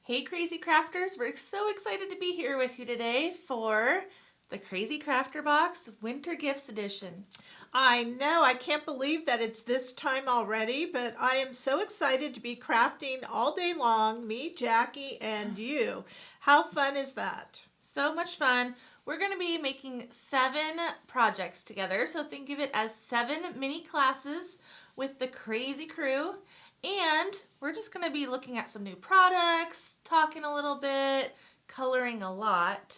Hey Crazy Crafters, we're so excited to be here with you today for the Krazy Krafter Box Winter Gifts Edition. I know, I can't believe that it's this time already, but I am so excited to be crafting all day long, me, Jackie, and you. How fun is that? So much fun. We're going to be making 7 projects together, so think of it as 7 mini classes with the Krazy Krew. And we're just going to be looking at some new products, talking a little bit, coloring a lot.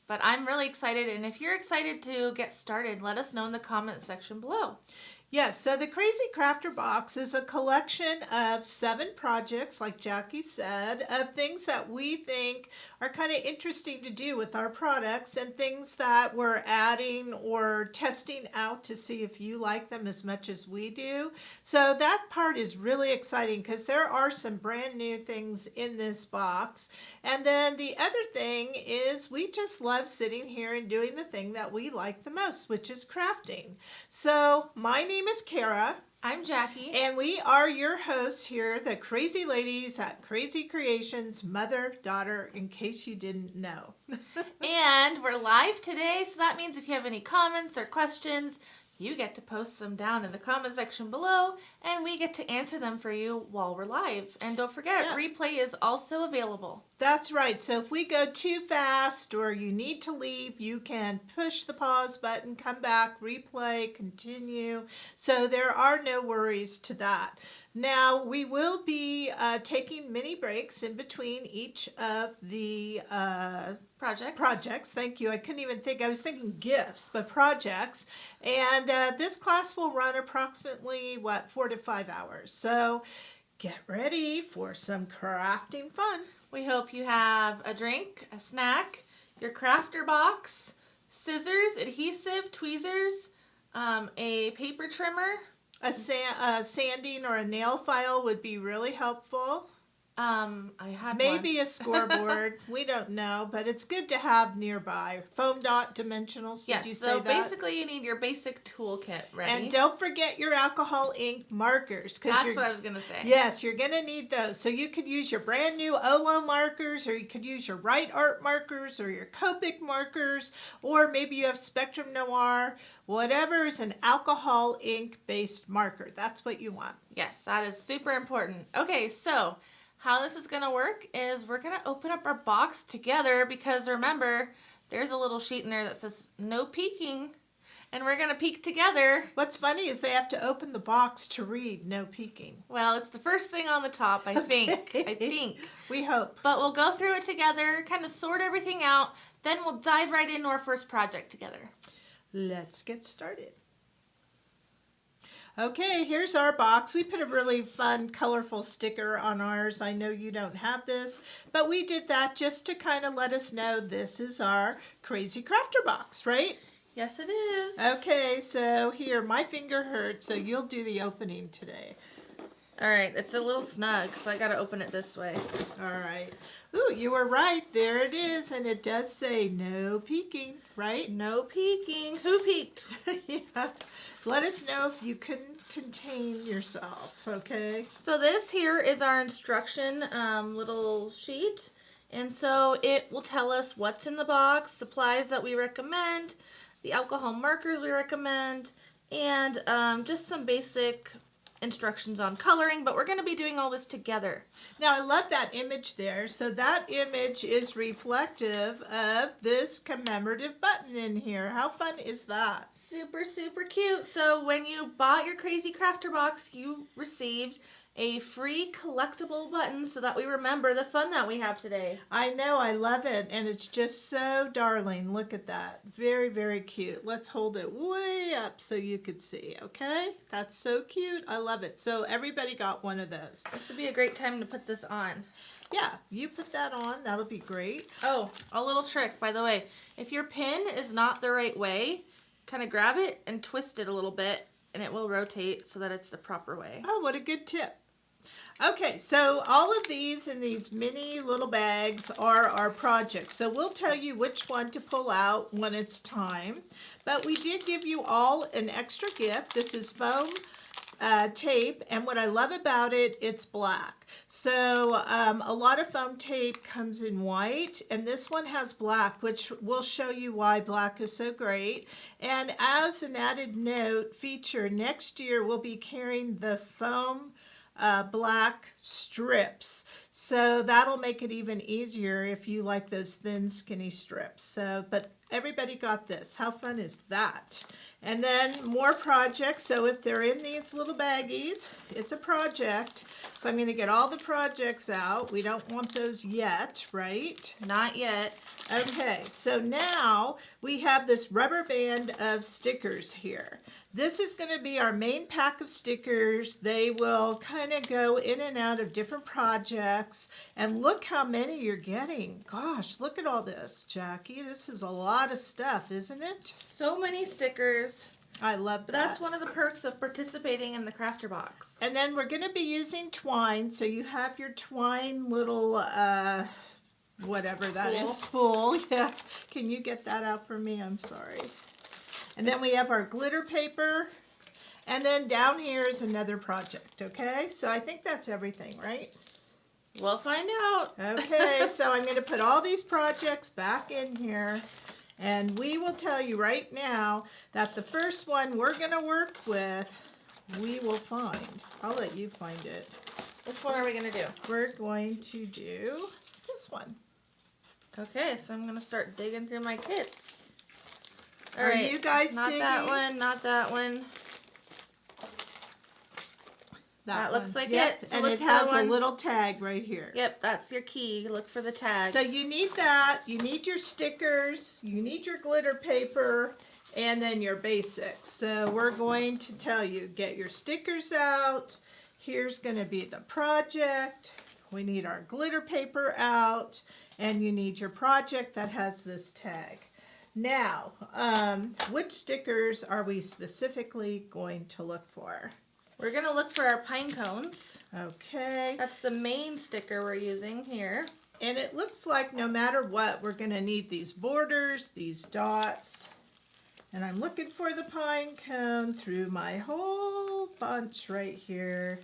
But I'm really excited, and if you're excited to get started, let us know in the comment section below. Yes, so the Krazy Krafter Box is a collection of 7 projects, like Jackie said, of things that we think are kind of interesting to do with our products and things that we're adding or testing out to see if you like them as much as we do. So that part is really exciting because there are some brand new things in this box. And then the other thing is we just love sitting here and doing the thing that we like the most, which is crafting. So my name is Kara. I'm Jackie. And we are your hosts here, the Crazy Ladies at Krazy Creations, mother, daughter, in case you didn't know. And we're live today, so that means if you have any comments or questions, you get to post them down in the comment section below, and we get to answer them for you while we're live. And don't forget, replay is also available. That's right. So if we go too fast or you need to leave, you can push the pause button, come back, replay, continue. So there are no worries to that. Now, we will be taking mini breaks in between each of the projects. Thank you. I couldn't even think. I was thinking gifts, but projects. And this class will run approximately, 4 to 5 hours. So get ready for some crafting fun. We hope you have a drink, a snack, your crafter box, scissors, adhesive, tweezers, a paper trimmer. A sanding or a nail file would be really helpful. I had maybe a scoreboard. We don't know, but it's good to have nearby. Foam dot dimensionals. Yes, did you say so that? basically you need your basic toolkit ready. And don't forget your alcohol ink markers. That's what I was going to say. Yes, you're going to need those. So you could use your brand new Olo markers, or you could use your Right Art markers, or your Copic markers, or maybe you have Spectrum Noir. Whatever is an alcohol ink based marker. That's what you want. Yes, that is super important. Okay, so how this is going to work is we're going to open up our box together because remember, there's a little sheet in there that says no peeking, and we're going to peek together. What's funny is they have to open the box to read no peeking. Well, it's the first thing on the top, I think. I think. We hope. But we'll go through it together, kind of sort everything out, then we'll dive right into our first project together. Let's get started. Okay, here's our box. We put a really fun, colorful sticker on ours. I know you don't have this, but we did that just to kind of let us know this is our Krazy Krafter box, right? Yes, it is. Okay, so here, my finger hurts, so you'll do the opening today. All right, it's a little snug, so I got to open it this way. All right. Ooh, you were right. There it is, and it does say no peeking, right? No peeking. Who peeked? Yeah. Let us know if you can contain yourself, okay? So this here is our instruction little sheet, and so it will tell us what's in the box, supplies that we recommend, the alcohol markers we recommend, and just some basic instructions on coloring, but we're going to be doing all this together. Now, I love that image there. So that image is reflective of this commemorative button in here. How fun is that? Super, super cute. So when you bought your Krazy Krafter box, you received a free collectible button so that we remember the fun that we have today. I know, I love it, and it's just so darling. Look at that. Very, very cute. Let's hold it way up so you could see, okay? That's so cute. I love it. So everybody got one of those. This would be a great time to put this on. Yeah, you put that on. That'll be great. Oh, a little trick, by the way. If your pin is not the right way, kind of grab it and twist it a little bit, and it will rotate so that it's the proper way. Oh, what a good tip. Okay, so all of these in these mini little bags are our projects. So we'll tell you which one to pull out when it's time. But we did give you all an extra gift. This is foam tape, and what I love about it, it's black. So a lot of foam tape comes in white, and this one has black, which will show you why black is so great. And as an added note feature, next year we'll be carrying the foam black strips. So that'll make it even easier if you like those thin, skinny strips. So, but everybody got this. How fun is that? And then more projects. So if they're in these little baggies, it's a project. So I'm going to get all the projects out. We don't want those yet, right? Not yet. Okay, so now we have this rubber band of stickers here. This is going to be our main pack of stickers. They will kind of go in and out of different projects. And look how many you're getting. Gosh, look at all this, Jackie. This is a lot of stuff, isn't it? So many stickers. I love that. That's one of the perks of participating in the Krafter box. And then we're going to be using twine. So you have your twine little, whatever that is, spool. Yeah. Can you get that out for me? I'm sorry. And then we have our glitter paper. And then down here is another project, okay? So I think that's everything, right? We'll find out. Okay, so I'm going to put all these projects back in here. And we will tell you right now that the first one we're going to work with, we will find. I'll let you find it. Which one are we going to do? We're going to do this one. Okay, so I'm going to start digging through my kits. All Are right, you guys not digging? that one, not that one. That looks like it. So and look it for has the a one. little tag right here. Yep, that's your key. Look for the tag. So you need that, you need your stickers, you need your glitter paper, and then your basics. So we're going to tell you, get your stickers out. Here's going to be the project. We need our glitter paper out, and you need your project that has this tag. Now, which stickers are we specifically going to look for? We're going to look for our pine cones. Okay. That's the main sticker we're using here. And it looks like no matter what, we're going to need these borders, these dots. And I'm looking for the pine cone through my whole bunch right here.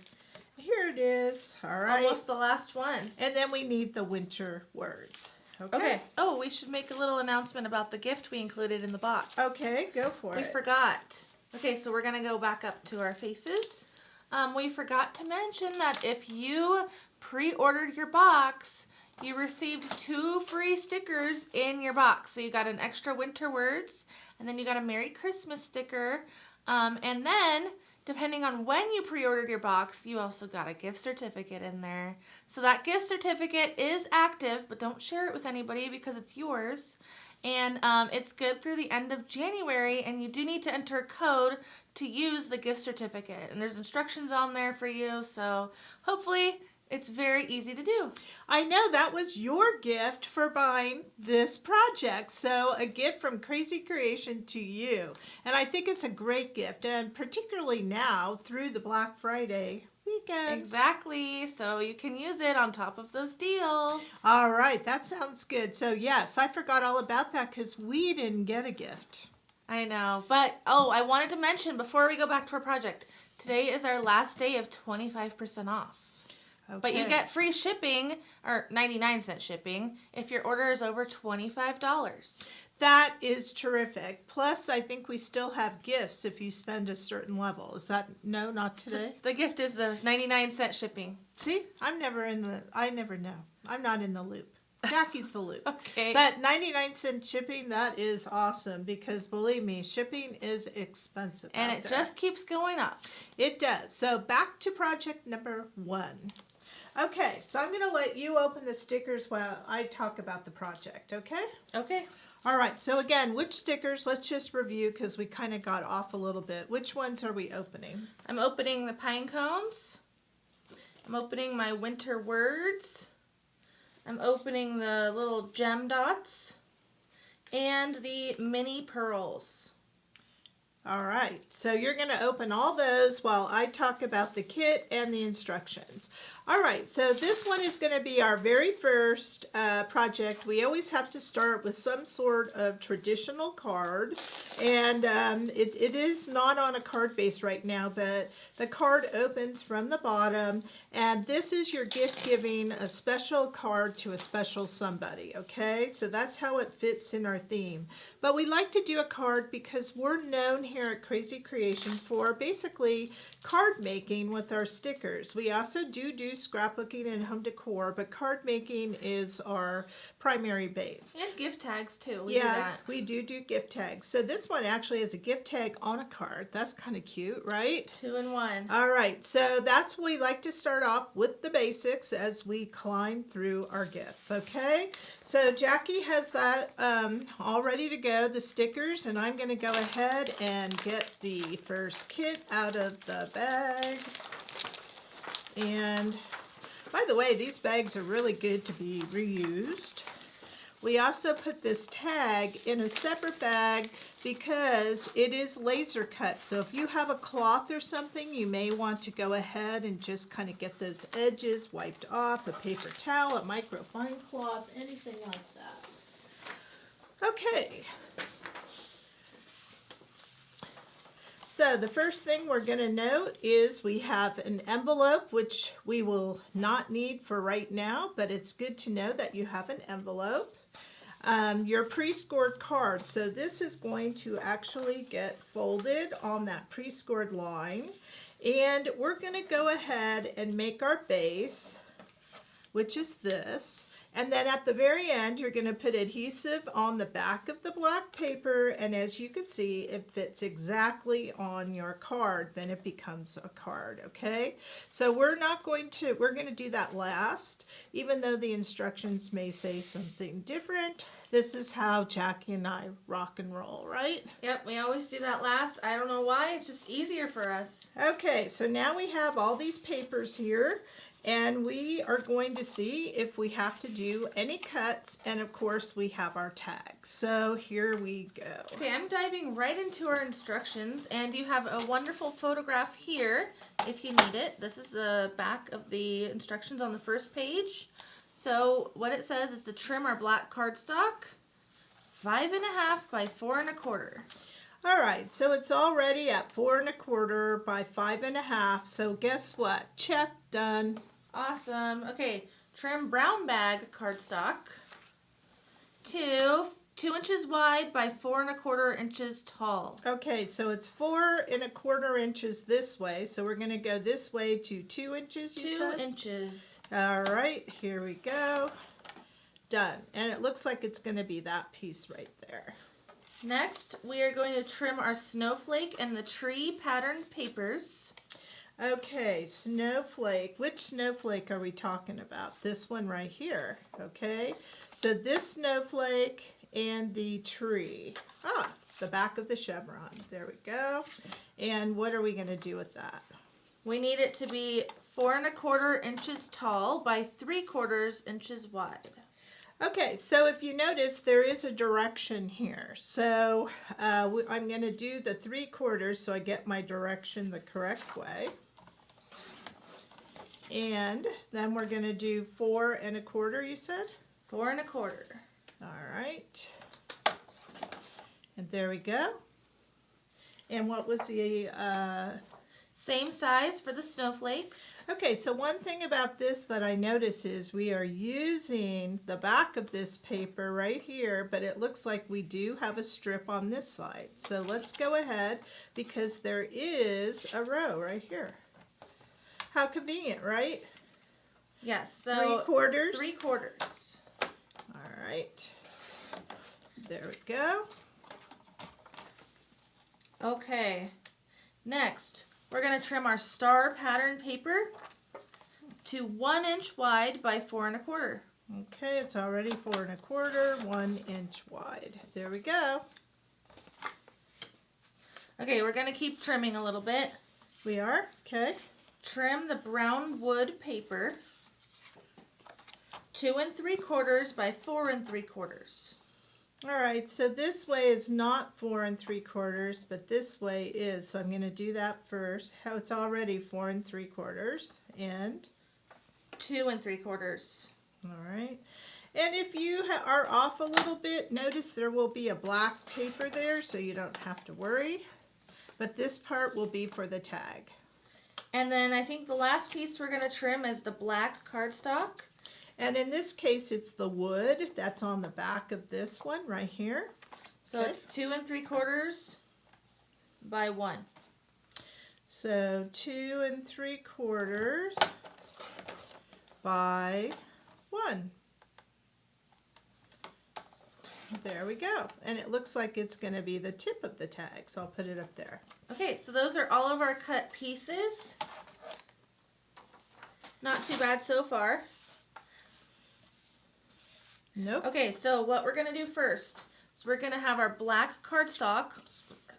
Here it is. All right. Almost the last one. And then we need the winter words. Okay. Oh, we should make a little announcement about the gift we included in the box. Okay, go for it. We forgot. Okay, so we're going to go back up to our faces. We forgot to mention that if you pre-ordered your box, you received 2 free stickers in your box. So you got an extra winter words, and then you got a Merry Christmas sticker. And then, depending on when you pre-ordered your box, you also got a gift certificate in there. So that gift certificate is active, but don't share it with anybody because it's yours. And it's good through the end of January, and you do need to enter a code to use the gift certificate. And there's instructions on there for you, so hopefully it's very easy to do. I know that was your gift for buying this project. So a gift from Krazy Creation to you. And I think it's a great gift, and particularly now through the Black Friday weekend. Exactly. So you can use it on top of those deals. All right, that sounds good. So yes, I forgot all about that because we didn't get a gift. I know. But, oh, I wanted to mention before we go back to our project, today is our last day of 25% off. Okay. But you get free shipping, or 99-cent shipping, if your order is over $25. That is terrific. Plus, I think we still have gifts if you spend a certain level. Is that, no, not today? The gift is the 99-cent shipping. See, I never know. I'm not in the loop. Jackie's the loop. Okay. But 99-cent shipping, that is awesome because believe me, shipping is expensive. And out it there. just keeps going up. It does. So back to project number 1. Okay, so I'm going to let you open the stickers while I talk about the project, okay? Okay. All right, so again, which stickers, let's just review because we kind of got off a little bit. Which ones are we opening? I'm opening the pine cones. I'm opening my winter words. I'm opening the little gem dots. And the mini pearls. All right, so you're going to open all those while I talk about the kit and the instructions. All right, so this one is going to be our very first project. We always have to start with some sort of traditional card, and it is not on a card base right now, but the card opens from the bottom, and this is your gift giving a special card to a special somebody, okay? So that's how it fits in our theme. But we like to do a card because we're known here at Krazy Creation for basically card making with our stickers. We also do scrapbooking and home decor, but card making is our primary base. And gift tags too. We do that. We do gift tags. So this one actually is a gift tag on a card. That's kind of cute, right? 2 in 1. All right, so that's what we like to start off with, the basics as we climb through our gifts, okay? So Jackie has that all ready to go, the stickers, and I'm going to go ahead and get the first kit out of the bag. And by the way, these bags are really good to be reused. We also put this tag in a separate bag because it is laser cut. So if you have a cloth or something, you may want to go ahead and just kind of get those edges wiped off, a paper towel, a microfine cloth, anything like that. Okay. So the first thing we're going to note is we have an envelope, which we will not need for right now, but it's good to know that you have an envelope. Your pre-scored card. So this is going to actually get folded on that pre-scored line. And we're going to go ahead and make our base, which is this. And then at the very end, you're going to put adhesive on the back of the black paper. And as you can see, it fits exactly on your card. Then it becomes a card, okay? So we're going to do that last, even though the instructions may say something different. This is how Jackie and I rock and roll, right? Yep, we always do that last. I don't know why. It's just easier for us. Okay, so now we have all these papers here. And we are going to see if we have to do any cuts, and of course we have our tags. So here we go. Okay, I'm diving right into our instructions, and you have a wonderful photograph here if you need it. This is the back of the instructions on the first page. So what it says is to trim our black cardstock 5.5 by 4 1/4. All right, so it's already at 4 1/4 by 5.5. So guess what? Check, done. Awesome. Okay, trim brown bag cardstock to 2 inches wide by 4 1/4 inches tall. Okay, so it's 4 1/4 inches this way. So we're going to go this way to 2 inches, you said? 2 inches. All right, here we go. Done. And it looks like it's going to be that piece right there. Next, we are going to trim our snowflake and the tree patterned papers. Okay, snowflake. Which snowflake are we talking about? This one right here, okay? So this snowflake and the tree. The back of the chevron. There we go. And what are we going to do with that? We need it to be 4 1/4 inches tall by 3/4 inches wide. Okay, so if you notice, there is a direction here. So I'm going to do the 3/4 so I get my direction the correct way. And then we're going to do 4 1/4, you said? 4 1/4. All right. And there we go. And what was the... Same size for the snowflakes. Okay, so one thing about this that I notice is we are using the back of this paper right here, but it looks like we do have a strip on this side. So let's go ahead because there is a row right here. How convenient, right? Yes, so 3/4. 3/4. All right. There we go. Okay, next we're going to trim our star pattern paper to 1 inch wide by 4 1/4. Okay, it's already 4 1/4, 1 inch wide. There we go. Okay, we're going to keep trimming a little bit. We are? Okay. Trim the brown wood paper 2 3/4 by 4 3/4. All right, so this way is not 4 3/4, but this way is. So I'm going to do that first. How it's already 4 3/4 and 2 3/4. all right. And if you are off a little bit, notice there will be a black paper there, so you don't have to worry. But this part will be for the tag. And then I think the last piece we're going to trim is the black cardstock. And in this case, it's the wood that's on the back of this one right here. So Okay. it's 2 3/4 by 1. So 2 3/4 by 1. There we go. And it looks like it's going to be the tip of the tag, so I'll put it up there. Okay, so those are all of our cut pieces. Not too bad so far. Nope. Okay, so what we're going to do first is we're going to have our black cardstock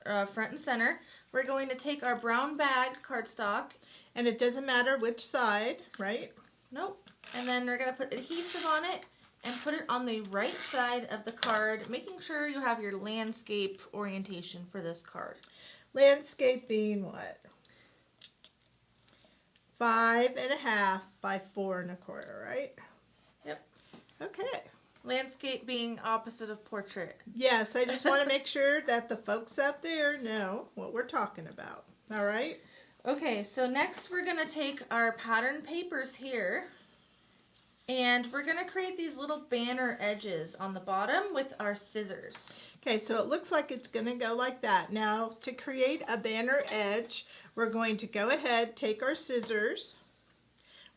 front and center. We're going to take our brown bag cardstock. And it doesn't matter which side, right? Nope. And then we're going to put adhesive on it and put it on the right side of the card, making sure you have your landscape orientation for this card. Landscape being what? 5 1/2 by 4 1/4, right? Yep. Okay. Landscape being opposite of portrait. Yes, I just want to make sure that the folks out there know what we're talking about. All right? Okay, so next we're going to take our pattern papers here and we're going to create these little banner edges on the bottom with our scissors. Okay, so it looks like it's going to go like that. Now, to create a banner edge, we're going to go ahead, take our scissors.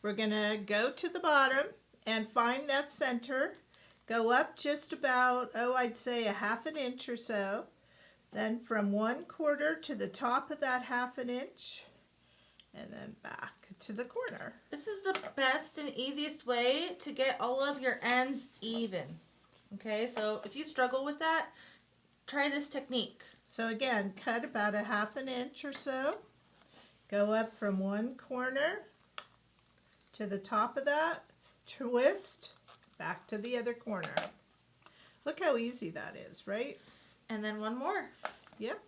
We're going to go to the bottom and find that center. Go up just about, I'd say 1/2 inch or so. Then from 1/4 to the top of that 1/2 inch. And then back to the corner. This is the best and easiest way to get all of your ends even. Okay, so if you struggle with that, try this technique. So again, cut about 1/2 inch or so. Go up from one corner to the top of that, twist, back to the other corner. Look how easy that is, right? And then one more. Yep.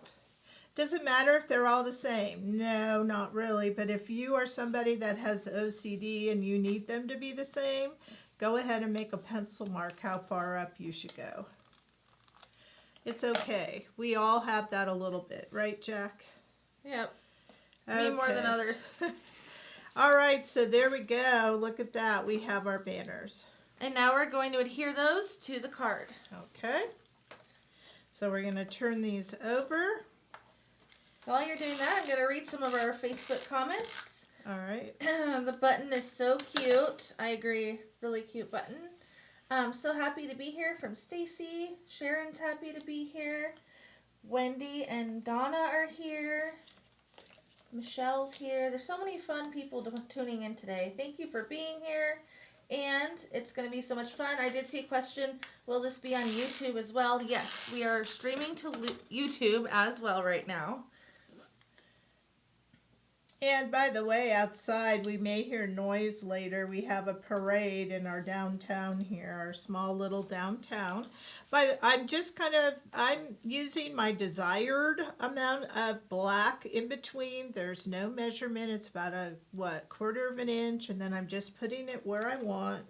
Doesn't matter if they're all the same. No, not really. But if you are somebody that has OCD and you need them to be the same, go ahead and make a pencil mark how far up you should go. It's okay. We all have that a little bit, right, Jack? Yep. Okay. Me more than others. All right, so there we go. Look at that. We have our banners. And now we're going to adhere those to the card. Okay. So we're going to turn these over. While you're doing that, I'm going to read some of our Facebook comments. All right. The button is so cute. I agree. Really cute button. So happy to be here from Stacy. Sharon's happy to be here. Wendy and Donna are here. Michelle's here. There's so many fun people tuning in today. Thank you for being here. And it's going to be so much fun. I did see a question, will this be on YouTube as well? Yes, we are streaming to YouTube as well right now. And by the way, outside we may hear noise later. We have a parade in our downtown here, our small little downtown. But I'm using my desired amount of black in between. There's no measurement. It's about a, 1/4 inch, and then I'm just putting it where I want.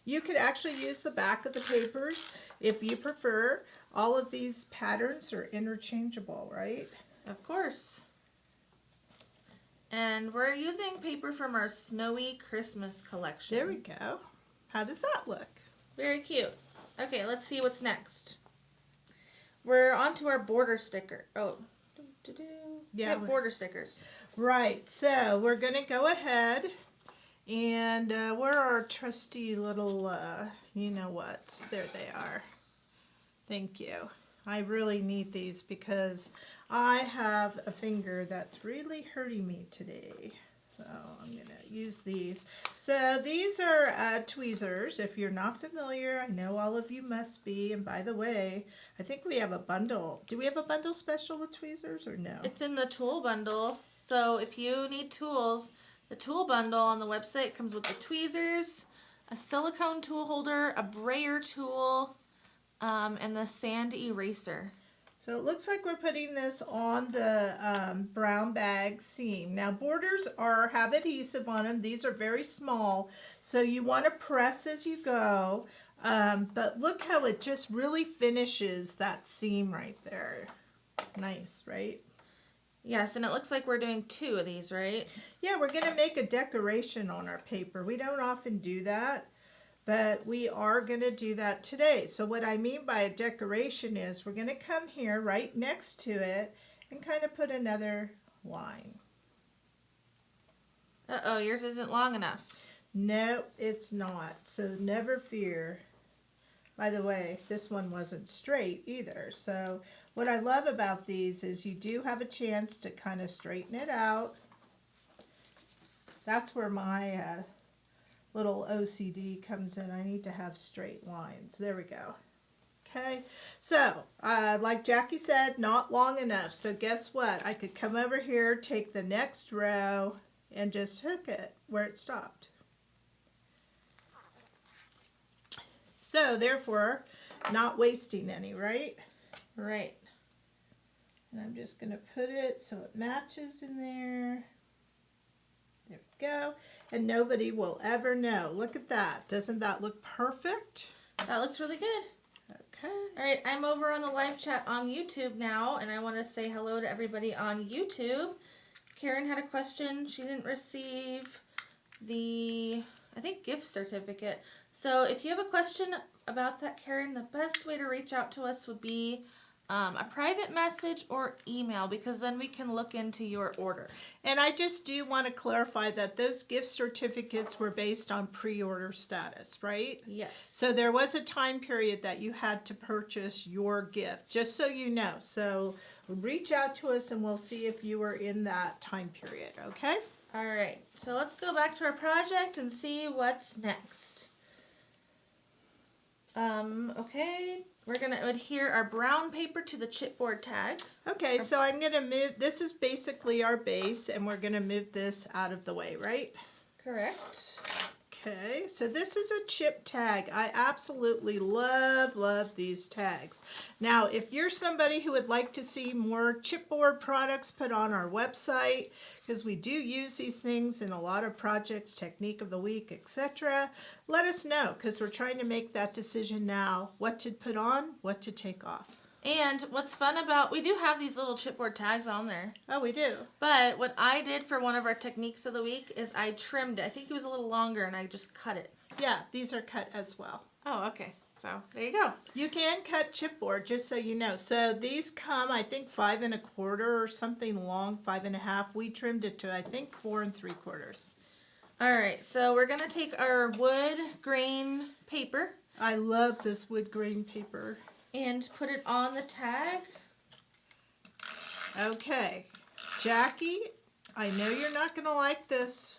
You could actually use the back of the papers if you prefer. All of these patterns are interchangeable, right? Of course. And we're using paper from our Snowy Christmas collection. There we go. How does that look? Very cute. Okay, let's see what's next. We're on to our border sticker. Oh, Yeah, border stickers. Right, so we're going to go ahead and where are our trusty little, you know what? There they are. Thank you. I really need these because I have a finger that's really hurting me today. So I'm going to use these. So these are tweezers. If you're not familiar, I know all of you must be. And by the way, I think we have a bundle. Do we have a bundle special with tweezers or no? It's in the tool bundle. So if you need tools, the tool bundle on the website comes with the tweezers, a silicone tool holder, a brayer tool, and the sand eraser. So it looks like we're putting this on the brown bag seam. Now borders have adhesive on them. These are very small, so you want to press as you go. But look how it just really finishes that seam right there. Nice, right? Yes, and it looks like we're doing 2 of these, right? Yeah, we're going to make a decoration on our paper. We don't often do that, but we are going to do that today. So what I mean by a decoration is we're going to come here right next to it and kind of put another line. Uh-oh, yours isn't long enough. No, it's not. So never fear. By the way, this one wasn't straight either. So what I love about these is you do have a chance to kind of straighten it out. That's where my little OCD comes in. I need to have straight lines. There we go. Okay, so like Jackie said, not long enough. So guess what? I could come over here, take the next row, and just hook it where it stopped. So therefore, not wasting any, right? Right. And I'm just going to put it so it matches in there. There we go. And nobody will ever know. Look at that. Doesn't that look perfect? That looks really good. Okay. All right, I'm over on the live chat on YouTube now, and I want to say hello to everybody on YouTube. Karen had a question. She didn't receive the, I think, gift certificate. So if you have a question about that, Karen, the best way to reach out to us would be a private message or email, because then we can look into your order. And I just do want to clarify that those gift certificates were based on pre-order status, right? Yes. So there was a time period that you had to purchase your gift, just so you know. So reach out to us and we'll see if you were in that time period, okay? All right, so let's go back to our project and see what's next. Okay, we're going to adhere our brown paper to the chipboard tag. Okay, so I'm going to move, this is basically our base, and we're going to move this out of the way, right? Correct. Okay, so this is a chip tag. I absolutely love these tags. Now, if you're somebody who would like to see more chipboard products put on our website, because we do use these things in a lot of projects, technique of the week, etc., let us know, because we're trying to make that decision now, what to put on, what to take off. And what's fun about, we do have these little chipboard tags on there. Oh, we do? But what I did for one of our techniques of the week is I trimmed it. I think it was a little longer and I just cut it. Yeah, these are cut as well. Oh, okay. So there you go. You can cut chipboard, just so you know. So these come, I think, 5 1/4 or something long, 5 1/2. We trimmed it to, I think, 4 3/4. All right, so we're going to take our wood grain paper. I love this wood grain paper. And put it on the tag. Okay, Jackie, I know you're not going to like this,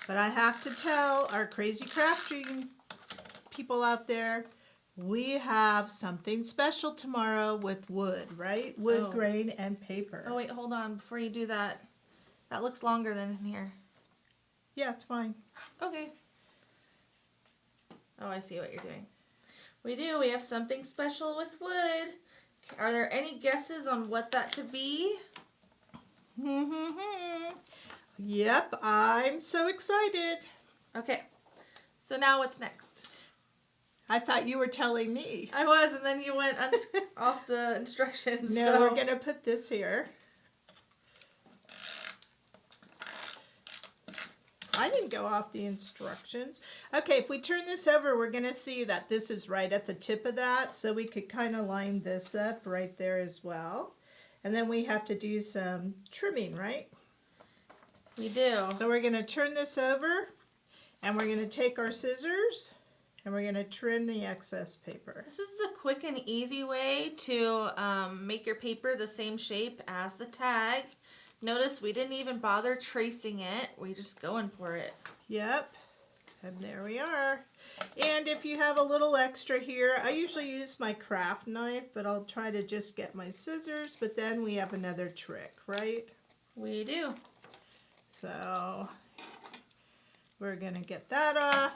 but I have to tell our crazy crafting people out there, we have something special tomorrow with wood, right? Wood grain and paper. Oh, wait, hold on. Before you do that, that looks longer than in here. Yeah, it's fine. Okay. Oh, I see what you're doing. We do. We have something special with wood. Are there any guesses on what that could be? Yep, I'm so excited. Okay. So now what's next? I thought you were telling me. I was, and then you went off the instructions. No, so. we're going to put this here. I didn't go off the instructions. Okay, if we turn this over, we're going to see that this is right at the tip of that. So we could kind of line this up right there as well. And then we have to do some trimming, right? We do. So we're going to turn this over, and we're going to take our scissors, and we're going to trim the excess paper. This is the quick and easy way to make your paper the same shape as the tag. Notice we didn't even bother tracing it. We're just going for it. Yep. And there we are. And if you have a little extra here, I usually use my craft knife, but I'll try to just get my scissors. But then we have another trick, right? We do. So we're going to get that off.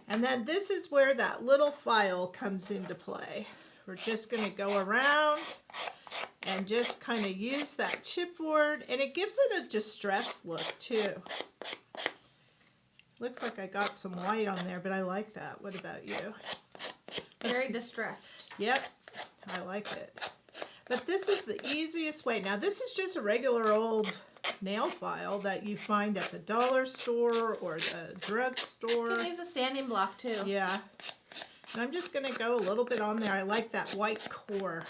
And then this is where that little file comes into play, we're just going to go around and just kind of use that chipboard, and it gives it a distressed look too. Looks like I got some white on there, but I like that. What about you? Very distressed. Yep, I like it. But this is the easiest way. Now this is just a regular old nail file that you find at the dollar store or the drugstore. You can use a sanding block too. Yeah. And I'm just going to go a little bit on there. I like that white core.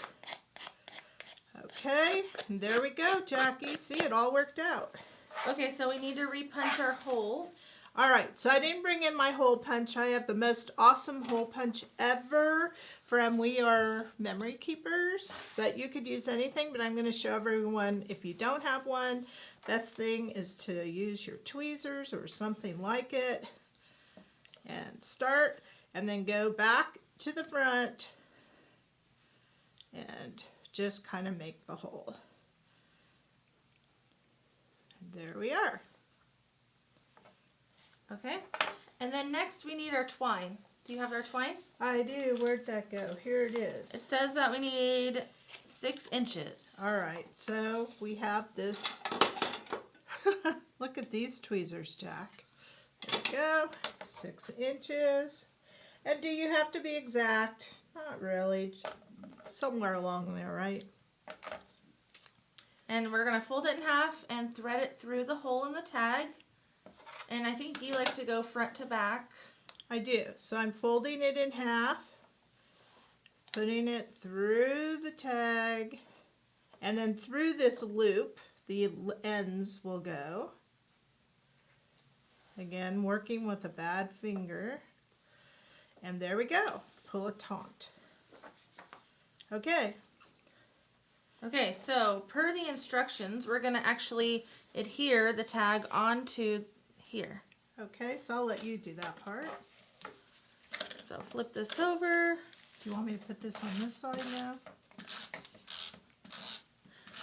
Okay, and there we go, Jackie. See, it all worked out. Okay, so we need to repunch our hole. All right, so I didn't bring in my hole punch. I have the most awesome hole punch ever from We Are Memory Keepers. But you could use anything, but I'm going to show everyone if you don't have one, best thing is to use your tweezers or something like it. And start, and then go back to the front and just kind of make the hole. And there we are. Okay, and then next we need our twine. Do you have our twine? I do. Where'd that go? Here it is. It says that we need 6 inches. All right, so we have this. Look at these tweezers, Jack. There we go. 6 inches. And do you have to be exact? Not really. Somewhere along there, right? And we're going to fold it in half and thread it through the hole in the tag. And I think you like to go front to back. I do. So I'm folding it in half, putting it through the tag, and then through this loop, the ends will go. Again, working with a bad finger. And there we go. Pull a taunt. Okay. Okay, so per the instructions, we're going to actually adhere the tag onto here. Okay, so I'll let you do that part. So flip this over. Do you want me to put this on this side now?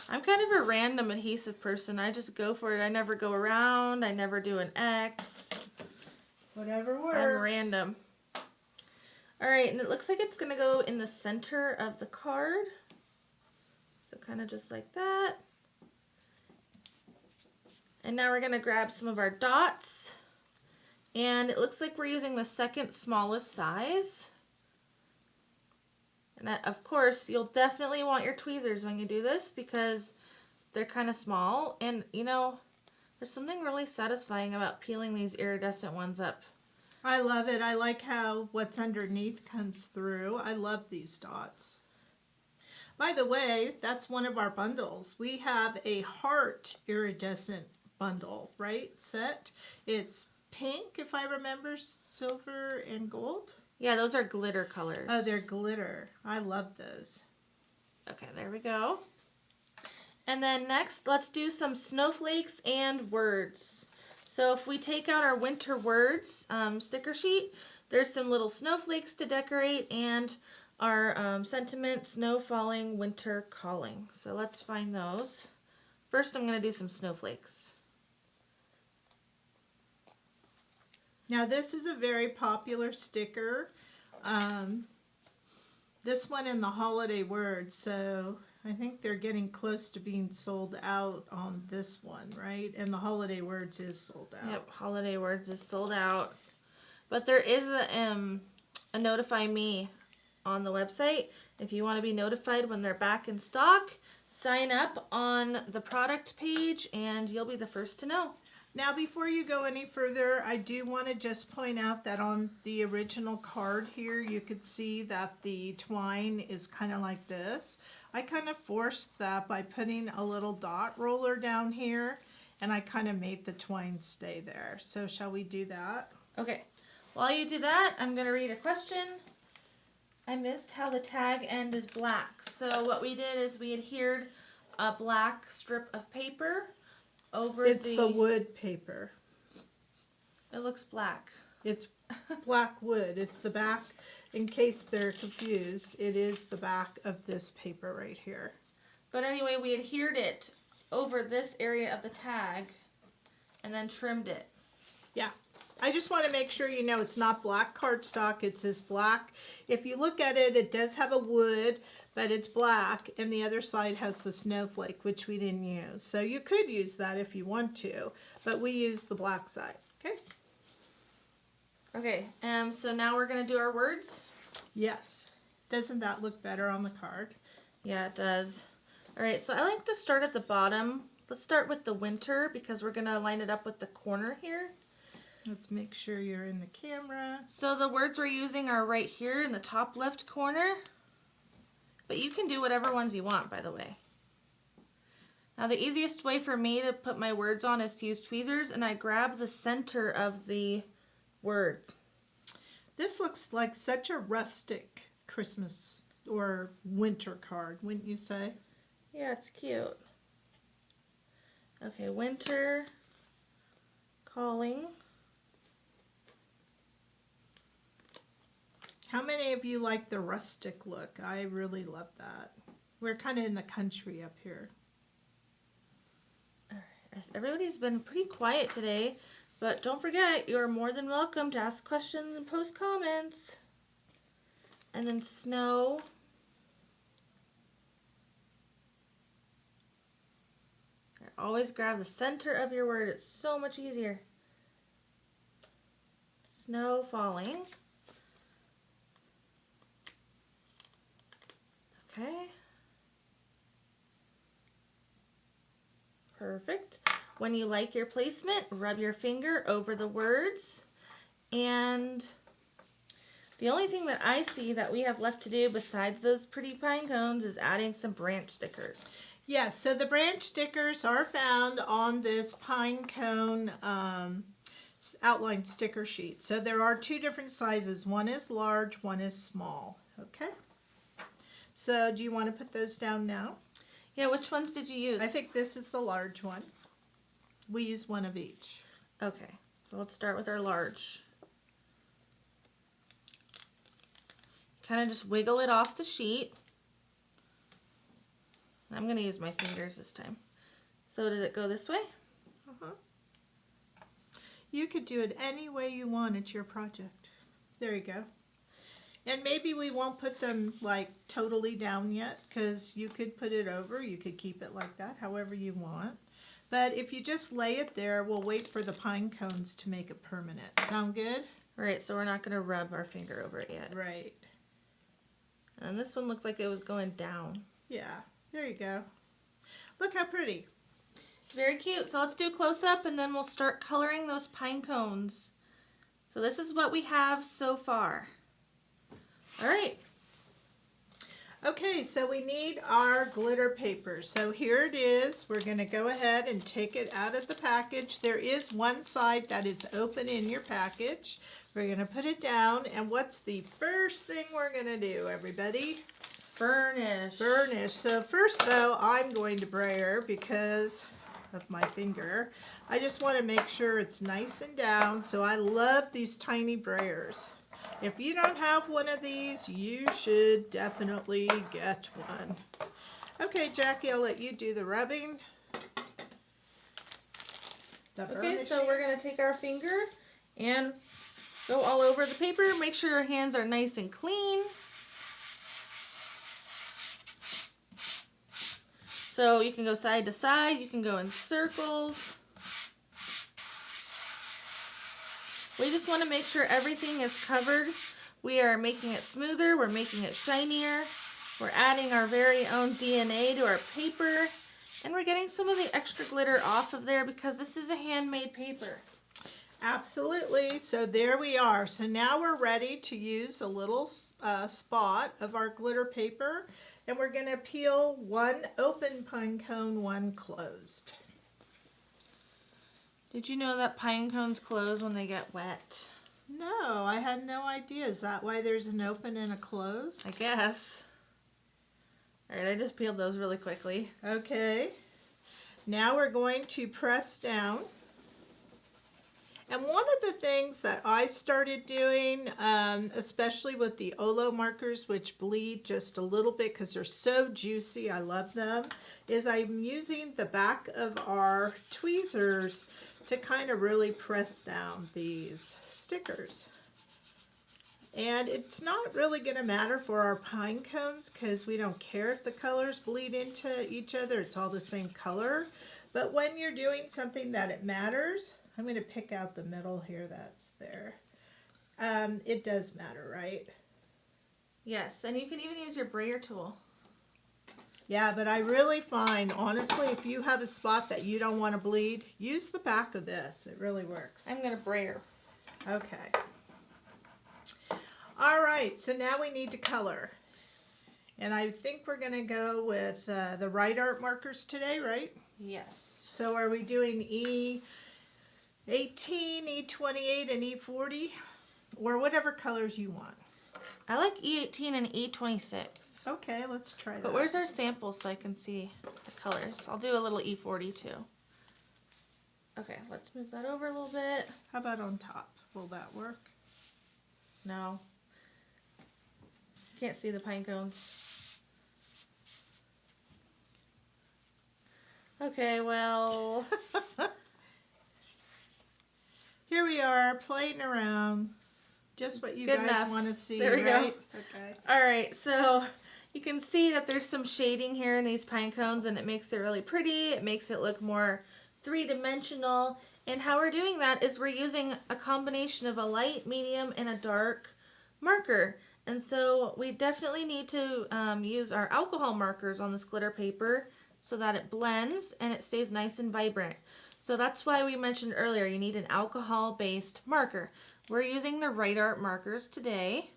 I'm kind of a random adhesive person. I just go for it. I never go around. I never do an X. Whatever works. I'm random. All right, and it looks like it's going to go in the center of the card. So kind of just like that. And now we're going to grab some of our dots. And it looks like we're using the second smallest size. And that, of course, you'll definitely want your tweezers when you do this because they're kind of small. And, you know, there's something really satisfying about peeling these iridescent ones up. I love it. I like how what's underneath comes through. I love these dots. By the way, that's one of our bundles. We have a heart iridescent bundle, right? Set. It's pink, if I remember, silver and gold. Yeah, those are glitter colors. Oh, they're glitter. I love those. Okay, there we go. And then next, let's do some snowflakes and words. So if we take out our winter words sticker sheet, there's some little snowflakes to decorate and our sentiment, snow falling, winter calling. So let's find those. First, I'm going to do some snowflakes. Now this is a very popular sticker. This one in the holiday words, so I think they're getting close to being sold out on this one, right? And the holiday words is sold out. Yep, holiday words is sold out. But there is a notify me on the website. If you want to be notified when they're back in stock, sign up on the product page and you'll be the first to know. Now, before you go any further, I do want to just point out that on the original card here, you could see that the twine is kind of like this. I kind of forced that by putting a little dot roller down here, and I kind of made the twine stay there. So shall we do that? Okay. While you do that, I'm going to read a question. I missed how the tag end is black. So what we did is we adhered a black strip of paper over It's the wood paper. It looks black. It's black wood. It's the back, in case they're confused, it is the back of this paper right here. But anyway, we adhered it over this area of the tag and then trimmed it. Yeah. I just want to make sure you know it's not black cardstock. It says black. If you look at it, it does have a wood, but it's black, and the other side has the snowflake, which we didn't use. So you could use that if you want to, but we use the black side. Okay? Okay, so now we're going to do our words. Yes. Doesn't that look better on the card? Yeah, it does. All right, so I like to start at the bottom. Let's start with the winter because we're going to line it up with the corner here. Let's make sure you're in the camera. So the words we're using are right here in the top left corner. But you can do whatever ones you want, by the way. Now the easiest way for me to put my words on is to use tweezers, and I grab the center of the word. This looks like such a rustic Christmas or winter card, wouldn't you say? Yeah, it's cute. Okay, winter, calling. How many of you like the rustic look? I really love that. We're kind of in the country up here. Everybody's been pretty quiet today, but don't forget, you're more than welcome to ask questions and post comments. And then snow. Always grab the center of your word. It's so much easier. Snow falling. Okay. Perfect. When you like your placement, rub your finger over the words. And the only thing that I see that we have left to do besides those pretty pine cones is adding some branch stickers. Yes, so the branch stickers are found on this pine cone outline sticker sheet. So there are two different sizes. One is large, one is small. Okay. So do you want to put those down now? Yeah, which ones did you use? I think this is the large one. We use one of each. Okay, so let's start with our large. Kind of just wiggle it off the sheet. I'm going to use my fingers this time. So does it go this way? Uh-huh. You could do it any way you want. It's your project. There you go. And maybe we won't put them like totally down yet because you could put it over. You could keep it like that, however you want. But if you just lay it there, we'll wait for the pine cones to make it permanent. Sound good? Right, so we're not going to rub our finger over it yet. Right. And this one looked like it was going down. Yeah, there you go. Look how pretty. Very cute. So let's do a close-up and then we'll start coloring those pine cones. So this is what we have so far. All right. Okay, so we need our glitter paper. So here it is. We're going to go ahead and take it out of the package. There is one side that is open in your package. We're going to put it down. And what's the first thing we're going to do, everybody? Burnish. Burnish. So first, though, I'm going to brayer because of my finger. I just want to make sure it's nice and down. So I love these tiny brayers. If you don't have one of these, you should definitely get one. Okay, Jackie, I'll let you do the rubbing. Okay, so we're going to take our finger and go all over the paper. Make sure your hands are nice and clean. So you can go side to side, you can go in circles. We just want to make sure everything is covered. We are making it smoother, we're making it shinier. We're adding our very own DNA to our paper. And we're getting some of the extra glitter off of there because this is a handmade paper. Absolutely. So there we are. So now we're ready to use a little spot of our glitter paper. And we're going to peel one open pine cone, one closed. Did you know that pine cones close when they get wet? No, I had no idea. Is that why there's an open and a closed? I guess. Alright, I just peeled those really quickly. Okay. Now we're going to press down. And one of the things that I started doing, especially with the Olo markers, which bleed just a little bit because they're so juicy, I love them, is I'm using the back of our tweezers to kind of really press down these stickers. And it's not really going to matter for our pine cones because we don't care if the colors bleed into each other. It's all the same color. But when you're doing something that it matters, I'm going to pick out the middle here that's there. It does matter, right? Yes, and you can even use your brayer tool. Yeah, but I really find, honestly, if you have a spot that you don't want to bleed, use the back of this. It really works. I'm going to brayer. Okay. All right, so now we need to color. And I think we're going to go with the Right Art markers today, right? Yes. So are we doing E18, E28, and E40? Or whatever colors you want. I like E18 and E26. Okay, let's try that. But where's our sample so I can see the colors? I'll do a little E40 too. Okay, let's move that over a little bit. How about on top? Will that work? No. Can't see the pine cones. Okay, well. Here we are, playing around. Just what you Good guys enough. want to see, There we right? go. Okay. Alright, so you can see that there's some shading here in these pine cones and it makes it really pretty. It makes it look more three-dimensional. And how we're doing that is we're using a combination of a light, medium, and a dark marker. And so we definitely need to use our alcohol markers on this glitter paper so that it blends and it stays nice and vibrant. So that's why we mentioned earlier you need an alcohol-based marker. We're using the Right Art markers today,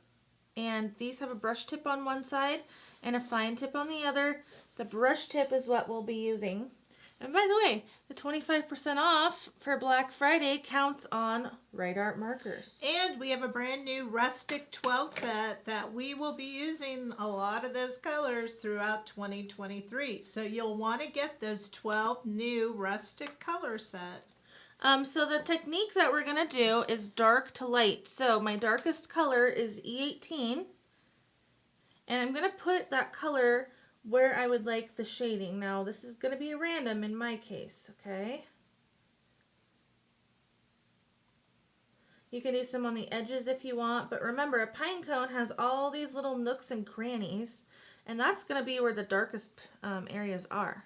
and these have a brush tip on one side and a fine tip on the other. The brush tip is what we'll be using. And by the way, the 25% off for Black Friday counts on Right Art markers. And we have a brand new rustic 12 set that we will be using a lot of those colors throughout 2023. So you'll want to get those 12 new rustic color set. So the technique that we're going to do is dark to light. So my darkest color is E18. And I'm going to put that color where I would like the shading. Now this is going to be random in my case, okay? You can do some on the edges if you want, but remember a pine cone has all these little nooks and crannies, and that's going to be where the darkest areas are.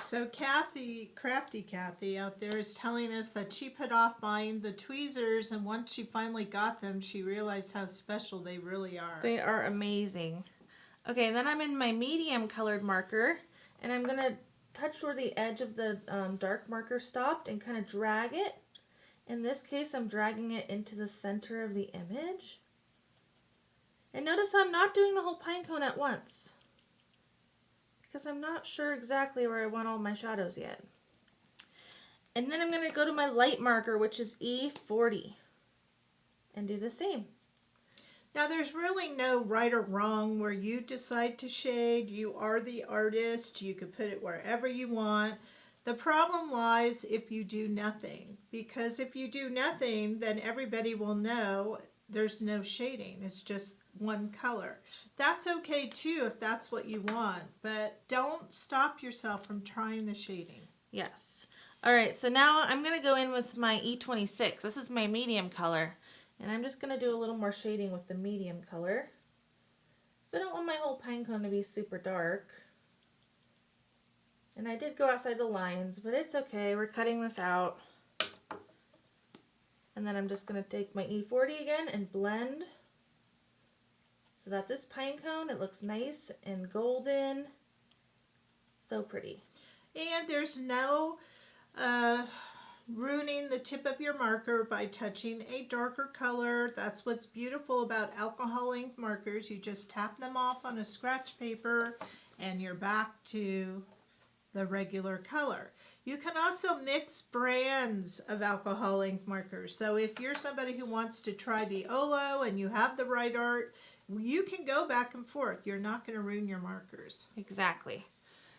So Kathy, Crafty Kathy out there is telling us that she put off buying the tweezers, and once she finally got them, she realized how special they really are. They are amazing. Okay, then I'm in my medium colored marker, and I'm going to touch where the edge of the dark marker stopped and kind of drag it. In this case, I'm dragging it into the center of the image. And notice I'm not doing the whole pine cone at once, because I'm not sure exactly where I want all my shadows yet. And then I'm going to go to my light marker, which is E40, and do the same. Now there's really no right or wrong where you decide to shade. You are the artist. You can put it wherever you want. The problem lies if you do nothing, because if you do nothing, then everybody will know there's no shading. It's just one color. That's okay too if that's what you want, but don't stop yourself from trying the shading. Yes. All right, so now I'm going to go in with my E26. This is my medium color, and I'm just going to do a little more shading with the medium color. So I don't want my whole pine cone to be super dark. And I did go outside the lines, but it's okay. We're cutting this out. And then I'm just going to take my E40 again and blend so that this pine cone, it looks nice and golden. So pretty. And there's no ruining the tip of your marker by touching a darker color. That's what's beautiful about alcohol ink markers. You just tap them off on a scratch paper and you're back to the regular color. You can also mix brands of alcohol ink markers. So if you're somebody who wants to try the Olo and you have the Right Art, you can go back and forth. You're not going to ruin your markers. Exactly.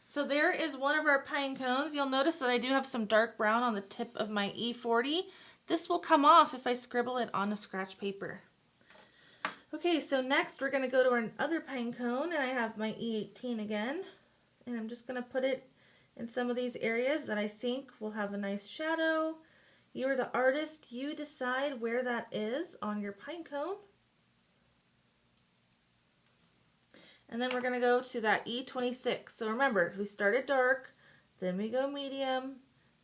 So there is one of our pine cones. You'll notice that I do have some dark brown on the tip of my E40. This will come off if I scribble it on a scratch paper. Okay, so next we're going to go to our other pine cone, and I have my E18 again. And I'm just going to put it in some of these areas that I think will have a nice shadow. You are the artist. You decide where that is on your pine cone. And then we're going to go to that E26. So remember, we started dark, then we go medium,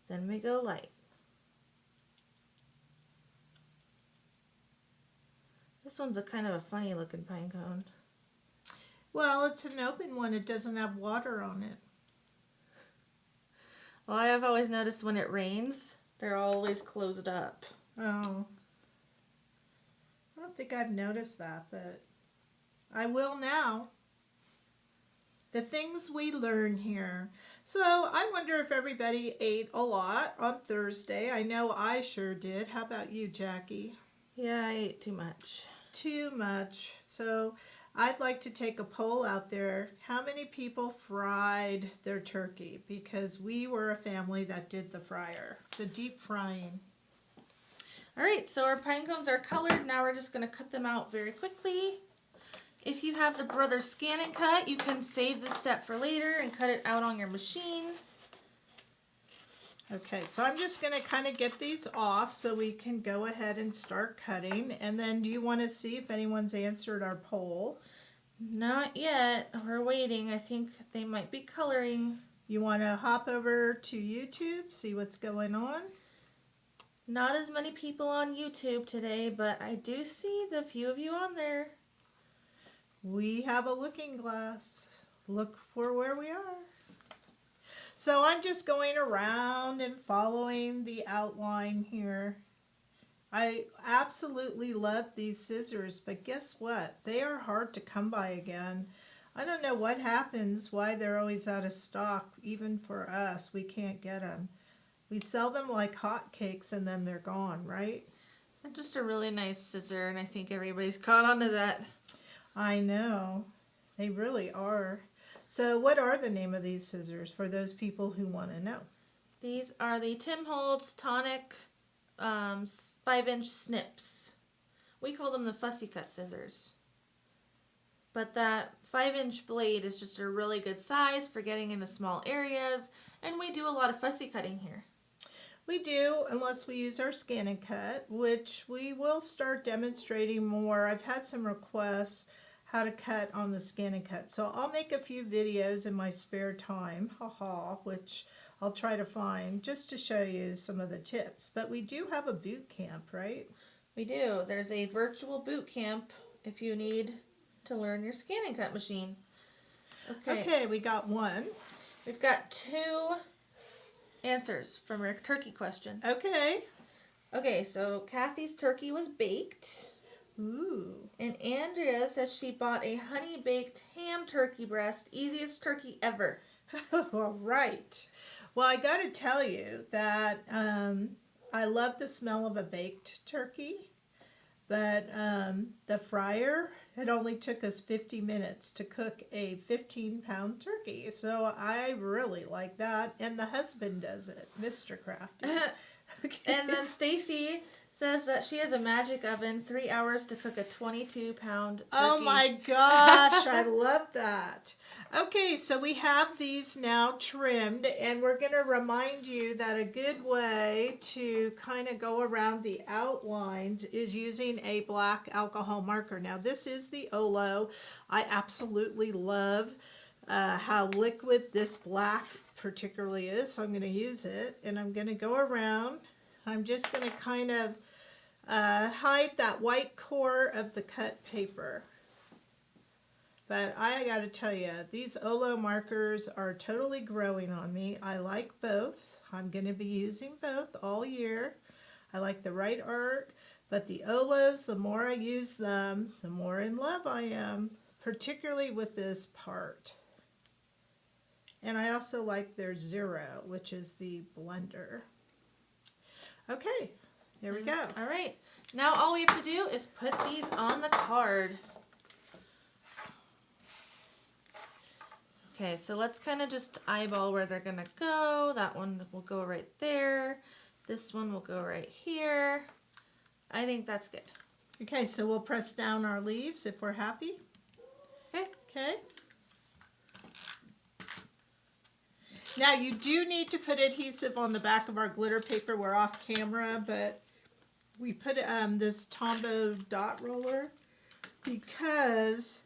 then we go light. This one's a kind of a funny looking pine cone. Well, it's an open one. It doesn't have water on it. Well, I have always noticed when it rains, they're always closed up. Oh. I don't think I've noticed that, but I will now. The things we learn here. So I wonder if everybody ate a lot on Thursday. I know I sure did. How about you, Jackie? Yeah, I ate too much. Too much. So I'd like to take a poll out there. How many people fried their turkey? Because we were a family that did the fryer, the deep frying. All right, so our pine cones are colored. Now we're just going to cut them out very quickly. If you have the Brother Scan and Cut, you can save this step for later and cut it out on your machine. Okay, so I'm just going to kind of get these off so we can go ahead and start cutting. And then do you want to see if anyone's answered our poll? Not yet. We're waiting. I think they might be coloring. You want to hop over to YouTube, see what's going on? Not as many people on YouTube today, but I do see the few of you on there. We have a looking glass. Look for where we are. So I'm just going around and following the outline here. I absolutely love these scissors, but guess what? They are hard to come by again. I don't know what happens, why they're always out of stock, even for us. We can't get them. We sell them like hotcakes and then they're gone, right? They're just a really nice scissor, and I think everybody's caught on to that. I know. They really are. So what are the name of these scissors for those people who want to know? These are the Tim Holtz Tonic 5-inch snips. We call them the fussy cut scissors. But that 5-inch blade is just a really good size for getting into small areas, and we do a lot of fussy cutting here. We do, unless we use our Scan and Cut, which we will start demonstrating more. I've had some requests how to cut on the Scan and Cut. So I'll make a few videos in my spare time, which I'll try to find just to show you some of the tips. But we do have a boot camp, right? We do. There's a virtual boot camp if you need to learn your Scan and Cut machine. Okay, we got one. We've got 2 answers from your turkey question. Okay, so Kathy's turkey was baked. Ooh. And Andrea says she bought a honey-baked ham turkey breast. Easiest turkey ever. All right. Well, I got to tell you that I love the smell of a baked turkey, but the fryer, it only took us 50 minutes to cook a 15-pound turkey. So I really like that. And the husband does it, Mr. Krafter. Okay. And then Stacy says that she has a magic oven, 3 hours to cook a 22-pound turkey. Oh my gosh, I love that. Okay, so we have these now trimmed, and we're going to remind you that a good way to kind of go around the outlines is using a black alcohol marker. Now, this is the Olo. I absolutely love how liquid this black particularly is, so I'm going to use it, and I'm going to go around. I'm just going to kind of hide that white core of the cut paper. But I got to tell you, these Olo markers are totally growing on me. I like both. I'm going to be using both all year. I like the right art, but the Olos, the more I use them, the more in love I am, particularly with this part. And I also like their Zero, which is the blender. Okay, there we go. All right. Now all we have to do is put these on the card. Okay, so let's kind of just eyeball where they're going to go. That one will go right there. This one will go right here. I think that's good. Okay, so we'll press down our leaves if we're happy. Okay. Okay. Now you do need to put adhesive on the back of our glitter paper. We're off camera, but we put this Tombow dot roller because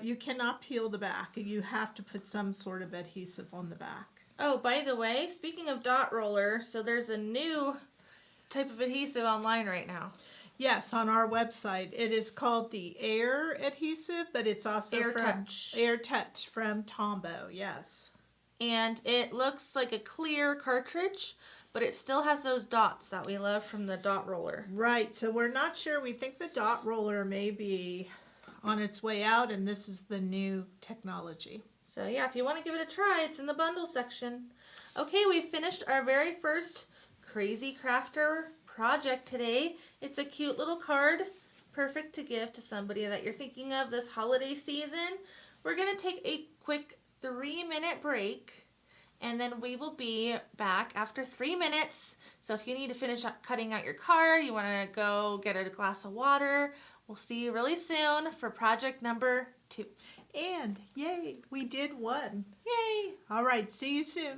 you cannot peel the back. You have to put some sort of adhesive on the back. Oh, by the way, speaking of dot roller, so there's a new type of adhesive online right now. Yes, on our website. It is called the Air adhesive, but it's also Air from Touch. Air Touch from Tombow, yes. And it looks like a clear cartridge, but it still has those dots that we love from the dot roller. Right, so we're not sure. We think the dot roller may be on its way out, and this is the new technology. So yeah, if you want to give it a try, it's in the bundle section. Okay, we finished our very first Krazy Krafter project today. It's a cute little card, perfect to give to somebody that you're thinking of this holiday season. We're going to take a quick 3-minute break, and then we will be back after 3 minutes. So if you need to finish up cutting out your card, you want to go get a glass of water, we'll see you really soon for project number 2. And yay, we did one. Yay! All right, see you soon.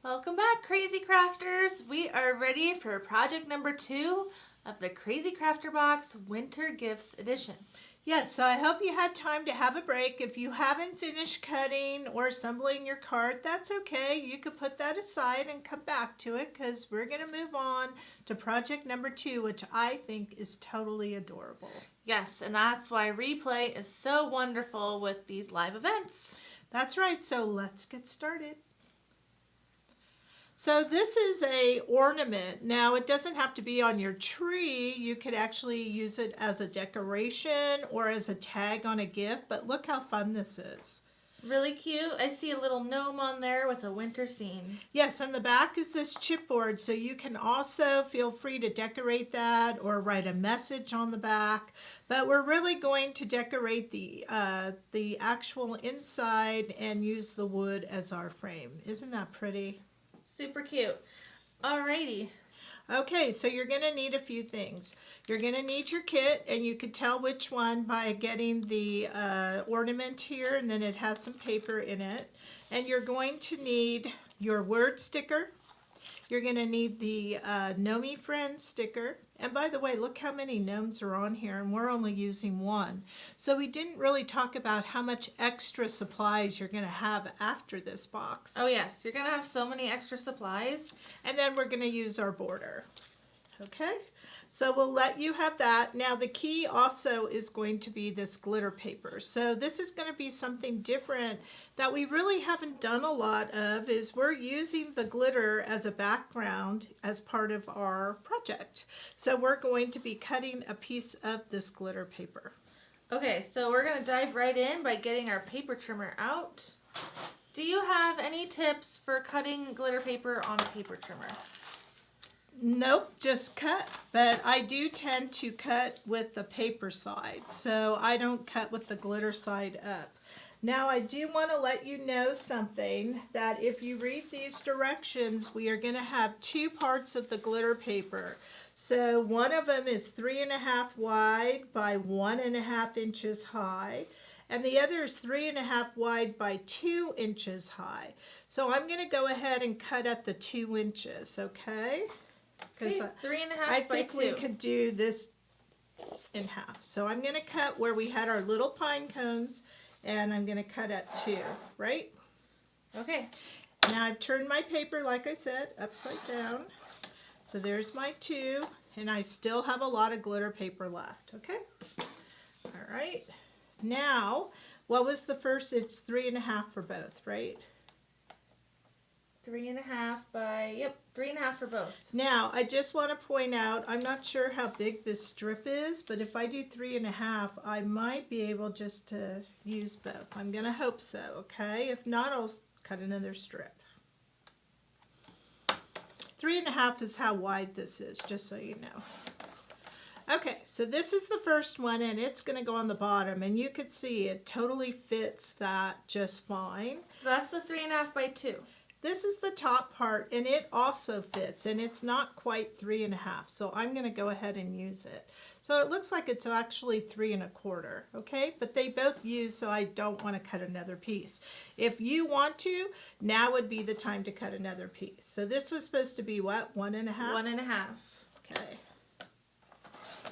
Welcome back, Krazy Crafters. We are ready for project number 2 of the Krazy Krafter Box Winter Gifts Edition. Yes, so I hope you had time to have a break. If you haven't finished cutting or assembling your card, that's okay. You could put that aside and come back to it because we're going to move on to project number 2, which I think is totally adorable. Yes, and that's why replay is so wonderful with these live events. That's right, so let's get started. So this is a ornament. Now it doesn't have to be on your tree. You could actually use it as a decoration or as a tag on a gift, but look how fun this is. Really cute. I see a little gnome on there with a winter scene. Yes, and the back is this chipboard, so you can also feel free to decorate that or write a message on the back. But we're really going to decorate the actual inside and use the wood as our frame. Isn't that pretty? Super cute. Alrighty. Okay, so you're going to need a few things. You're going to need your kit, and you can tell which one by getting the ornament here, and then it has some paper in it. And you're going to need your word sticker. You're going to need the Gnomey Friend sticker. And by the way, look how many gnomes are on here, and we're only using one. So we didn't really talk about how much extra supplies you're going to have after this box. Oh yes, you're going to have so many extra supplies. And then we're going to use our border. Okay? So we'll let you have that. Now the key also is going to be this glitter paper. So this is going to be something different that we really haven't done a lot of, is we're using the glitter as a background as part of our project. So we're going to be cutting a piece of this glitter paper. Okay, so we're going to dive right in by getting our paper trimmer out. Do you have any tips for cutting glitter paper on a paper trimmer? Nope, just cut. But I do tend to cut with the paper side, so I don't cut with the glitter side up. Now I do want to let you know something, that if you read these directions, we are going to have two parts of the glitter paper. So one of them is 3.5 wide by 1.5 inches high, and the other is 3.5 wide by 2 inches high. So I'm going to go ahead and cut at the 2 inches, okay? Because Okay, 3.5 I by think 2. we could do this in half. So I'm going to cut where we had our little pine cones, and I'm going to cut at 2, right? Okay. Now I've turned my paper, like I said, upside down. So there's my 2, and I still have a lot of glitter paper left, okay? All right. Now, what was the first? It's 3.5 for both, right? 3.5 by, yep, 3.5 for both. Now, I just want to point out, I'm not sure how big this strip is, but if I do 3.5, I might be able just to use both. I'm going to hope so, okay? If not, I'll cut another strip. 3.5 is how wide this is, just so you know. Okay, so this is the first one, and it's going to go on the bottom, and you could see it totally fits that just fine. So that's the 3.5 by 2. This is the top part, and it also fits, and it's not quite 3.5, so I'm going to go ahead and use it. So it looks like it's actually 3.25, okay? But they both use, so I don't want to cut another piece. If you want to, now would be the time to cut another piece. So this was supposed to be what, 1.5? 1.5. Okay.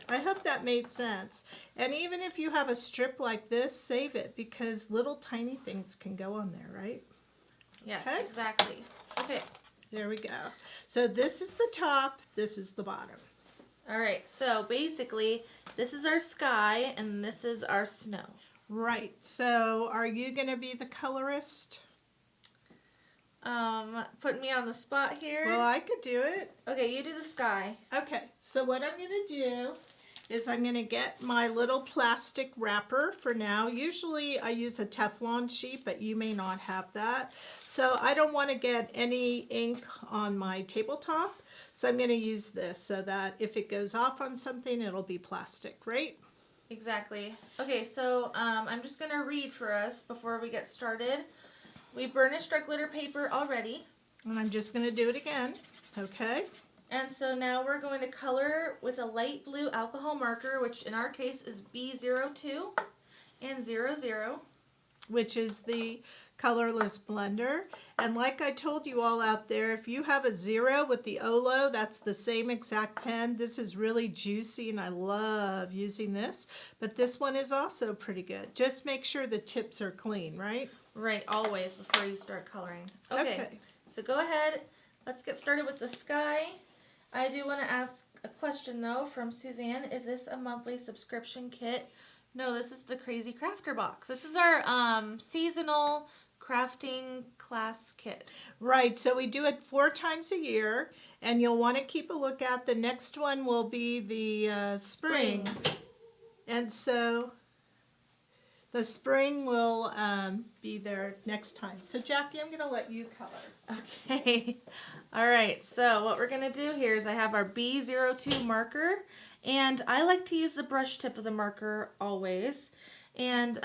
I hope that made sense. And even if you have a strip like this, save it, because little tiny things can go on there, right? Yes, Okay. exactly. Okay. There we go. So this is the top, this is the bottom. All right, so basically, this is our sky, and this is our snow. Right. So are you going to be the colorist? Putting me on the spot here. Well, I could do it. Okay, you do the sky. Okay, so what I'm going to do is I'm going to get my little plastic wrapper for now. Usually I use a Teflon sheet, but you may not have that. So I don't want to get any ink on my tabletop. So I'm going to use this so that if it goes off on something, it'll be plastic, right? Exactly. Okay, so I'm just going to read for us before we get started. We burnished our glitter paper already. And I'm just going to do it again, okay? And so now we're going to color with a light blue alcohol marker, which in our case is B02 and 00. Which is the colorless blender. And like I told you all out there, if you have a 0 with the Olo, that's the same exact pen. This is really juicy and I love using this. But this one is also pretty good. Just make sure the tips are clean, right? Right, always before you start coloring. Okay. So go ahead. Let's get started with the sky. I do want to ask a question though from Suzanne. Is this a monthly subscription kit? No, this is the Krazy Krafter box. This is our seasonal crafting class kit. Right, so we do it 4 times a year, and you'll want to keep a lookout. The next one will be the spring. And so the spring will be there next time. So Jackie, I'm going to let you color. Okay. All right, so what we're going to do here is I have our B02 marker, and I like to use the brush tip of the marker always. And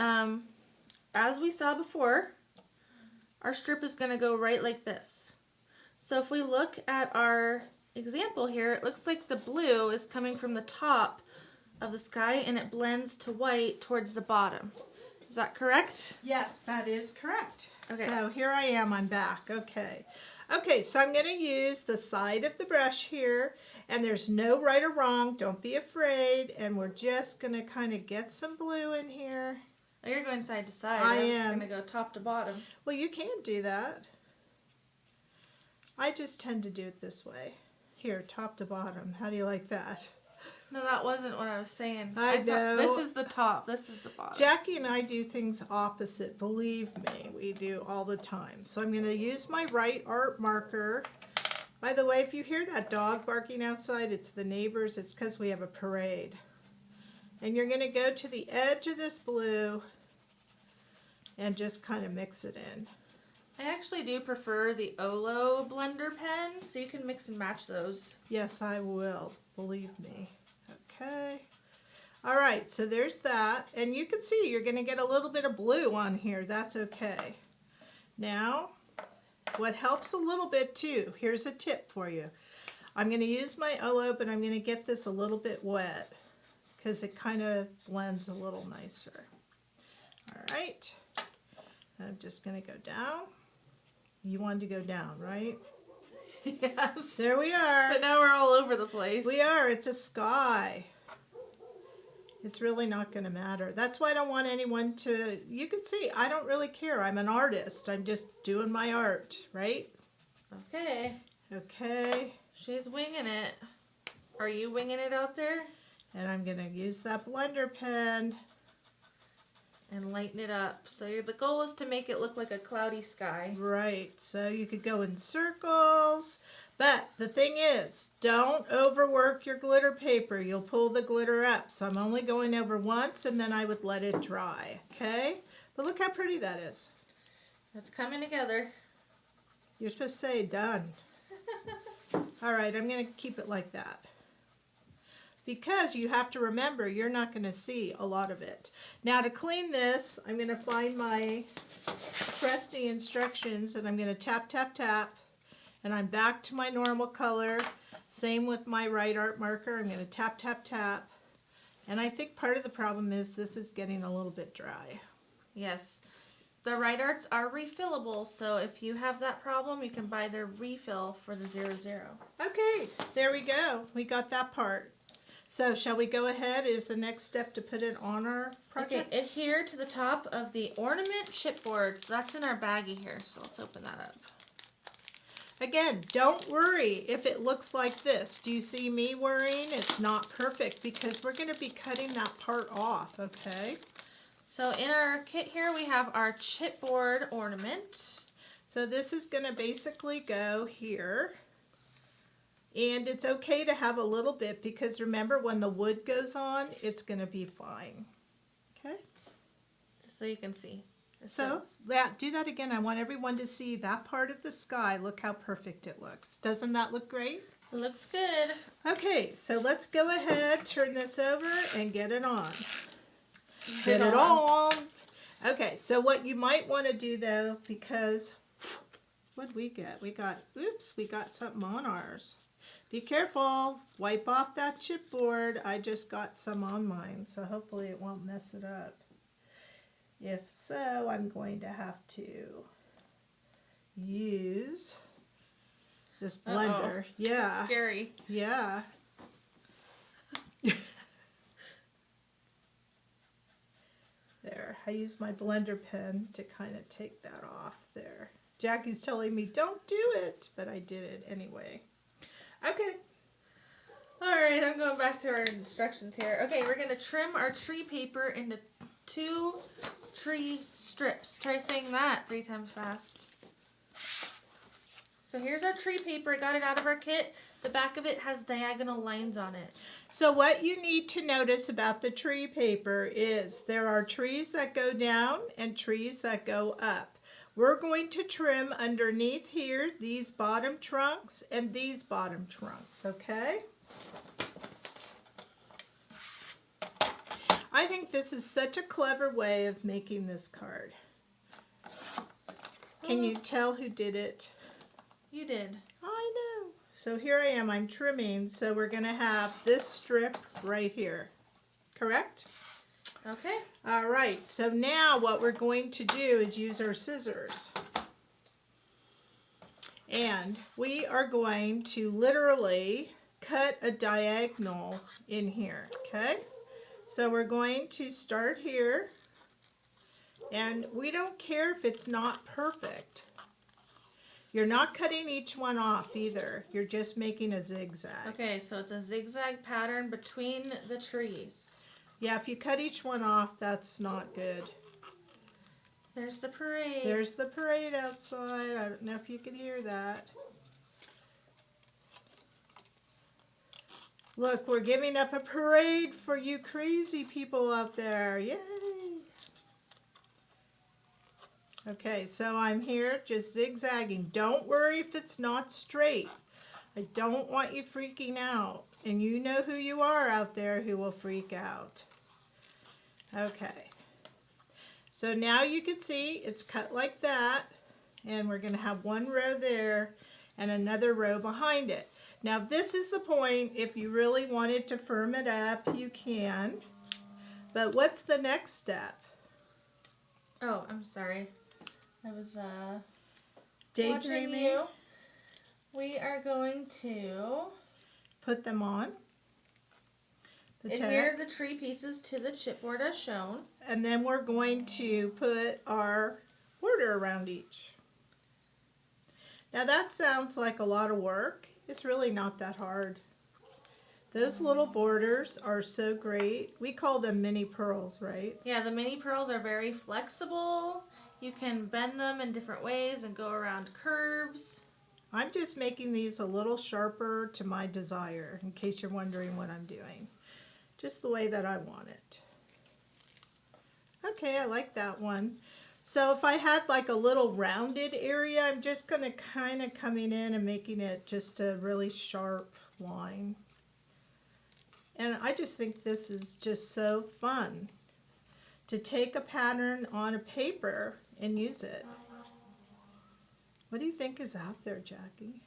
as we saw before, our strip is going to go right like this. So if we look at our example here, it looks like the blue is coming from the top of the sky and it blends to white towards the bottom. Is that correct? Yes, that is correct. Okay. So here I am, I'm back. Okay. Okay, so I'm going to use the side of the brush here, and there's no right or wrong. Don't be afraid. And we're just going to kind of get some blue in here. Oh, you're going side to side. I I'm am. just going to go top to bottom. Well, you can do that. I just tend to do it this way. Here, top to bottom. How do you like that? No, that wasn't what I was saying. I know. This is the top. This is the bottom. Jackie and I do things opposite. Believe me, we do all the time. So I'm going to use my right art marker. By the way, if you hear that dog barking outside, it's the neighbors. It's because we have a parade. And you're going to go to the edge of this blue and just kind of mix it in. I actually do prefer the Olo blender pen, so you can mix and match those. Yes, I will. Believe me. Okay. All right, so there's that. And you can see you're going to get a little bit of blue on here. That's okay. Now, what helps a little bit too, here's a tip for you. I'm going to use my Olo, but I'm going to get this a little bit wet because it kind of blends a little nicer. All right. I'm just going to go down. You wanted to go down, right? Yes. There we are. But now we're all over the place. We are. It's a sky. It's really not going to matter. That's why I don't want anyone to... You can see, I don't really care. I'm an artist. I'm just doing my art, right? Okay. Okay. She's winging it. Are you winging it out there? And I'm going to use that blender pen. And lighten it up. So the goal is to make it look like a cloudy sky. Right. So you could go in circles. But the thing is, don't overwork your glitter paper. You'll pull the glitter up. So I'm only going over once, and then I would let it dry. Okay? But look how pretty that is. It's coming together. You're supposed to say done. All right, I'm going to keep it like that. Because you have to remember, you're not going to see a lot of it. Now to clean this, I'm going to find my trusty instructions, and I'm going to tap, tap, tap. And I'm back to my normal color. Same with my right art marker. I'm going to tap, tap, tap. And I think part of the problem is this is getting a little bit dry. Yes. The right arts are refillable, so if you have that problem, you can buy their refill for the 00. Okay, there we go. We got that part. So shall we go ahead? Is the next step to put it on our project? Okay, adhere to the top of the ornament chipboard. So that's in our baggie here, so let's open that up. Again, don't worry if it looks like this. Do you see me worrying? It's not perfect because we're going to be cutting that part off, okay? So in our kit here, we have our chipboard ornament. So this is going to basically go here. And it's okay to have a little bit because remember when the wood goes on, it's going to be fine. Okay? Just so you can see. So do that again. I want everyone to see that part of the sky. Look how perfect it looks. Doesn't that look great? It looks good. Okay, so let's go ahead, turn this over, and get it on. Get it on. Okay, so what you might want to do though, because what did we get? We got something on ours. Be careful. Wipe off that chipboard. I just got some on mine, so hopefully it won't mess it up. If so, I'm going to have to use this blender. Uh-oh. Yeah. Scary. Yeah. There. I use my blender pen to kind of take that off there. Jackie's telling me don't do it, but I did it anyway. Okay. All right, I'm going back to our instructions here. Okay, we're going to trim our tree paper into 2 tree strips. Try saying that 3 times fast. So here's our tree paper. I got it out of our kit. The back of it has diagonal lines on it. So what you need to notice about the tree paper is there are trees that go down and trees that go up. We're going to trim underneath here these bottom trunks and these bottom trunks, okay? I think this is such a clever way of making this card. Can you tell who did it? You did. I know. So here I am, I'm trimming, so we're going to have this strip right here, correct? Okay. All right, so now what we're going to do is use our scissors. And we are going to literally cut a diagonal in here, okay? So we're going to start here, and we don't care if it's not perfect. You're not cutting each one off either. You're just making a zigzag. Okay, so it's a zigzag pattern between the trees. Yeah, if you cut each one off, that's not good. There's the parade. There's the parade outside. I don't know if you can hear that. Look, we're giving up a parade for you crazy people out there. Yay! Okay, so I'm here just zigzagging. Don't worry if it's not straight. I don't want you freaking out. And you know who you are out there who will freak out. Okay. So now you can see it's cut like that. And we're going to have one row there and another row behind it. Now this is the point. If you really wanted to firm it up, you can. But what's the next step? Oh, I'm sorry. I was Daydreaming. watching you. We are going to Put them on. adhere the tree pieces to the chipboard as shown. And then we're going to put our border around each. Now that sounds like a lot of work. It's really not that hard. Those little borders are so great. We call them mini pearls, right? Yeah, the mini pearls are very flexible. You can bend them in different ways and go around curves. I'm just making these a little sharper to my desire, in case you're wondering what I'm doing. Just the way that I want it. Okay, I like that one. So if I had like a little rounded area, I'm just going to kind of coming in and making it just a really sharp line. And I just think this is just so fun to take a pattern on a paper and use it. What do you think is out there, Jackie?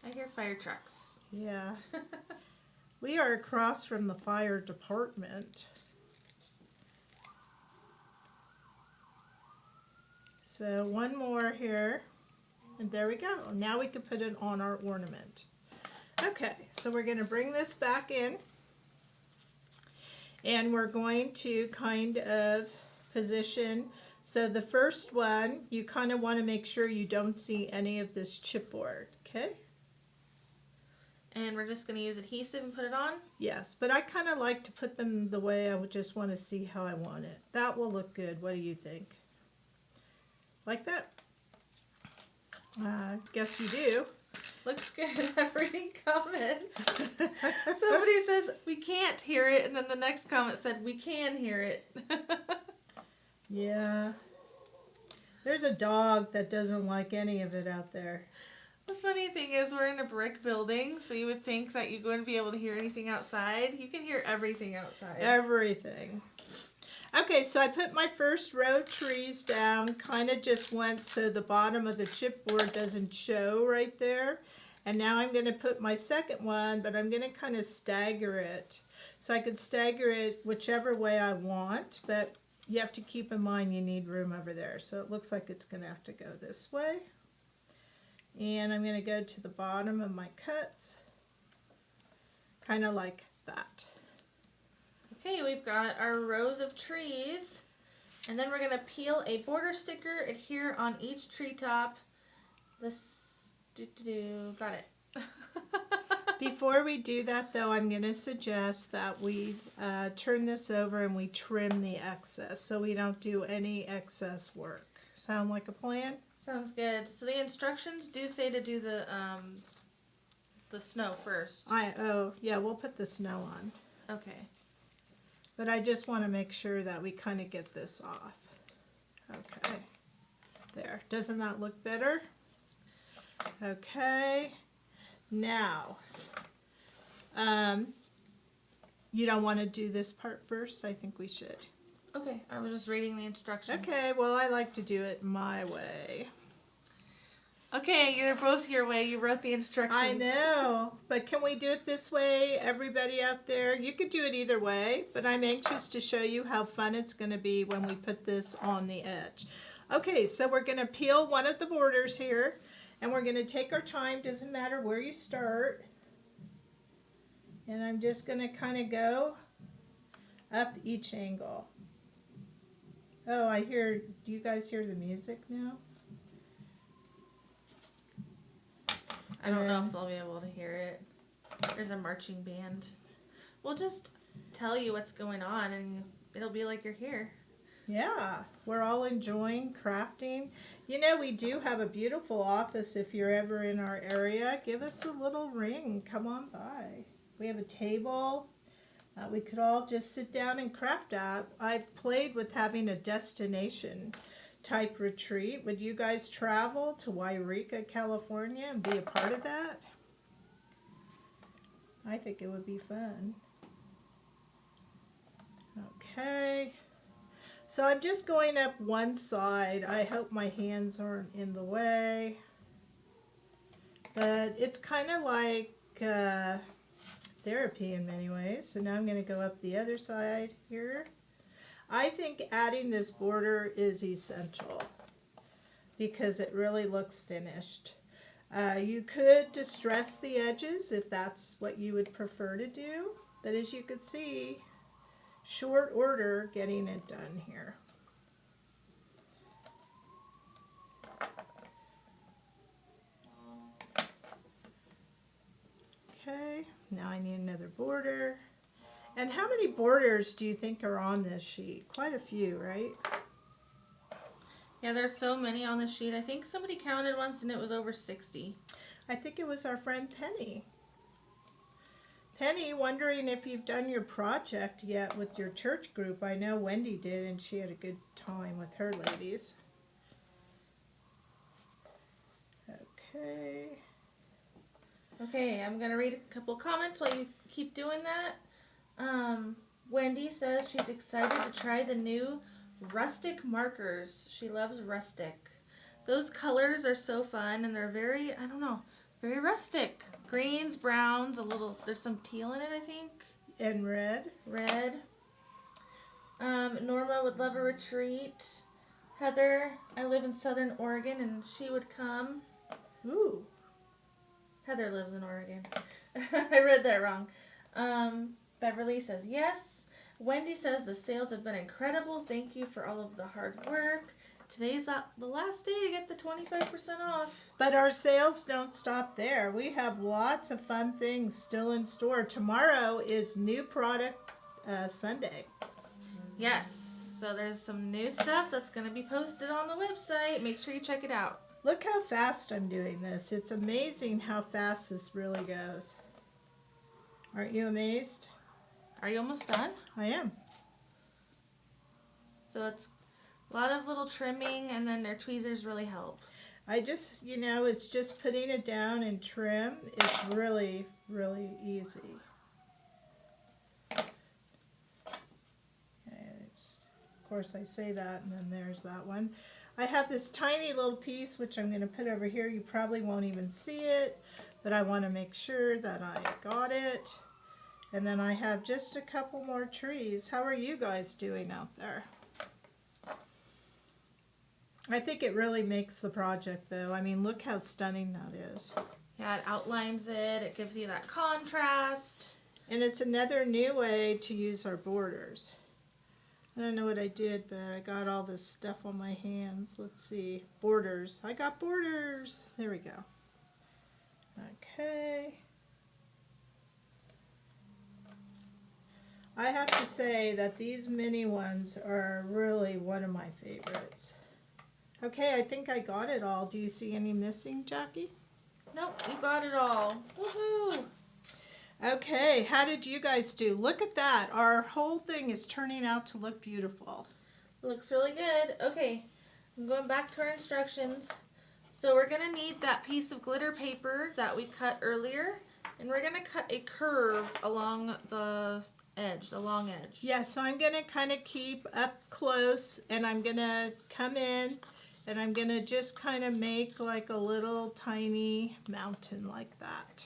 I hear fire trucks. Yeah. We are across from the fire department. So one more here, and there we go. Now we can put it on our ornament. Okay, so we're going to bring this back in, and we're going to kind of position. So the first one, you kind of want to make sure you don't see any of this chipboard, okay? And we're just going to use adhesive and put it on? Yes, but I kind of like to put them the way I would just want to see how I want it. That will look good. What do you think? Like that? Guess you do. Looks good. I'm reading comments. Somebody says, we can't hear it, and then the next comment said, we can hear it. Yeah. There's a dog that doesn't like any of it out there. The funny thing is we're in a brick building, so you would think that you wouldn't be able to hear anything outside. You can hear everything outside. Everything. Okay, so I put my first row of trees down, kind of just went so the bottom of the chipboard doesn't show right there. And now I'm going to put my second one, but I'm going to kind of stagger it. So I could stagger it whichever way I want, but you have to keep in mind you need room over there. So it looks like it's going to have to go this way. And I'm going to go to the bottom of my cuts, kind of like that. Okay, we've got our rows of trees, and then we're going to peel a border sticker, adhere on each treetop. This, got it. Before we do that, though, I'm going to suggest that we turn this over and we trim the excess so we don't do any excess work. Sound like a plan? Sounds good. So the instructions do say to do the snow first. Oh, yeah, we'll put the snow on. Okay. But I just want to make sure that we kind of get this off. Okay. There. Doesn't that look better? Okay. Now, you don't want to do this part first? I think we should. Okay, I was just reading the instructions. Okay, well, I like to do it my way. Okay, you're both your way. You wrote the instructions. I know, but can we do it this way, everybody out there? You could do it either way, but I'm anxious to show you how fun it's going to be when we put this on the edge. Okay, so we're going to peel one of the borders here, and we're going to take our time. Doesn't matter where you start. And I'm just going to kind of go up each angle. Oh, do you guys hear the music now? I don't know if they'll be able to hear it. There's a marching band. We'll just tell you what's going on and it'll be like you're here. Yeah, we're all enjoying crafting. You know, we do have a beautiful office. If you're ever in our area, give us a little ring. Come on by. We have a table. We could all just sit down and craft at. I've played with having a destination type retreat. Would you guys travel to Wairika, California and be a part of that? I think it would be fun. Okay. So I'm just going up one side. I hope my hands aren't in the way. But it's kind of like therapy in many ways. So now I'm going to go up the other side here. I think adding this border is essential because it really looks finished. You could distress the edges if that's what you would prefer to do. But as you can see, short order getting it done here. Okay, now I need another border. And how many borders do you think are on this sheet? Quite a few, right? Yeah, there's so many on the sheet. I think somebody counted once and it was over 60. I think it was our friend Penny. Penny, wondering if you've done your project yet with your church group. I know Wendy did and she had a good time with her ladies. Okay. Okay, I'm going to read a couple comments while you keep doing that. Wendy says she's excited to try the new rustic markers. She loves rustic. Those colors are so fun and they're very, I don't know, very rustic. Greens, browns, there's some teal in it, I think. And red. Red. Norma would love a retreat. Heather, I live in Southern Oregon and she would come. Ooh. Heather lives in Oregon. I read that wrong. Beverly says yes. Wendy says the sales have been incredible. Thank you for all of the hard work. Today's the last day to get the 25% off. But our sales don't stop there. We have lots of fun things still in store. Tomorrow is new product Sunday. Yes. So there's some new stuff that's going to be posted on the website. Make sure you check it out. Look how fast I'm doing this. It's amazing how fast this really goes. Aren't you amazed? Are you almost done? I am. So it's a lot of little trimming and then their tweezers really help. I just, it's just putting it down and trim. It's really, really easy. Of course, I say that and then there's that one. I have this tiny little piece which I'm going to put over here. You probably won't even see it, but I want to make sure that I got it. And then I have just a couple more trees. How are you guys doing out there? I think it really makes the project though. I mean, look how stunning that is. Yeah, it outlines it. It gives you that contrast. And it's another new way to use our borders. I don't know what I did, but I got all this stuff on my hands. Let's see. Borders. I got borders. There we go. Okay. I have to say that these mini ones are really one of my favorites. Okay, I think I got it all. Do you see any missing, Jackie? Nope, you got it all. Woohoo! Okay, how did you guys do? Look at that. Our whole thing is turning out to look beautiful. Looks really good. Okay, I'm going back to our instructions. So we're going to need that piece of glitter paper that we cut earlier, and we're going to cut a curve along the edge, the long edge. Yeah, so I'm going to kind of keep up close, and I'm going to come in, and I'm going to just kind of make like a little tiny mountain like that.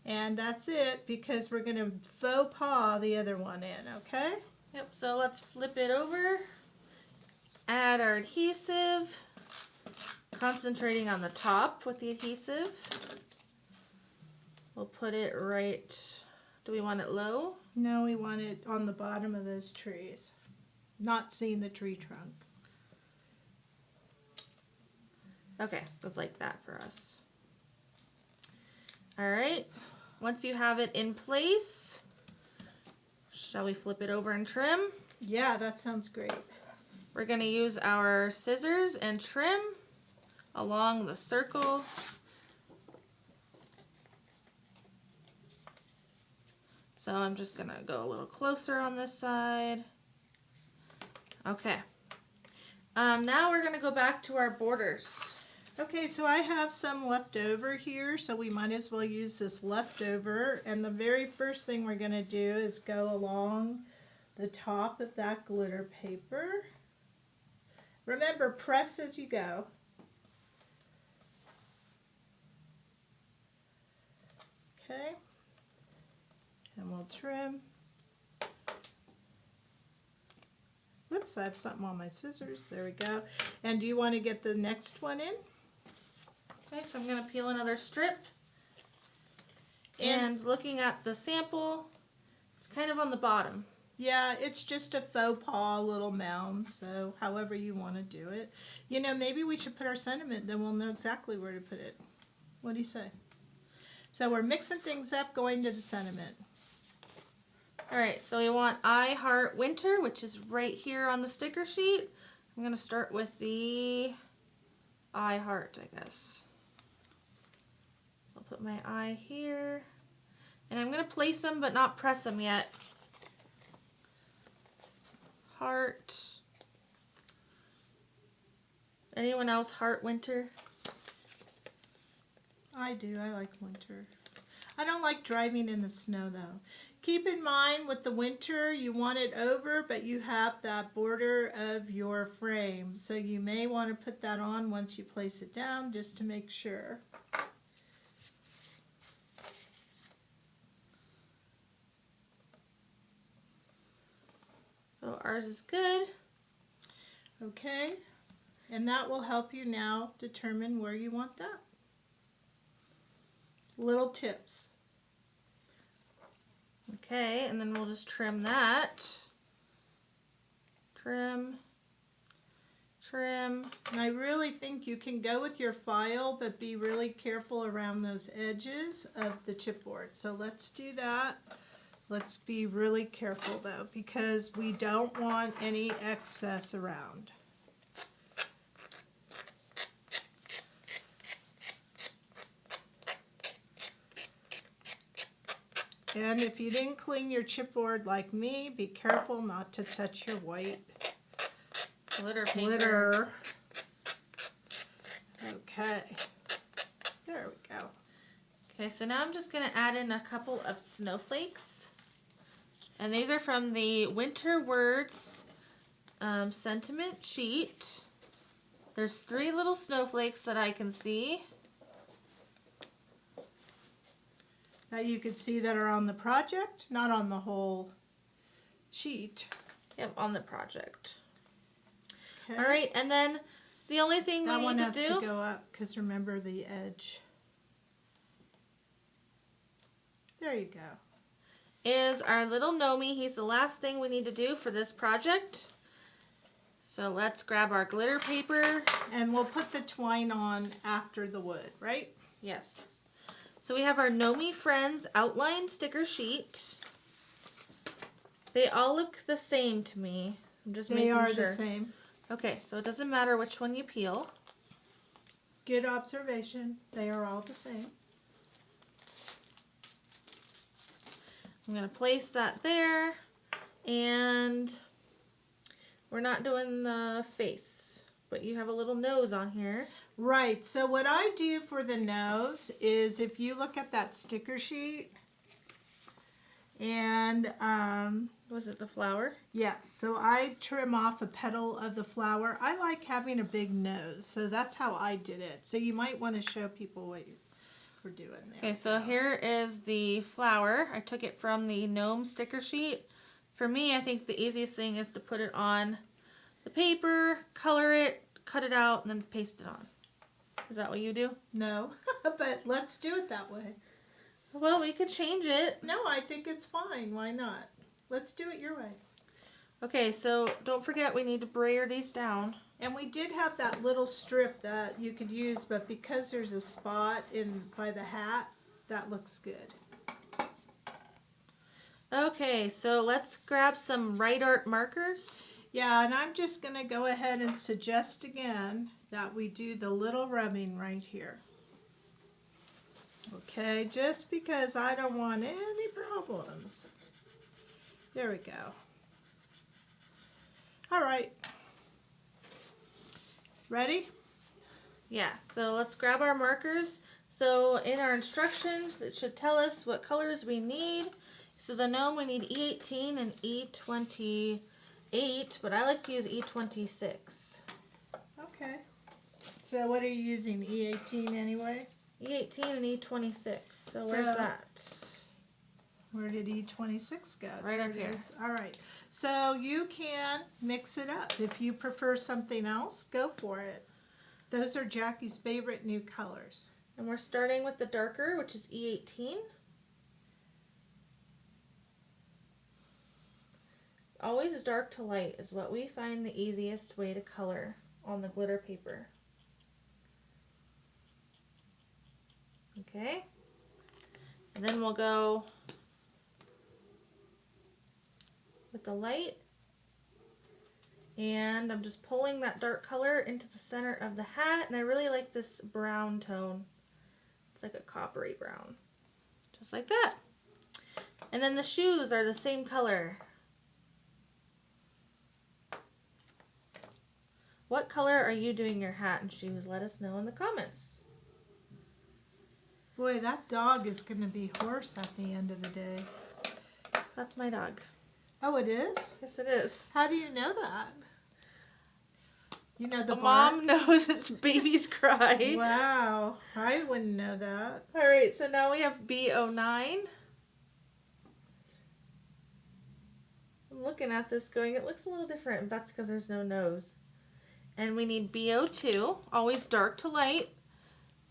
And that's it, because we're going to faux pas the other one in, okay? Yep, so let's flip it over, add our adhesive, concentrating on the top with the adhesive. We'll put it right, do we want it low? No, we want it on the bottom of those trees, not seeing the tree trunk. Okay, so it's like that for us. All right, once you have it in place, shall we flip it over and trim? Yeah, that sounds great. We're going to use our scissors and trim along the circle. So I'm just going to go a little closer on this side. Okay. Now we're going to go back to our borders. Okay, so I have some left over here, so we might as well use this leftover. And the very first thing we're going to do is go along the top of that glitter paper. Remember, press as you go. Okay, and we'll trim. Whoops, I have something on my scissors. There we go. And do you want to get the next one in? Okay, so I'm going to peel another strip. And looking at the sample, it's kind of on the bottom. Yeah, it's just a faux pas little mound, so however you want to do it. You know, maybe we should put our sentiment, then we'll know exactly where to put it. What do you say? So we're mixing things up, going to the sentiment. All right, so we want I Heart Winter, which is right here on the sticker sheet. I'm going to start with the I Heart, I guess. So I'll put my I here. And I'm going to place them, but not press them yet. Heart. Anyone else Heart Winter? I do. I like winter. I don't like driving in the snow, though. Keep in mind with the winter, you want it over, but you have that border of your frame. So you may want to put that on once you place it down, just to make sure. So ours is good. Okay, and that will help you now determine where you want that. Little tips. Okay, and then we'll just trim that. Trim. Trim. And I really think you can go with your file, but be really careful around those edges of the chipboard. So let's do that. Let's be really careful though, because we don't want any excess around. And if you didn't clean your chipboard like me, be careful not to touch your white Glitter paper. glitter. Okay, there we go. Okay, so now I'm just going to add in a couple of snowflakes. And these are from the Winter Words sentiment sheet. There's 3 little snowflakes that I can see. That you could see that are on the project, not on the whole sheet. Yep, on the project. Okay. All right, and then the only thing That we one need has to do... to go up, because remember the edge. There you go. Is our little Nomi. He's the last thing we need to do for this project. So let's grab our glitter paper. And we'll put the twine on after the wood, right? Yes. So we have our Nomi Friends outline sticker sheet. They all look the same to me. I'm just making They sure. are the same. Okay, so it doesn't matter which one you peel. Good observation. They are all the same. I'm going to place that there, and we're not doing the face, but you have a little nose on here. Right, so what I do for the nose is if you look at that sticker sheet, and Was it the flower? yeah, so I trim off a petal of the flower. I like having a big nose, so that's how I did it. So you might want to show people what we're doing there. Okay, so here is the flower. I took it from the gnome sticker sheet. For me, I think the easiest thing is to put it on the paper, color it, cut it out, and then paste it on. Is that what you do? No, but let's do it that way. Well, we could change it. No, I think it's fine. Why not? Let's do it your way. Okay, so don't forget we need to brayer these down. And we did have that little strip that you could use, but because there's a spot in by the hat, that looks good. Okay, so let's grab some Right Art markers. Yeah, and I'm just going to go ahead and suggest again that we do the little rubbing right here. Okay, just because I don't want any problems. There we go. All right. Ready? Yeah, so let's grab our markers. So in our instructions, it should tell us what colors we need. So the gnome, we need E18 and E28, but I like to use E26. Okay. So what are you using, E18 anyway? E18 and E26. So So- where's that? Where did E26 go? Right There up it here. is. All right. So you can mix it up. If you prefer something else, go for it. Those are Jackie's favorite new colors. And we're starting with the darker, which is E18. Always dark to light is what we find the easiest way to color on the glitter paper. Okay. And then we'll go with the light. And I'm just pulling that dark color into the center of the hat. And I really like this brown tone. It's like a coppery brown. Just like that. And then the shoes are the same color. What color are you doing your hat and shoes? Let us know in the comments. Boy, that dog is going to be hoarse at the end of the day. That's my dog. Oh, it is? Yes, it is. How do you know that? You know the The bark? mom knows it's baby's cry. Wow, I wouldn't know that. All right, so now we have B09. I'm looking at this going, it looks a little different, but that's because there's no nose. And we need B02, always dark to light.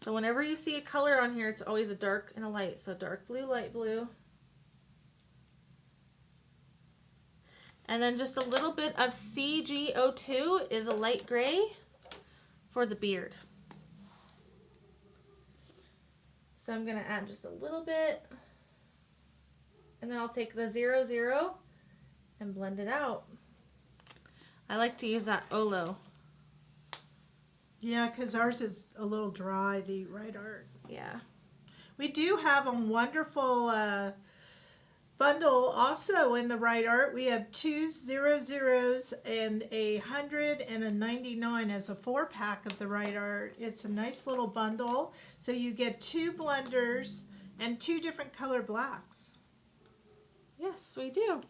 So whenever you see a color on here, it's always a dark and a light. So dark blue, light blue. And then just a little bit of CG02 is a light gray for the beard. So I'm going to add just a little bit. And then I'll take the 00 and blend it out. I like to use that Olo. Yeah, because ours is a little dry, the Right Art. Yeah. We do have a wonderful bundle also in the Right Art. We have 2 00s and a 100 and a 99 as a 4-pack of the Right Art. It's a nice little bundle. So you get 2 blenders and 2 different color blacks. Yes, we do.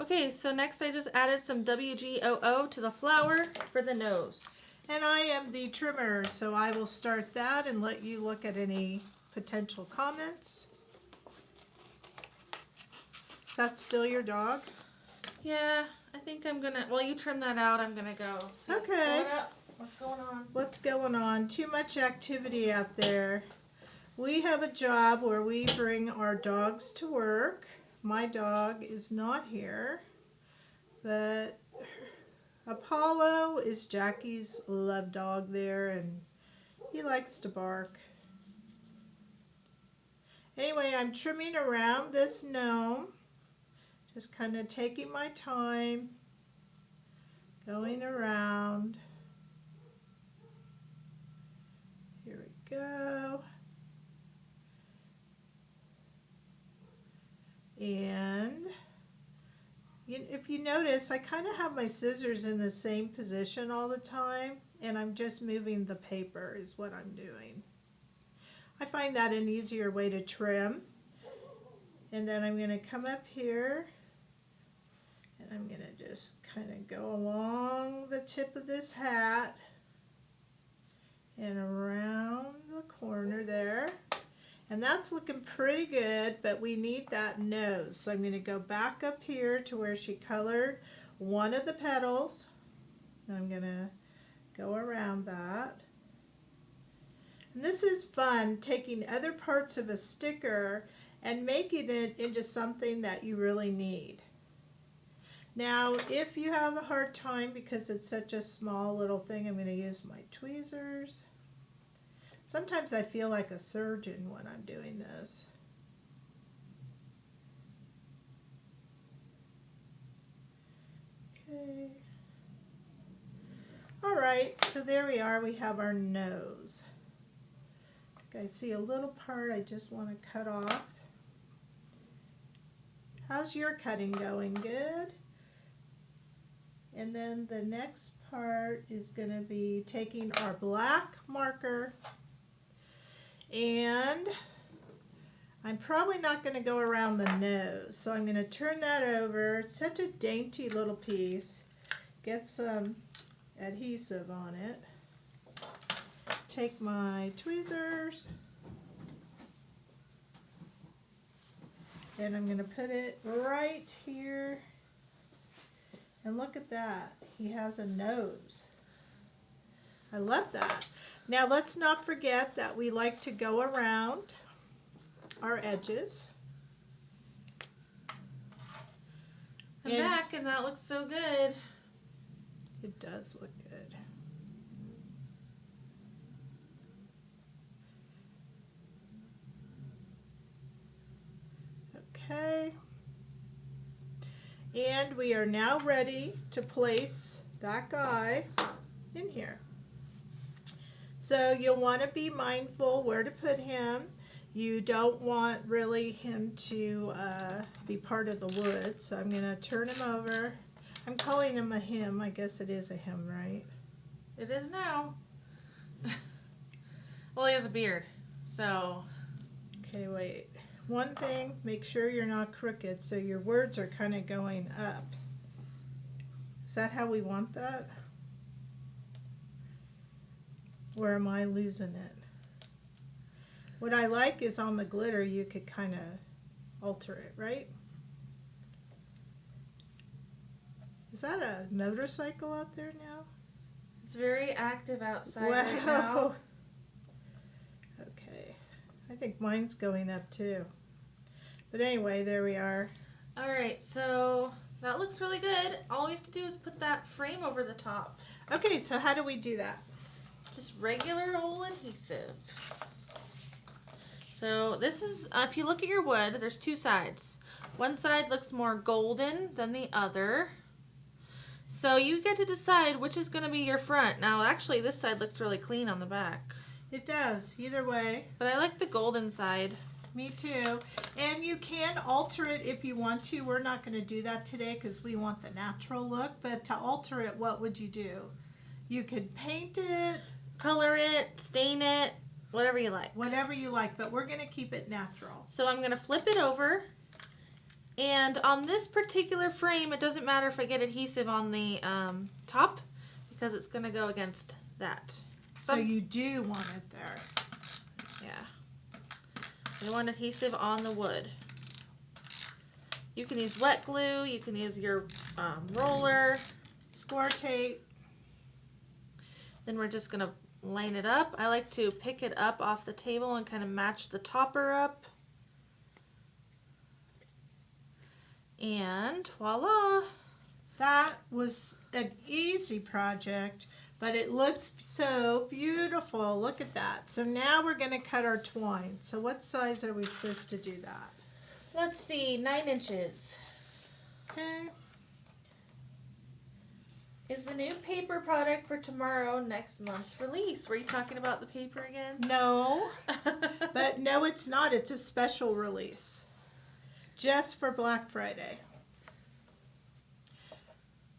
Okay, so next I just added some WG00 to the flower for the nose. And I am the trimmer, so I will start that and let you look at any potential comments. Is that still your dog? Yeah, I think I'm gonna, while you trim that out, I'm gonna go. See what's Okay. going up. What's going on? What's going on? Too much activity out there. We have a job where we bring our dogs to work. My dog is not here, but Apollo is Jackie's love dog there, and he likes to bark. Anyway, I'm trimming around this gnome. Just kind of taking my time, going around. Here we go. And if you notice, I kind of have my scissors in the same position all the time, and I'm just moving the paper is what I'm doing. I find that an easier way to trim. And then I'm going to come up here, and I'm going to just kind of go along the tip of this hat and around the corner there. And that's looking pretty good, but we need that nose. So I'm going to go back up here to where she colored one of the petals. And I'm going to go around that. And this is fun, taking other parts of a sticker and making it into something that you really need. Now, if you have a hard time because it's such a small little thing, I'm going to use my tweezers. Sometimes I feel like a surgeon when I'm doing this. Okay. All right, so there we are. We have our nose. I see a little part I just want to cut off. How's your cutting going? Good. And then the next part is going to be taking our black marker, and I'm probably not going to go around the nose, so I'm going to turn that over. It's such a dainty little piece. Get some adhesive on it. Take my tweezers, and I'm going to put it right here. And look at that. He has a nose. I love that. Now let's not forget that we like to go around our edges. I'm back, and that looks so good. It does look good. Okay. And we are now ready to place that guy in here. So you'll want to be mindful where to put him. You don't want really him to be part of the wood. So I'm going to turn him over. I'm calling him a him. I guess it is a him, right? It is now. Well, he has a beard, so. Okay, wait. One thing, make sure you're not crooked so your words are kind of going up. Is that how we want that? Or am I losing it? What I like is on the glitter you could kind of alter it, right? Is that a motorcycle out there now? It's very active outside Wow. right now. Okay. I think mine's going up too. But anyway, there we are. Alright, so that looks really good. All we have to do is put that frame over the top. Okay, so how do we do that? Just regular old adhesive. So this is, if you look at your wood, there's two sides. One side looks more golden than the other. So you get to decide which is going to be your front. Now actually this side looks really clean on the back. It does, either way. But I like the golden side. Me too. And you can alter it if you want to. We're not going to do that today because we want the natural look. But to alter it, what would you do? You could paint it. Color it, stain it, whatever you like. Whatever you like, but we're going to keep it natural. So I'm going to flip it over. And on this particular frame, it doesn't matter if I get adhesive on the top because it's going to go against that. So you do want it there. Yeah. I want adhesive on the wood. You can use wet glue, you can use your roller. Score tape. Then we're just going to line it up. I like to pick it up off the table and kind of match the topper up. And voila! That was an easy project, but it looks so beautiful. Look at that. So now we're going to cut our twine. So what size are we supposed to do that? Let's see, 9 inches. Okay. Is the new paper product for tomorrow next month's release? Were you talking about the paper again? No, but no, it's not. It's a special release just for Black Friday.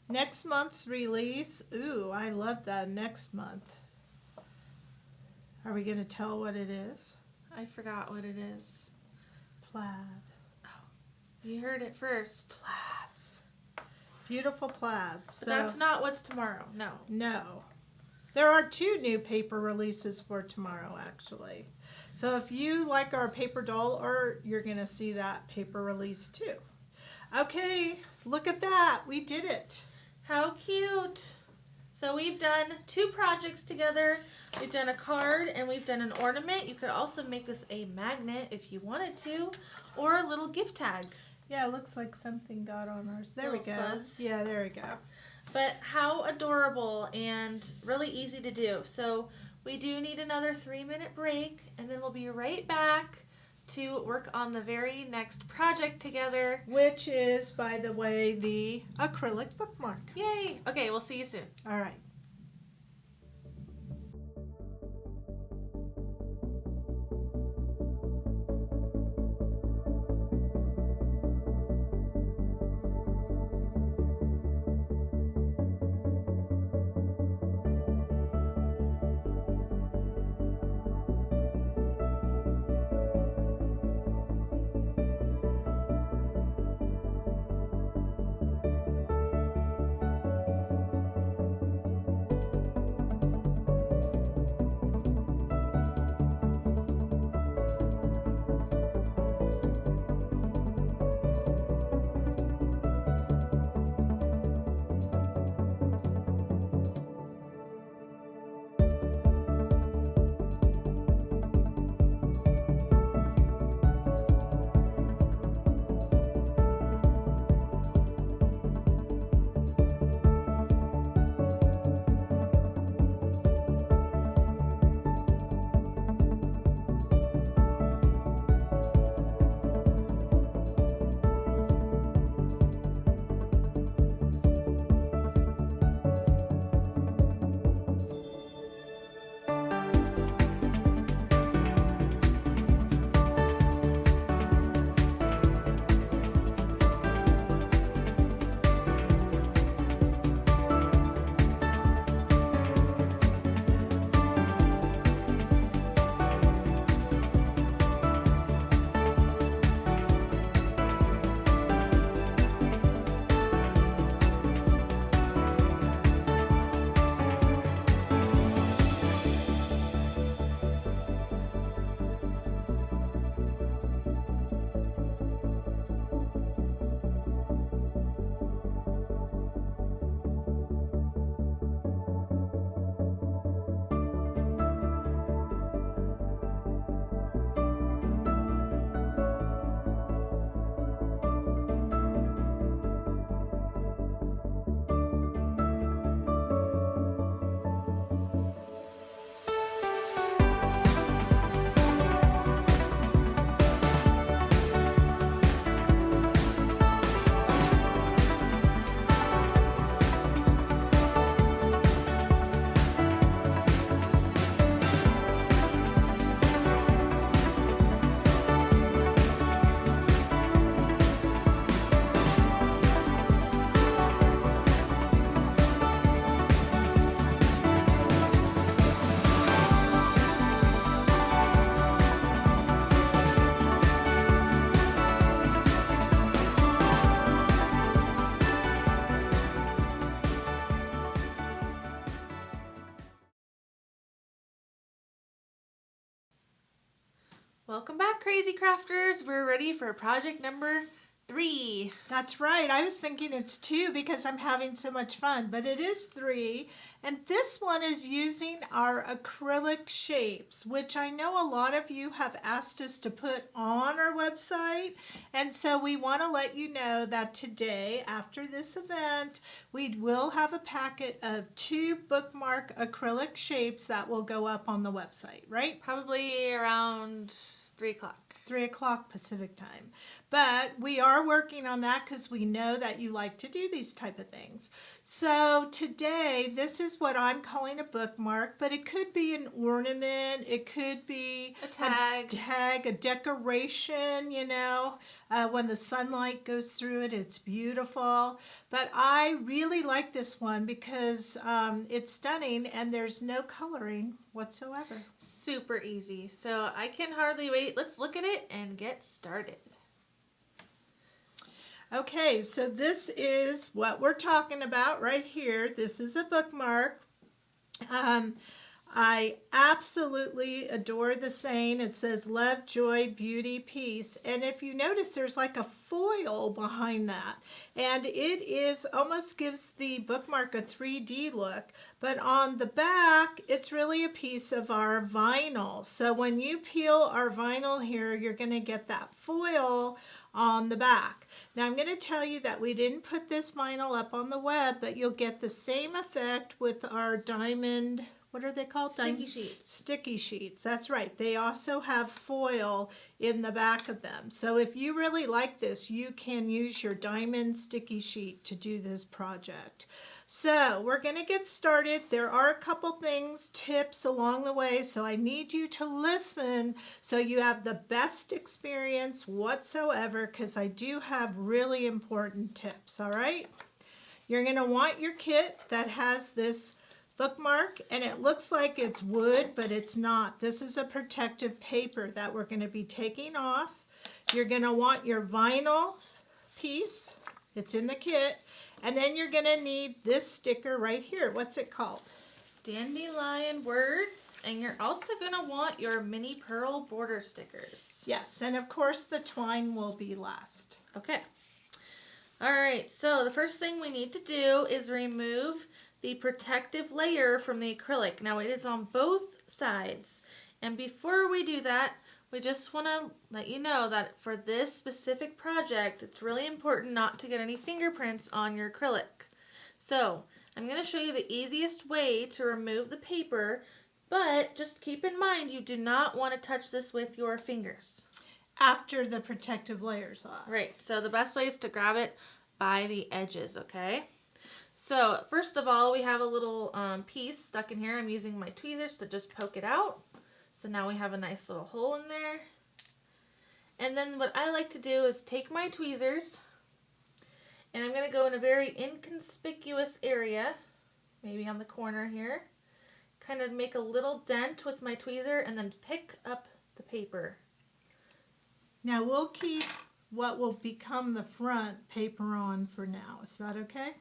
Next month's release. Ooh, I love that. Next month. Are we going to tell what it is? I forgot what it is. Plaid. You heard it first. Plaids. Beautiful plaids. But that's not what's tomorrow. No. No. There are 2 new paper releases for tomorrow, actually. So if you like our paper doll art, you're going to see that paper release too. Okay, look at that. We did it. How cute. So we've done 2 projects together. We've done a card and we've done an ornament. You could also make this a magnet if you wanted to, or a little gift tag. Yeah, it looks like something got on ours. There we go. Fuzz. Yeah, there we go. But how adorable and really easy to do. So we do need another 3-minute break and then we'll be right back to work on the very next project together. Which is, by the way, the acrylic bookmark. Yay! Okay, we'll see you soon. All right. Welcome back, Krazy Crafters. We're ready for project number 3. That's right. I was thinking it's 2 because I'm having so much fun, but it is 3. And this one is using our acrylic shapes, which I know a lot of you have asked us to put on our website. And so we want to let you know that today, after this event, we will have a packet of 2 bookmark acrylic shapes that will go up on the website, right? Probably around 3 o'clock. 3 o'clock Pacific time. But we are working on that because we know that you like to do these type of things. So today, this is what I'm calling a bookmark, but it could be an ornament. It could be A tag, a decoration, you know. When the sunlight goes through it, it's beautiful. But I really like this one because it's stunning and there's no coloring whatsoever. Super easy. So I can hardly wait. Let's look at it and get started. Okay, so this is what we're talking about right here. This is a bookmark. I absolutely adore the saying. It says love, joy, beauty, peace. And if you notice, there's like a foil behind that. And it is almost gives the bookmark a 3D look. But on the back, it's really a piece of our vinyl. So when you peel our vinyl here, you're going to get that foil on the back. Now I'm going to tell you that we didn't put this vinyl up on the web, but you'll get the same effect with our diamond, what are they called? Sticky sheets. Sticky sheets, that's right. They also have foil in the back of them. So if you really like this, you can use your diamond sticky sheet to do this project. So we're going to get started. There are a couple things, tips along the way, so I need you to listen so you have the best experience whatsoever, because I do have really important tips, all right? You're going to want your kit that has this bookmark, and it looks like it's wood, but it's not. This is a protective paper that we're going to be taking off. You're going to want your vinyl piece. It's in the kit. And then you're going to need this sticker right here. What's it called? Dandelion words. And you're also going to want your mini pearl border stickers. Yes, and of course the twine will be last. Okay. All right, so the first thing we need to do is remove the protective layer from the acrylic. Now it is on both sides. And before we do that, we just want to let you know that for this specific project, it's really important not to get any fingerprints on your acrylic. So I'm going to show you the easiest way to remove the paper, but just keep in mind you do not want to touch this with your fingers. After the protective layer's off. Right, so the best way is to grab it by the edges, okay? So first of all, we have a little piece stuck in here. I'm using my tweezers to just poke it out. So now we have a nice little hole in there. And then what I like to do is take my tweezers and I'm going to go in a very inconspicuous area, maybe on the corner here, kind of make a little dent with my tweezer and then pick up the paper. Now we'll keep what will become the front paper on for now. Is that okay?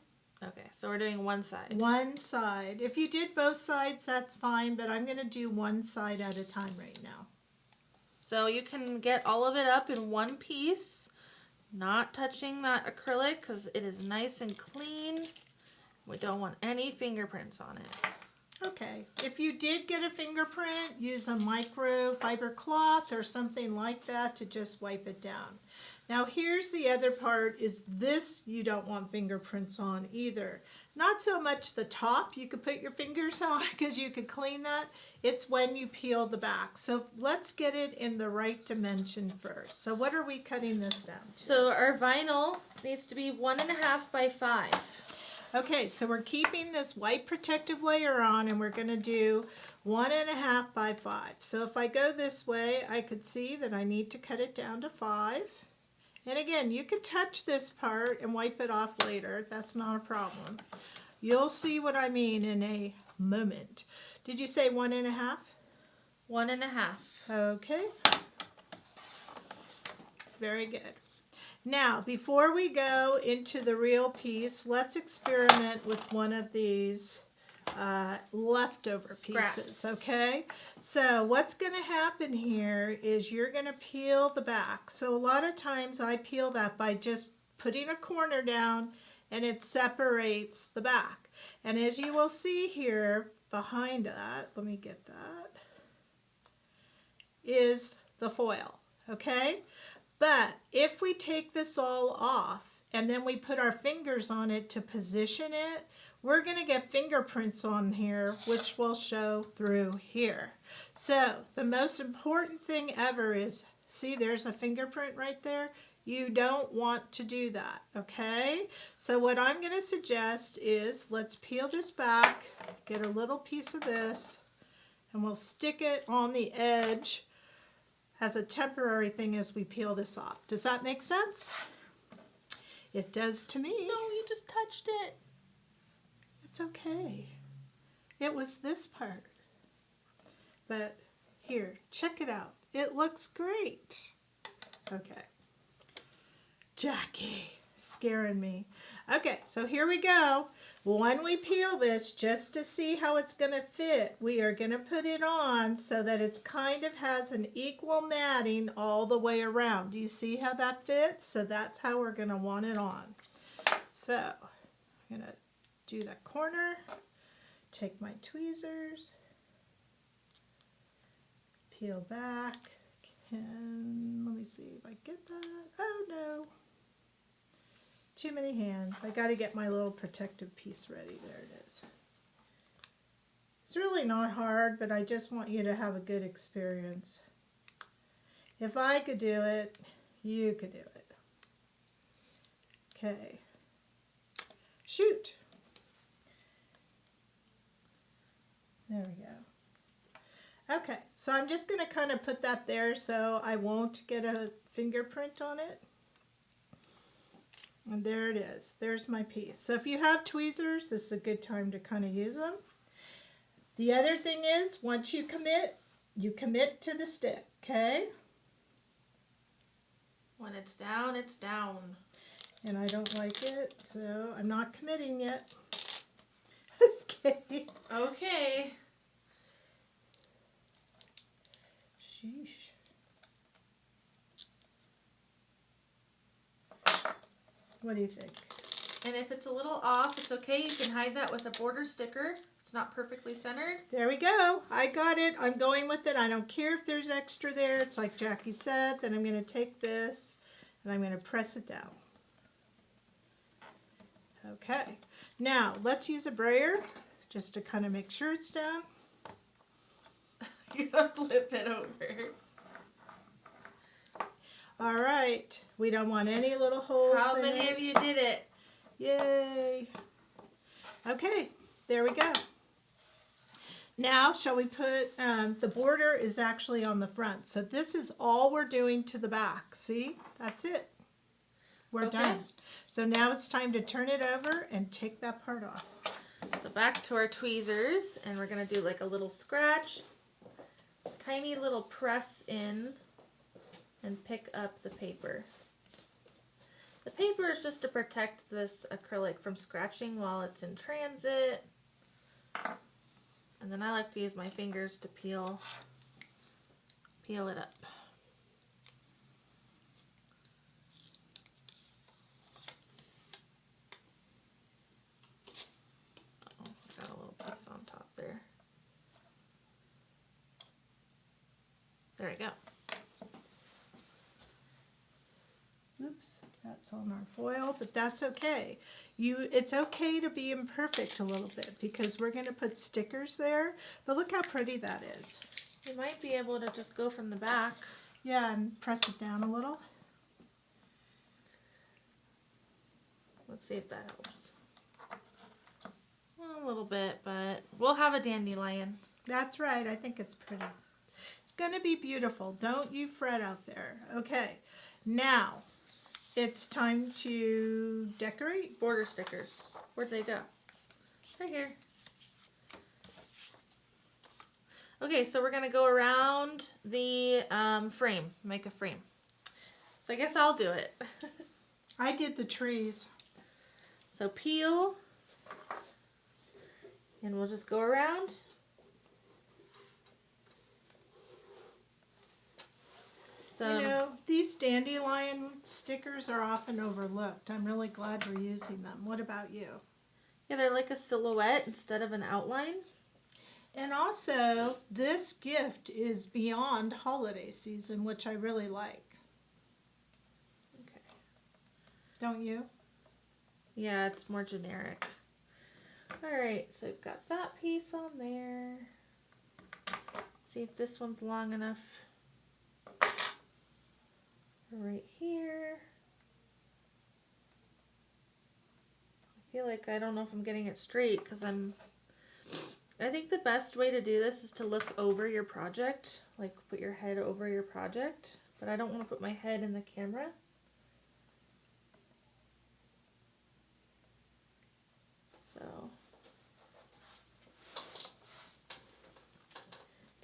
Okay, so we're doing one side. One side. If you did both sides, that's fine, but I'm going to do one side at a time right now. So you can get all of it up in one piece, not touching that acrylic because it is nice and clean. We don't want any fingerprints on it. Okay, if you did get a fingerprint, use a microfiber cloth or something like that to just wipe it down. Now here's the other part, is this you don't want fingerprints on either. Not so much the top, you could put your fingers on because you could clean that. It's when you peel the back. So let's get it in the right dimension first. So what are we cutting this down to? So our vinyl needs to be 1.5 by 5. Okay, so we're keeping this white protective layer on and we're going to do 1.5 by 5. So if I go this way, I could see that I need to cut it down to 5. And again, you can touch this part and wipe it off later. That's not a problem. You'll see what I mean in a moment. Did you say 1.5? 1.5. Okay. Very good. Now, before we go into the real piece, let's experiment with one of these leftover pieces, okay? So what's going to happen here is you're going to peel the back. So a lot of times I peel that by just putting a corner down and it separates the back. And as you will see here behind that, let me get that, is the foil, okay? But if we take this all off and then we put our fingers on it to position it, we're going to get fingerprints on here, which will show through here. So the most important thing ever is See, there's a fingerprint right there. You don't want to do that, okay? So what I'm going to suggest is let's peel this back, get a little piece of this, and we'll stick it on the edge as a temporary thing as we peel this off. Does that make sense? It does to me. No, you just touched it. It's okay. It was this part. But here, check it out. It looks great. Okay. Jackie, scaring me. Okay, so here we go. When we peel this, just to see how it's going to fit, we are going to put it on so that it's kind of has an equal matting all the way around. Do you see how that fits? So that's how we're going to want it on. So I'm going to do that corner, take my tweezers, peel back, and let me see if I get that. Oh no. Too many hands. I got to get my little protective piece ready. There it is. It's really not hard, but I just want you to have a good experience. If I could do it, you could do it. Okay. Shoot. There we go. Okay, so I'm just going to kind of put that there so I won't get a fingerprint on it. And there it is. There's my piece. So if you have tweezers, this is a good time to kind of use them. The other thing is, once you commit to the stick, okay? When it's down, it's down. And I don't like it, so I'm not committing yet. Okay. Okay. Sheesh. What do you think? And if it's a little off, it's okay. You can hide that with a border sticker. It's not perfectly centered. There we go. I got it. I'm going with it. I don't care if there's extra there. It's like Jackie said. Then I'm going to take this and I'm going to press it down. Okay. Now, let's use a brayer just to kind of make sure it's down. You're going to flip it over. All right. We don't want any little holes How in many it. of you did it? Yay. Okay. There we go. Now, shall we put, the border is actually on the front. So this is all we're doing to the back. See? That's it. We're done. So now it's time to turn it over and take that part off. So back to our tweezers, and we're going to do like a little scratch, tiny little press in, and pick up the paper. The paper is just to protect this acrylic from scratching while it's in transit. And then I like to use my fingers to peel it up. Oh, I got a little piece on top there. There we go. Oops, that's on our foil, but that's okay. It's okay to be imperfect a little bit because we're going to put stickers there. But look how pretty that is. You might be able to just go from the back. Yeah, and press it down a little. Let's see if that helps. A little bit, but we'll have a dandelion. That's right. I think it's pretty. It's going to be beautiful. Don't you fret out there. Okay. Now, it's time to decorate. Border stickers. Where'd they go? Right here. Okay, so we're going to go around the frame. Make a frame. So I guess I'll do it. I did the trees. So peel. And we'll just go around. So, You know, these dandelion stickers are often overlooked. I'm really glad we're using them. What about you? yeah, they're like a silhouette instead of an outline. And also, this gift is beyond holiday season, which I really like. Okay. Don't you? Yeah, it's more generic. Alright, so we've got that piece on there. See if this one's long enough. right here. I feel like I don't know if I'm getting it straight because I think the best way to do this is to look over your project, like put your head over your project, but I don't want to put my head in the camera. So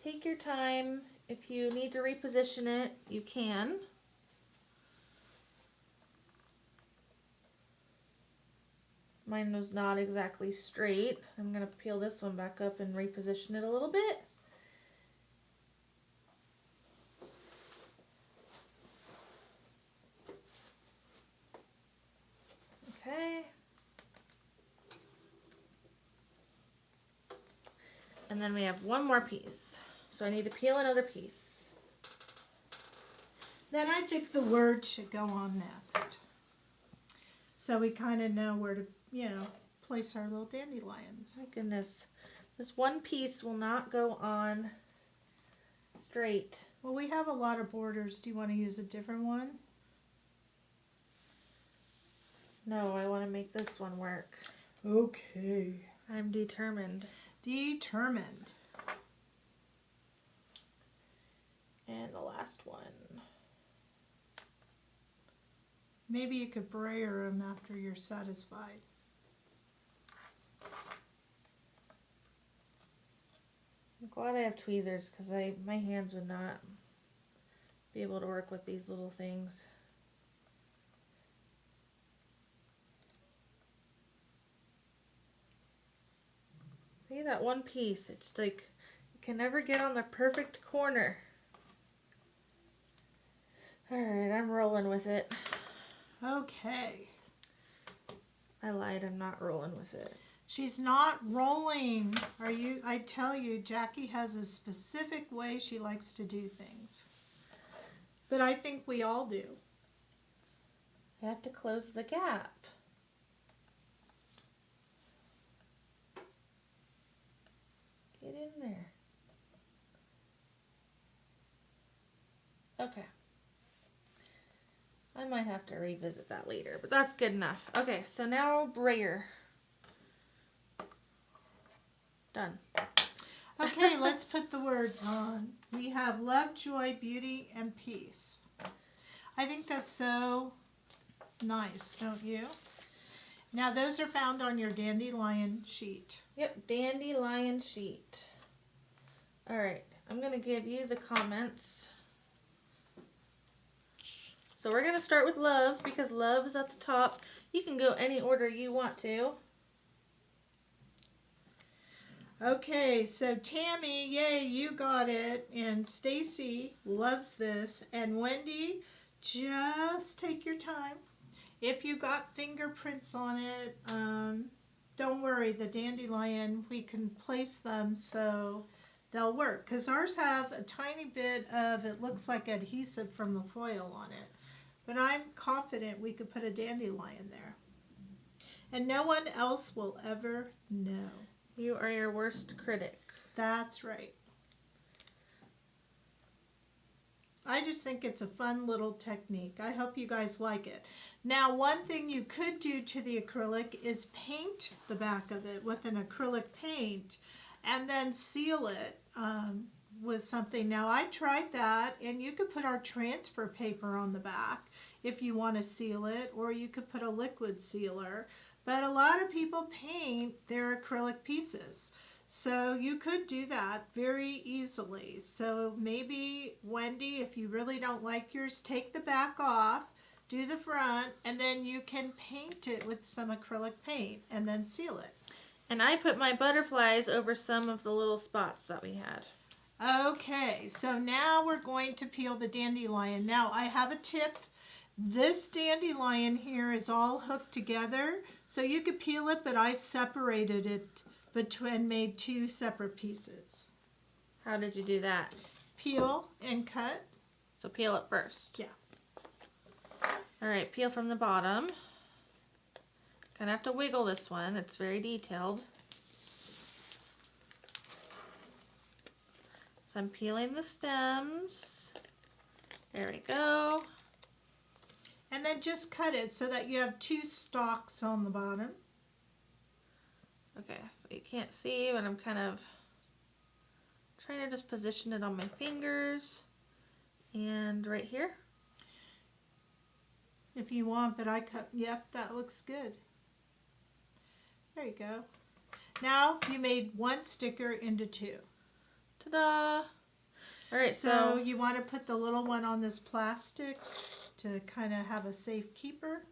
take your time. If you need to reposition it, you can. Mine was not exactly straight. I'm going to peel this one back up and reposition it a little bit. Okay. And then we have one more piece. So I need to peel another piece. Then I think the word should go on next. So we kind of know where to, place our little dandelions. My goodness. This one piece will not go on straight. Well, we have a lot of borders. Do you want to use a different one? No, I want to make this one work. Okay. I'm determined. Determined. And the last one. Maybe you could brayer them after you're satisfied. I'm glad I have tweezers because my hands would not be able to work with these little things. See that one piece? It's like you can never get on the perfect corner. Alright, I'm rolling with it. Okay. I lied, I'm not rolling with it. She's not rolling. I tell you, Jackie has a specific way she likes to do things. But I think we all do. I have to close the gap. Get in there. Okay. I might have to revisit that later, but that's good enough. Okay, so now brayer. Done. Okay, let's put the words on. We have love, joy, beauty, and peace. I think that's so nice, don't you? Now those are found on your dandelion sheet. Yep, dandelion sheet. All right, I'm going to give you the comments. So we're going to start with love because love is at the top. You can go any order you want to. Okay, so Tammy, yay, you got it. And Stacy loves this. And Wendy, just take your time. If you got fingerprints on it, don't worry, the dandelion, we can place them so they'll work. Because ours have a tiny bit of, it looks like adhesive from the foil on it. But I'm confident we could put a dandelion there. And no one else will ever know. You are your worst critic. That's right. I just think it's a fun little technique. I hope you guys like it. Now, one thing you could do to the acrylic is paint the back of it with an acrylic paint and then seal it with something. Now, I tried that, and you could put our transfer paper on the back if you want to seal it, or you could put a liquid sealer. But a lot of people paint their acrylic pieces. So you could do that very easily. So maybe, Wendy, if you really don't like yours, take the back off, do the front, and then you can paint it with some acrylic paint and then seal it. And I put my butterflies over some of the little spots that we had. Okay, so now we're going to peel the dandelion. Now I have a tip. This dandelion here is all hooked together, so you could peel it, but I separated it and made two separate pieces. How did you do that? Peel and cut. So peel it first. Yeah. All right, peel from the bottom. Kind of have to wiggle this one. It's very detailed. So I'm peeling the stems. There we go. And then just cut it so that you have 2 stalks on the bottom. Okay, so you can't see, but I'm kind of trying to just position it on my fingers and right here. If you want, but I cut, yep, that looks good. There you go. Now you made 1 sticker into 2. Ta-da! All right, so you want to put the little one on this plastic to kind of have a safe keeper.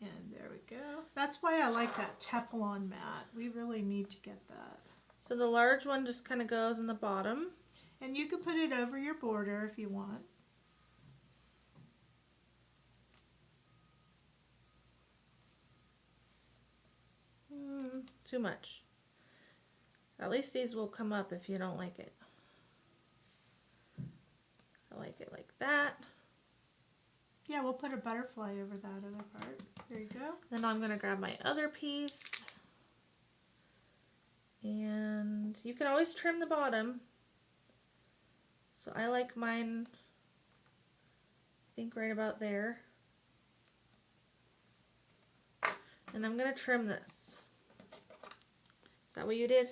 And there we go. That's why I like that Teflon mat. We really need to get that. So the large one just kind of goes in the bottom. And you can put it over your border if you want. Too much. At least these will come up if you don't like it. I like it like that. Yeah, we'll put a butterfly over that other part. There you go. Then I'm going to grab my other piece. And you can always trim the bottom. So I like mine, I think right about there. And I'm going to trim this. Is that what you did?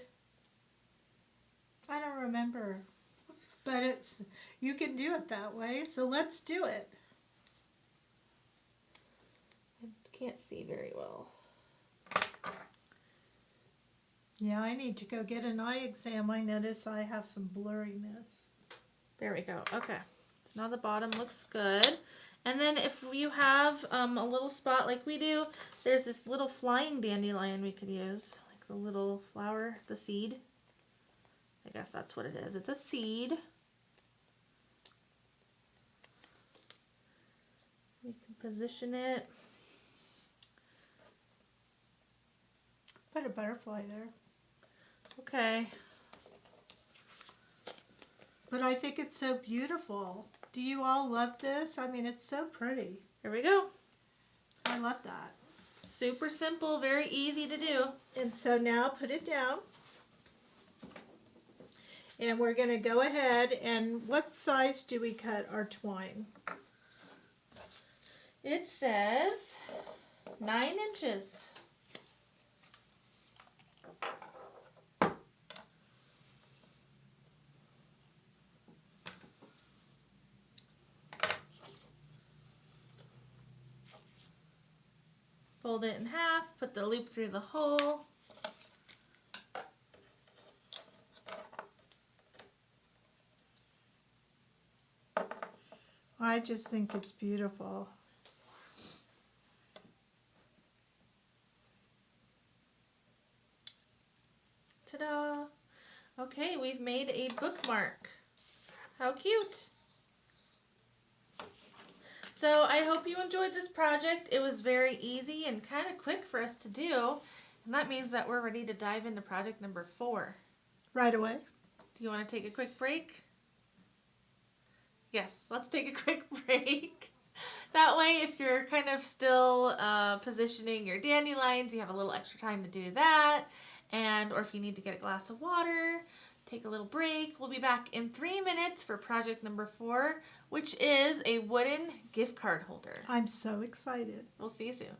I don't remember. But it's, you can do it that way, so let's do it. I can't see very well. Yeah, I need to go get an eye exam. I notice I have some blurriness. There we go. Okay. So now the bottom looks good. And then if you have a little spot like we do, there's this little flying dandelion we could use. Like the little flower, the seed. I guess that's what it is. It's a seed. We can position it. Put a butterfly there. Okay. But I think it's so beautiful. Do you all love this? I mean, it's so pretty. Here we go. I love that. Super simple, very easy to do. And so now put it down. And we're going to go ahead and what size do we cut our twine? It says 9 inches. Fold it in half, put the loop through the hole. I just think it's beautiful. Ta-da! Okay, we've made a bookmark. How cute! So I hope you enjoyed this project. It was very easy and kind of quick for us to do. And that means that we're ready to dive into project number 4. Right away. Do you want to take a quick break? Yes, let's take a quick break. That way, if you're kind of still positioning your dandelions, you have a little extra time to do that. Or if you need to get a glass of water, take a little break. We'll be back in 3 minutes for project number 4, which is a wooden gift card holder. I'm so excited. We'll see you soon.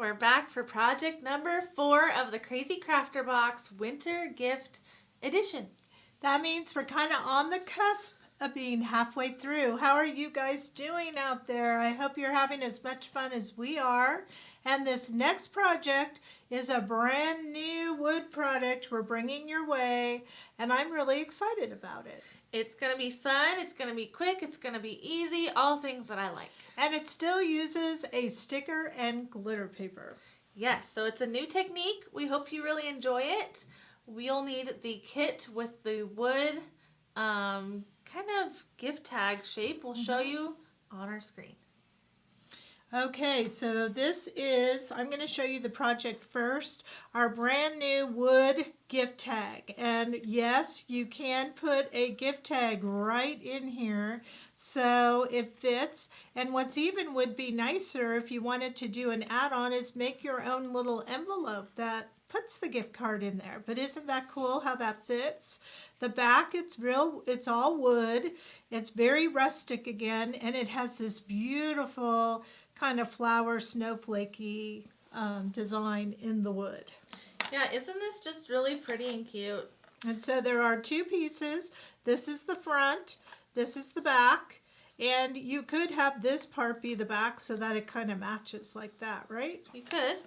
We're back for project number 4 of the Krazy Krafter Box Winter Gift Edition. That means we're kind of on the cusp of being halfway through. How are you guys doing out there? I hope you're having as much fun as we are. And this next project is a brand new wood product we're bringing your way, and I'm really excited about it. It's going to be fun, it's going to be quick, it's going to be easy, all things that I like. And it still uses a sticker and glitter paper. Yes, so it's a new technique. We hope you really enjoy it. We'll need the kit with the wood kind of gift tag shape. We'll show you on our screen. Okay, so this is, I'm going to show you the project first, our brand new wood gift tag. And yes, you can put a gift tag right in here so it fits. And what's even would be nicer if you wanted to do an add-on is make your own little envelope that puts the gift card in there. But isn't that cool how that fits? The back, it's all wood. It's very rustic again, and it has this beautiful kind of flower snowflakey design in the wood. Yeah, isn't this just really pretty and cute? And so there are 2 pieces. This is the front, this is the back, and you could have this part be the back so that it kind of matches like that, right? You could.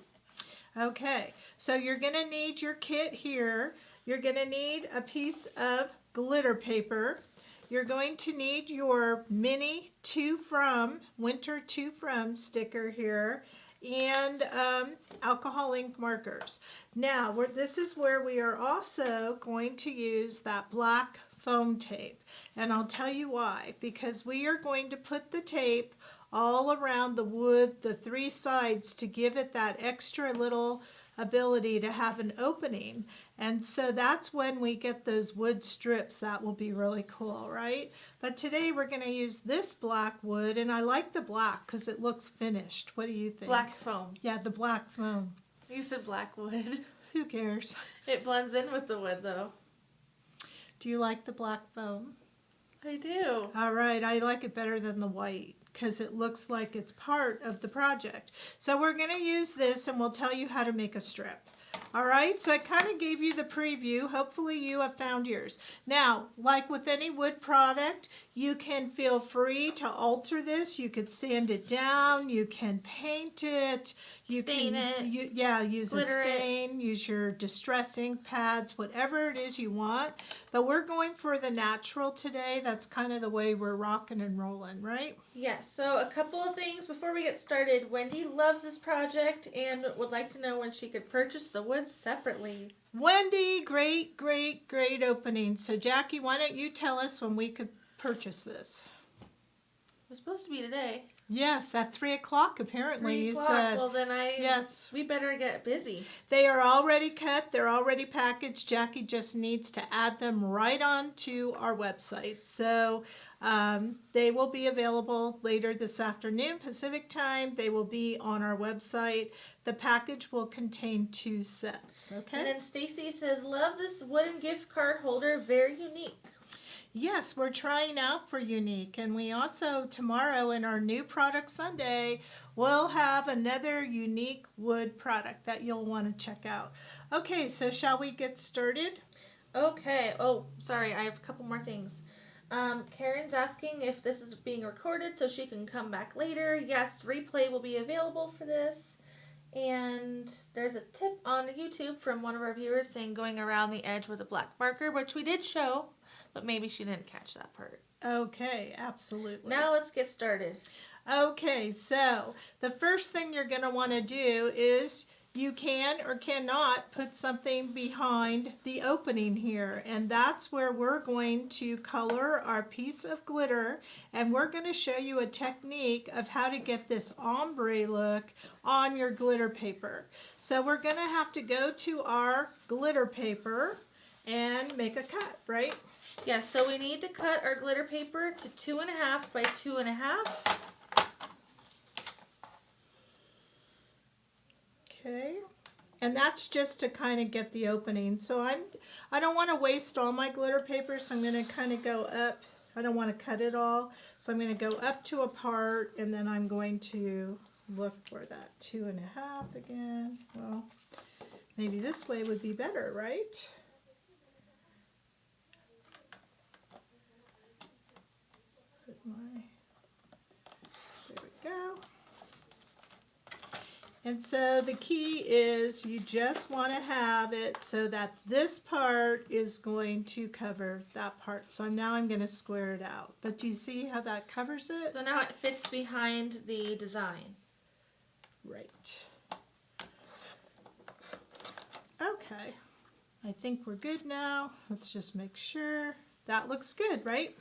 Okay, so you're going to need your kit here. You're going to need a piece of glitter paper. You're going to need your mini winter to from sticker here, and alcohol ink markers. Now, this is where we are also going to use that black foam tape. And I'll tell you why. Because we are going to put the tape all around the wood, the 3 sides, to give it that extra little ability to have an opening. And so that's when we get those wood strips. That will be really cool, right? But today we're going to use this black wood, and I like the black because it looks finished. What do you think? Black foam. Yeah, the black foam. You said black wood. Who cares? It blends in with the wood, though. Do you like the black foam? I do. All right, I like it better than the white because it looks like it's part of the project. So we're going to use this, and we'll tell you how to make a strip. All right, so I kind of gave you the preview. Hopefully you have found yours. Now, like with any wood product, you can feel free to alter this. You could sand it down. You can paint it. You Stain it. Use a stain. Use your distress ink pads, whatever it is you want. But we're going for the natural today. That's kind of the way we're rocking and rolling, right? Yes, so a couple of things before we get started. Wendy loves this project and would like to know when she could purchase the wood separately. Wendy, great opening. So Jackie, why don't you tell us when we could purchase this? It was supposed to be today. Yes, at 3 o'clock apparently. 3 You o'clock. said. Well, then yes. We better get busy. They are already cut. They're already packaged. Jackie just needs to add them right onto our website. So they will be available later this afternoon, Pacific time. They will be on our website. The package will contain 2 sets. Okay. And then Stacy says, love this wooden gift card holder. Very unique. Yes, we're trying out for unique, and we also tomorrow in our new product Sunday we'll have another unique wood product that you'll want to check out. Okay, so shall we get started? Okay. Oh, sorry, I have a couple more things. Karen's asking if this is being recorded so she can come back later. Yes, replay will be available for this. And there's a tip on YouTube from one of our viewers saying going around the edge with a black marker, which we did show. But maybe she didn't catch that part. Okay, absolutely. Now let's get started. Okay, so the first thing you're going to want to do is you can or cannot put something behind the opening here. And that's where we're going to color our piece of glitter. And we're going to show you a technique of how to get this ombre look on your glitter paper. So we're going to have to go to our glitter paper and make a cut, right? Yes, so we need to cut our glitter paper to 2.5 by 2.5. Okay, and that's just to kind of get the opening. So I don't want to waste all my glitter paper, so I'm going to kind of go up. I don't want to cut it all, so I'm going to go up to a part, and then I'm going to look for that 2.5 again. Well, maybe this way would be better, right? Put my, there we go. And so the key is you just want to have it so that this part is going to cover that part. So now I'm going to square it out. But do you see how that covers it? So now it fits behind the design. Right. Okay. I think we're good now. Let's just make sure. That looks good, right?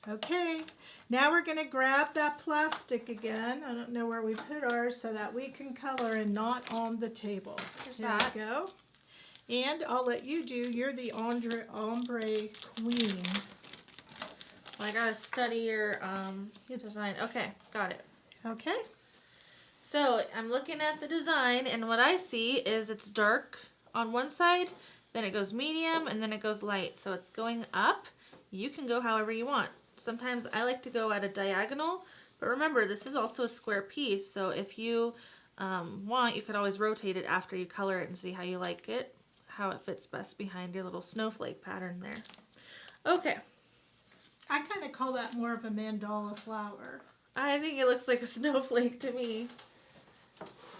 Okay, now we're going to grab that plastic again. I don't know where we put ours so that we can color and not on the table. There we go. And I'll let you do. You're the ombre queen. Well, I gotta study your design. Okay, got it. Okay. So I'm looking at the design, and what I see is it's dark on one side, then it goes medium, and then it goes light. So it's going up. You can go however you want. Sometimes I like to go at a diagonal, but remember this is also a square piece, so if you want, you could always rotate it after you color it and see how you like it, how it fits best behind your little snowflake pattern there. Okay. I kind of call that more of a mandala flower. I think it looks like a snowflake to me.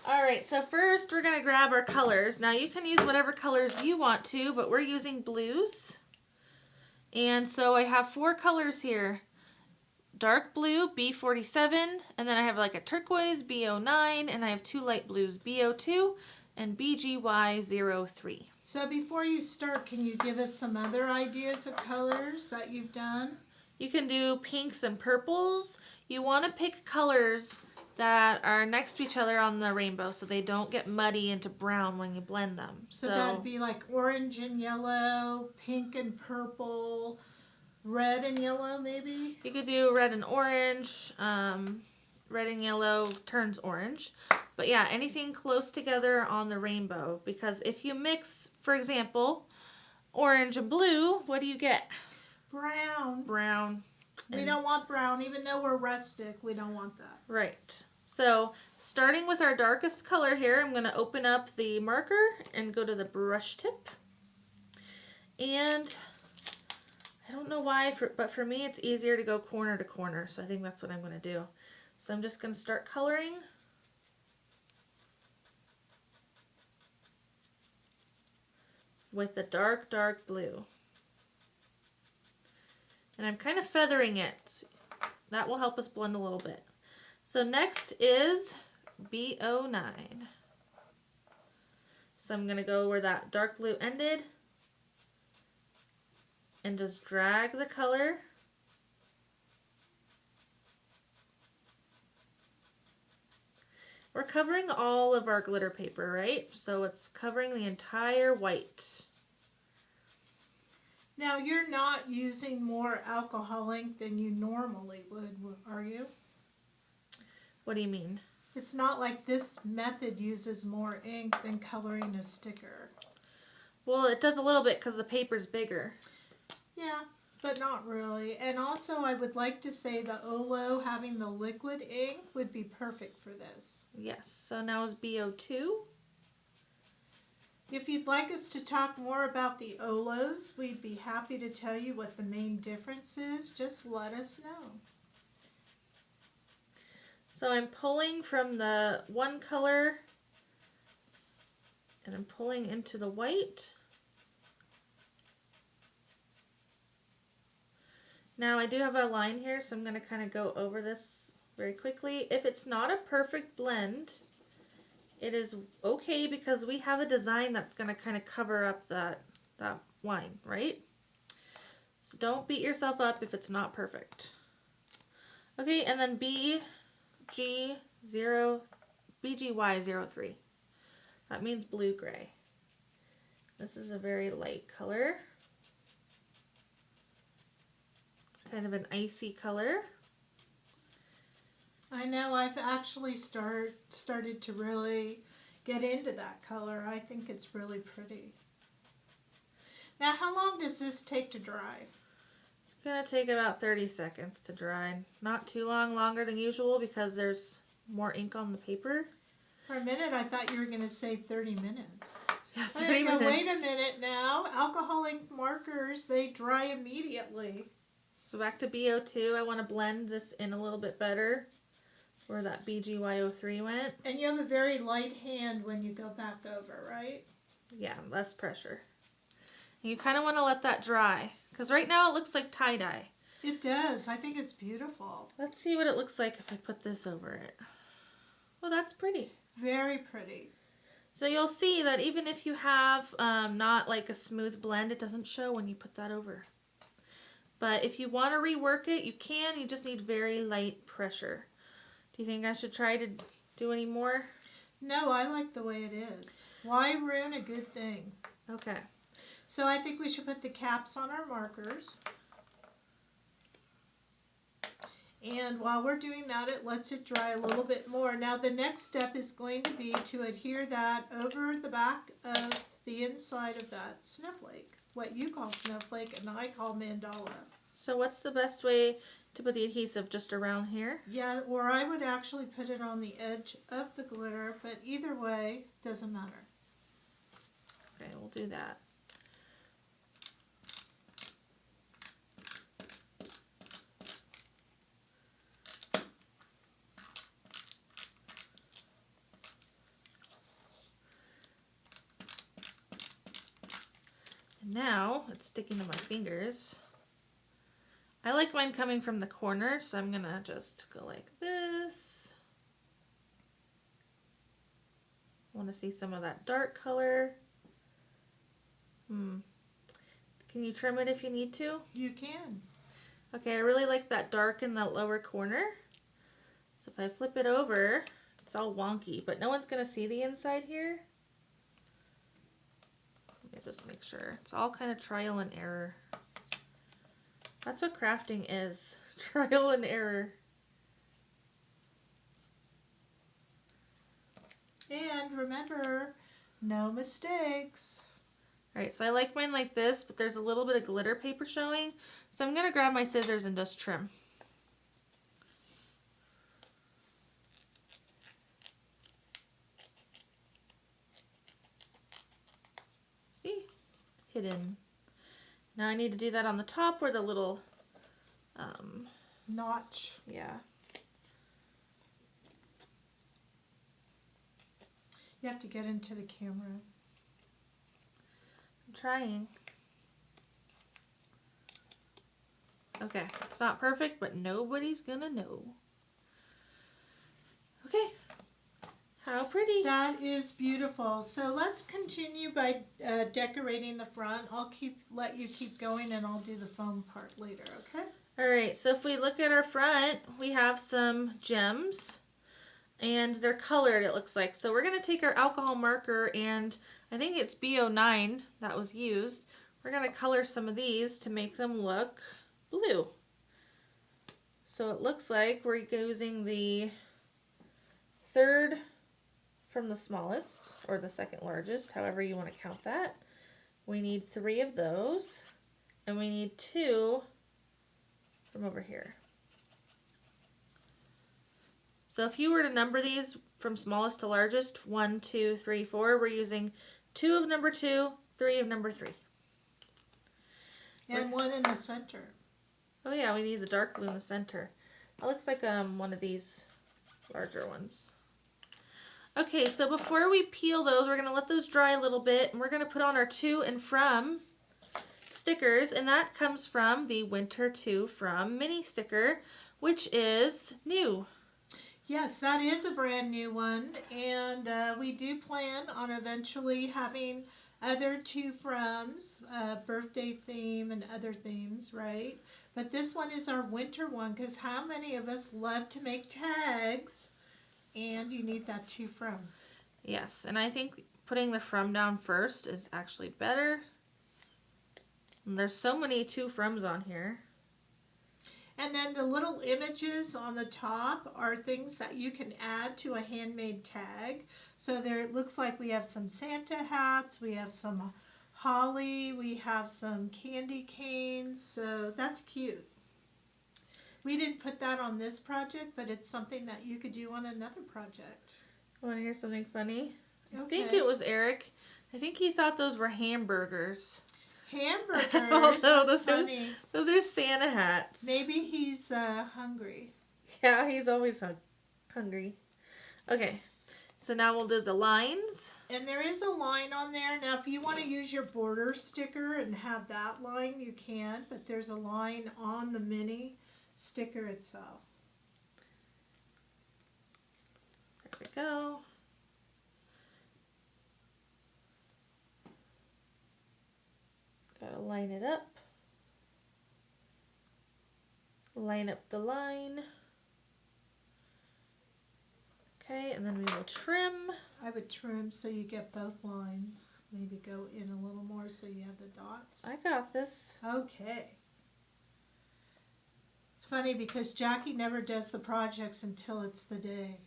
Alright, so first we're going to grab our colors. Now you can use whatever colors you want to, but we're using blues. And so I have 4 colors here. Dark blue, B47, and then I have like a turquoise, B09, and I have 2 light blues, B02 and BGY03. So before you start, can you give us some other ideas of colors that you've done? You can do pinks and purples. You want to pick colors that are next to each other on the rainbow so they don't get muddy into brown when you blend them. So that'd be like orange and yellow, pink and purple, red and yellow maybe? You could do red and orange. Red and yellow turns orange. But yeah, anything close together on the rainbow, because if you mix, for example, orange and blue, what do you get? Brown. Brown. We don't want brown, even though we're rustic, we don't want that. Right. So, starting with our darkest color here, I'm going to open up the marker and go to the brush tip. And I don't know why, but for me it's easier to go corner to corner, so I think that's what I'm going to do. So I'm just going to start coloring. With the dark, dark blue. And I'm kind of feathering it. That will help us blend a little bit. So next is B09. So I'm going to go where that dark blue ended and just drag the color. We're covering all of our glitter paper, right? So it's covering the entire white. Now you're not using more alcohol ink than you normally would, are you? What do you mean? It's not like this method uses more ink than coloring a sticker. Well, it does a little bit because the paper's bigger. Yeah, but not really. And also I would like to say the Olo having the liquid ink would be perfect for this. Yes, so now is B02. If you'd like us to talk more about the Olos, we'd be happy to tell you what the main difference is. Just let us know. So I'm pulling from the one color and I'm pulling into the white. Now I do have a line here, so I'm going to kind of go over this very quickly. If it's not a perfect blend, it is okay because we have a design that's going to kind of cover up that line, right? So don't beat yourself up if it's not perfect. Okay, and then BGY03. That means blue-gray. This is a very light color. Kind of an icy color. I know I've actually started to really get into that color. I think it's really pretty. Now, how long does this take to dry? It's going to take about 30 seconds to dry. Not too long, longer than usual because there's more ink on the paper. For a minute, I thought you were going to say 30 minutes. Yeah, 30 There you go. minutes. Wait a minute now. Alcohol ink markers, they dry immediately. So back to BO2. I want to blend this in a little bit better where that BGYO3 went. And you have a very light hand when you go back over, right? Yeah, less pressure. And you kind of want to let that dry because right now it looks like tie-dye. It does. I think it's beautiful. Let's see what it looks like if I put this over it. Well, that's pretty. Very pretty. So you'll see that even if you have not like a smooth blend, it doesn't show when you put that over. But if you want to rework it, you can. You just need very light pressure. Do you think I should try to do any more? No, I like the way it is. Why ruin a good thing? Okay. So I think we should put the caps on our markers. And while we're doing that, it lets it dry a little bit more. Now the next step is going to be to adhere that over the back of the inside of that snowflake. What you call snowflake and I call mandala. So what's the best way to put the adhesive? Just around here? Yeah, or I would actually put it on the edge of the glitter, but either way, doesn't matter. Okay, we'll do that. And now it's sticking to my fingers. I like mine coming from the corner, so I'm gonna just go like this. I want to see some of that dark color. Can you trim it if you need to? You can. Okay, I really like that dark in the lower corner. So if I flip it over, it's all wonky, but no one's gonna see the inside here. Let me just make sure. It's all kind of trial and error. That's what crafting is. Trial and error. And remember, no mistakes. Alright, so I like mine like this, but there's a little bit of glitter paper showing. So I'm going to grab my scissors and just trim. See? Hidden. Now I need to do that on the top where the little, Notch. yeah. You have to get into the camera. I'm trying. Okay, it's not perfect, but nobody's gonna know. Okay, how pretty. That is beautiful. So let's continue by decorating the front. I'll let you keep going and I'll do the foam part later, okay? Alright, so if we look at our front, we have some gems. And they're colored, it looks like. So we're going to take our alcohol marker, and I think it's BO9 that was used. We're going to color some of these to make them look blue. So it looks like we're using the third from the smallest, or the second largest, however you want to count that. We need 3 of those, and we need 2 from over here. So if you were to number these from smallest to largest, 1, 2, 3, 4, we're using 2 of number 2, 3 of number 3. And one in the center. Oh yeah, we need the dark blue in the center. That looks like one of these larger ones. Okay, so before we peel those, we're going to let those dry a little bit, and we're going to put on our to and from stickers, and that comes from the Winter to From mini sticker, which is new. Yes, that is a brand new one, and we do plan on eventually having other to froms, birthday theme and other themes, right? But this one is our winter one, because how many of us love to make tags, and you need that to from. Yes, and I think putting the from down first is actually better. And there's so many to froms on here. And then the little images on the top are things that you can add to a handmade tag. So there it looks like we have some Santa hats, we have some holly, we have some candy canes, so that's cute. We didn't put that on this project, but it's something that you could do on another project. Want to hear something funny? I Okay. think it was Eric. I think he thought those were hamburgers. Hamburgers. Although That's funny. Those are Santa hats. Maybe he's hungry. Yeah, he's always hungry. Okay, so now we'll do the lines. And there is a line on there. Now, if you want to use your border sticker and have that line, you can. But there's a line on the mini sticker itself. There we go. Gotta line it up. Line up the line. Okay, and then we will trim. I would trim so you get both lines. Maybe go in a little more so you have the dots. I got this. Okay. It's funny because Jackie never does the projects until it's the day.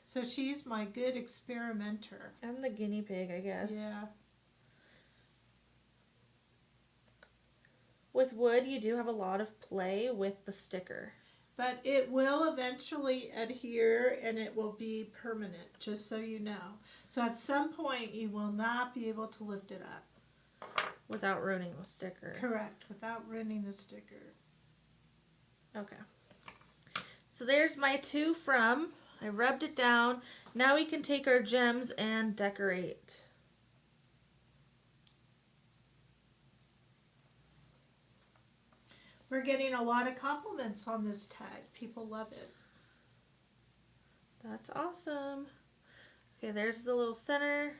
So she's my good experimenter. I'm the guinea pig, I guess. Yeah. With wood, you do have a lot of play with the sticker. But it will eventually adhere and it will be permanent, just so you know. So at some point you will not be able to lift it up. Without ruining the sticker. Correct, without ruining the sticker. Okay. So there's my two from. I rubbed it down. Now we can take our gems and decorate. We're getting a lot of compliments on this tag. People love it. That's awesome. Okay, there's the little center.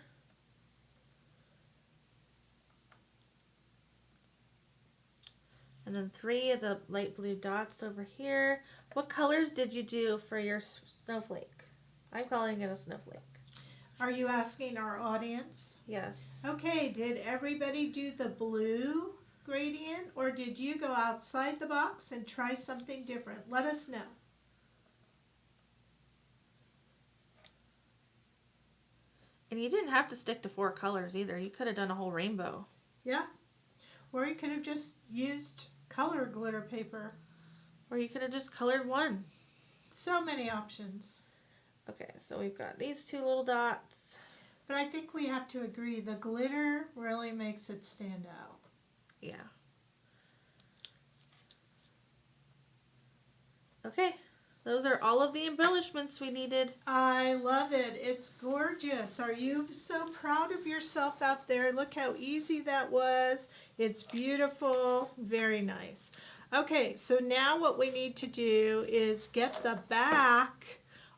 And then 3 of the light blue dots over here. What colors did you do for your snowflake? I'm calling it a snowflake. Are you asking our audience? Yes. Okay, did everybody do the blue gradient, or did you go outside the box and try something different? Let us know. And you didn't have to stick to 4 colors either. You could have done a whole rainbow. Yeah. Or you could have just used color glitter paper. Or you could have just colored 1. So many options. Okay, so we've got these 2 little dots. But I think we have to agree the glitter really makes it stand out. Yeah. Okay, those are all of the embellishments we needed. I love it. It's gorgeous. Are you so proud of yourself out there? Look how easy that was. It's beautiful. Very nice. Okay, so now what we need to do is get the back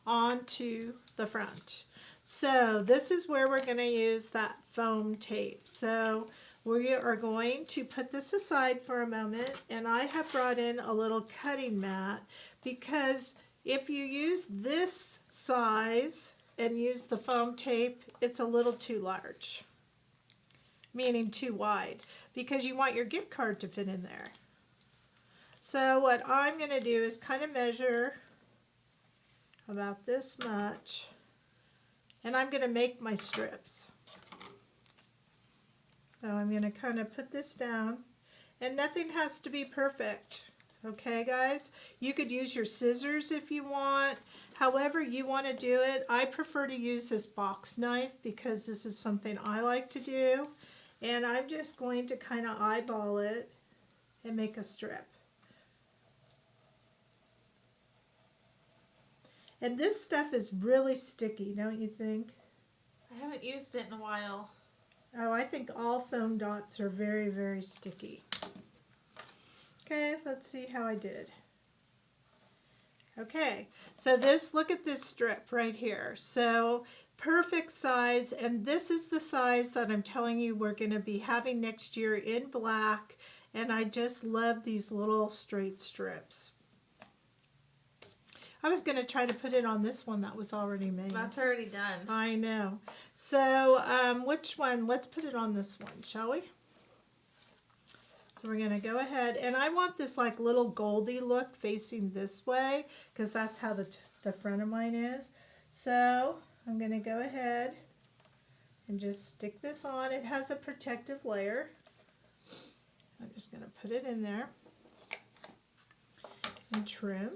onto the front. So this is where we're going to use that foam tape. So we are going to put this aside for a moment, and I have brought in a little cutting mat because if you use this size and use the foam tape, it's a little too large, meaning too wide, because you want your gift card to fit in there. So what I'm going to do is kind of measure about this much, and I'm going to make my strips. So I'm going to kind of put this down, and nothing has to be perfect. Okay, guys? You could use your scissors if you want. However you want to do it. I prefer to use this box knife because this is something I like to do. And I'm just going to kind of eyeball it and make a strip. And this stuff is really sticky, don't you think? I haven't used it in a while. Oh, I think all foam dots are very, very sticky. Okay, let's see how I did. Okay, so look at this strip right here. So perfect size, and this is the size that I'm telling you we're going to be having next year in black, and I just love these little straight strips. I was going to try to put it on this one that was already made. That's already done. I know. So which one? Let's put it on this one, shall we? So we're going to go ahead, and I want this like little goldy look facing this way because that's how the front of mine is. So I'm going to go ahead and just stick this on. It has a protective layer. I'm just going to put it in there. and trim.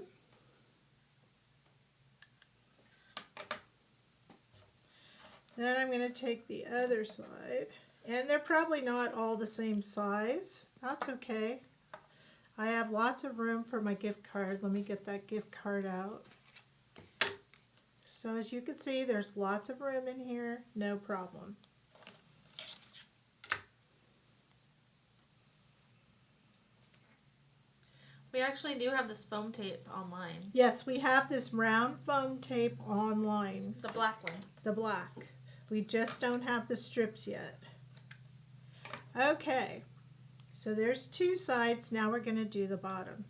Then I'm going to take the other side, and they're probably not all the same size. That's okay. I have lots of room for my gift card. Let me get that gift card out. So as you can see, there's lots of room in here, no problem. We actually do have this foam tape online. Yes, we have this round foam tape online. The black one. The black. We just don't have the strips yet. Okay, so there's two sides. Now we're going to do the bottom.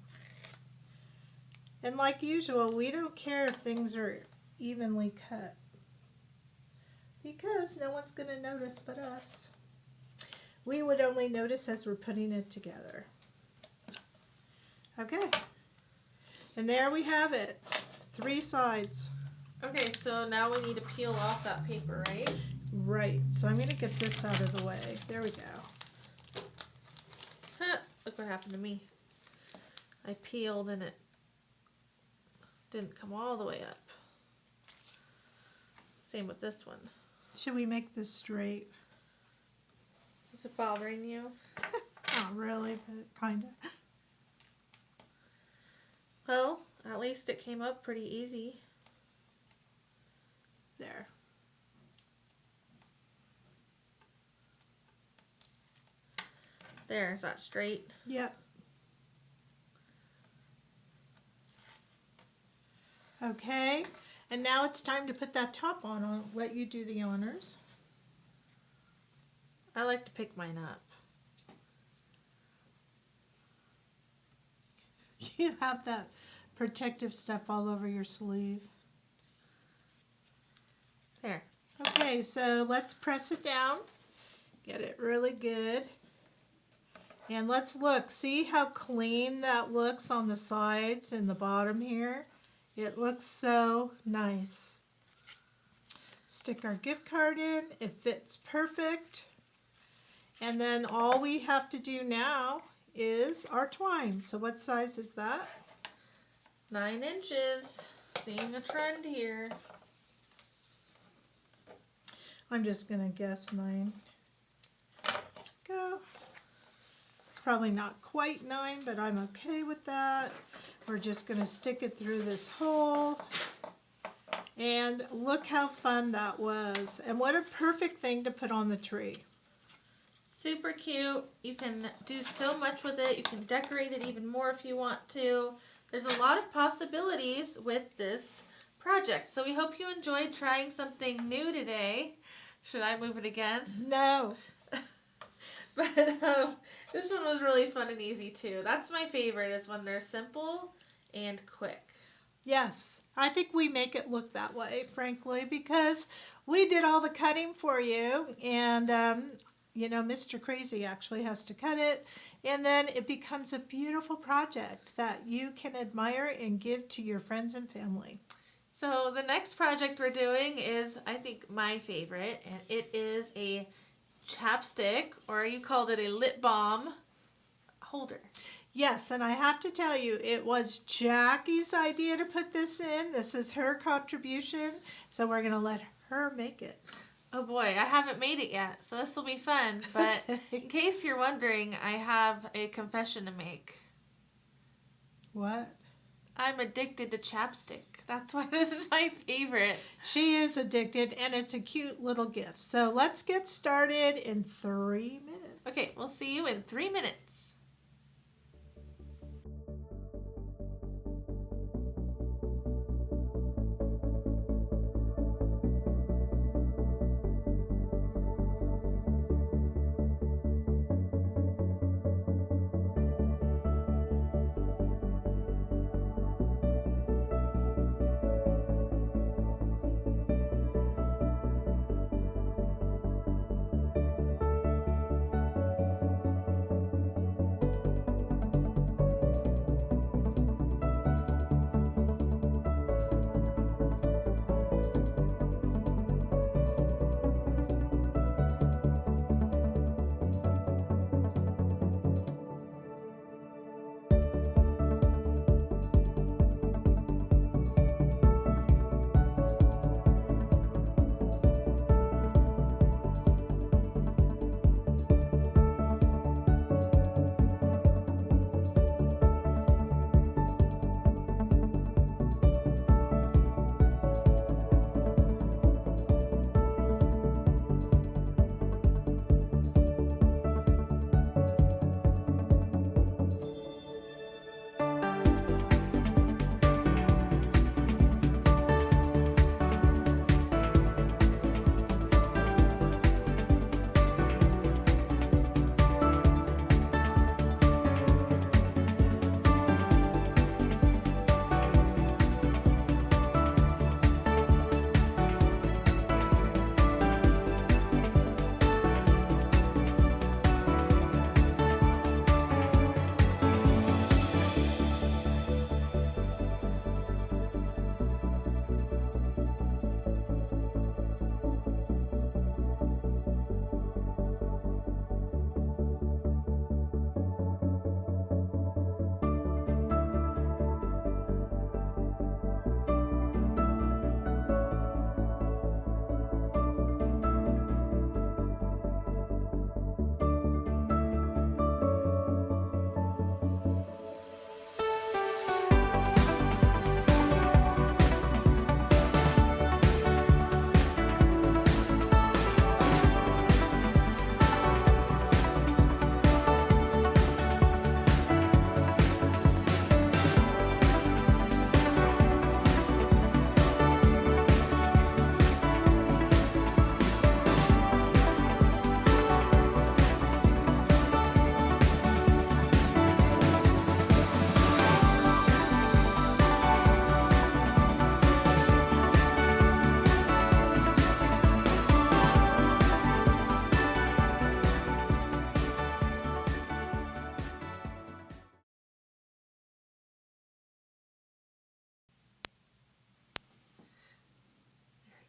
And like usual, we don't care if things are evenly cut, because no one's going to notice but us. We would only notice as we're putting it together. Okay, and there we have it. 3 sides. Okay, so now we need to peel off that paper, right? Right, so I'm going to get this out of the way. There we go. Look what happened to me. I peeled and it didn't come all the way up. Same with this one. Should we make this straight? Is it bothering you? Not really, but kind of. Well, at least it came up pretty easy. There. There, is that straight? Yep. Okay, and now it's time to put that top on. I'll let you do the honors. I like to pick mine up. You have that protective stuff all over your sleeve. There. Okay, so let's press it down. Get it really good. And let's look. See how clean that looks on the sides and the bottom here? It looks so nice. Stick our gift card in. It fits perfect. And then all we have to do now is our twine. So what size is that? 9 inches. Seeing a trend here. I'm just going to guess 9. Go. It's probably not quite 9, but I'm okay with that. We're just going to stick it through this hole. And look how fun that was. And what a perfect thing to put on the tree. Super cute. You can do so much with it. You can decorate it even more if you want to. There's a lot of possibilities with this project. So we hope you enjoyed trying something new today. Should I move it again? No. But this one was really fun and easy too. That's my favorite, is when they're simple and quick. Yes, I think we make it look that way, frankly, because we did all the cutting for you, and you know, Mr. Krazy actually has to cut it, and then it becomes a beautiful project that you can admire and give to your friends and family. So the next project we're doing is, I think, my favorite, and it is a chapstick, or you called it a lip balm holder. Yes, and I have to tell you, it was Jackie's idea to put this in. This is her contribution, so we're going to let her make it. Oh boy, I haven't made it yet, so this will be fun. But Okay. in case you're wondering, I have a confession to make. What? I'm addicted to chapstick. That's why this is my favorite. She is addicted, and it's a cute little gift. So let's get started in 3 minutes. Okay, we'll see you in 3 minutes.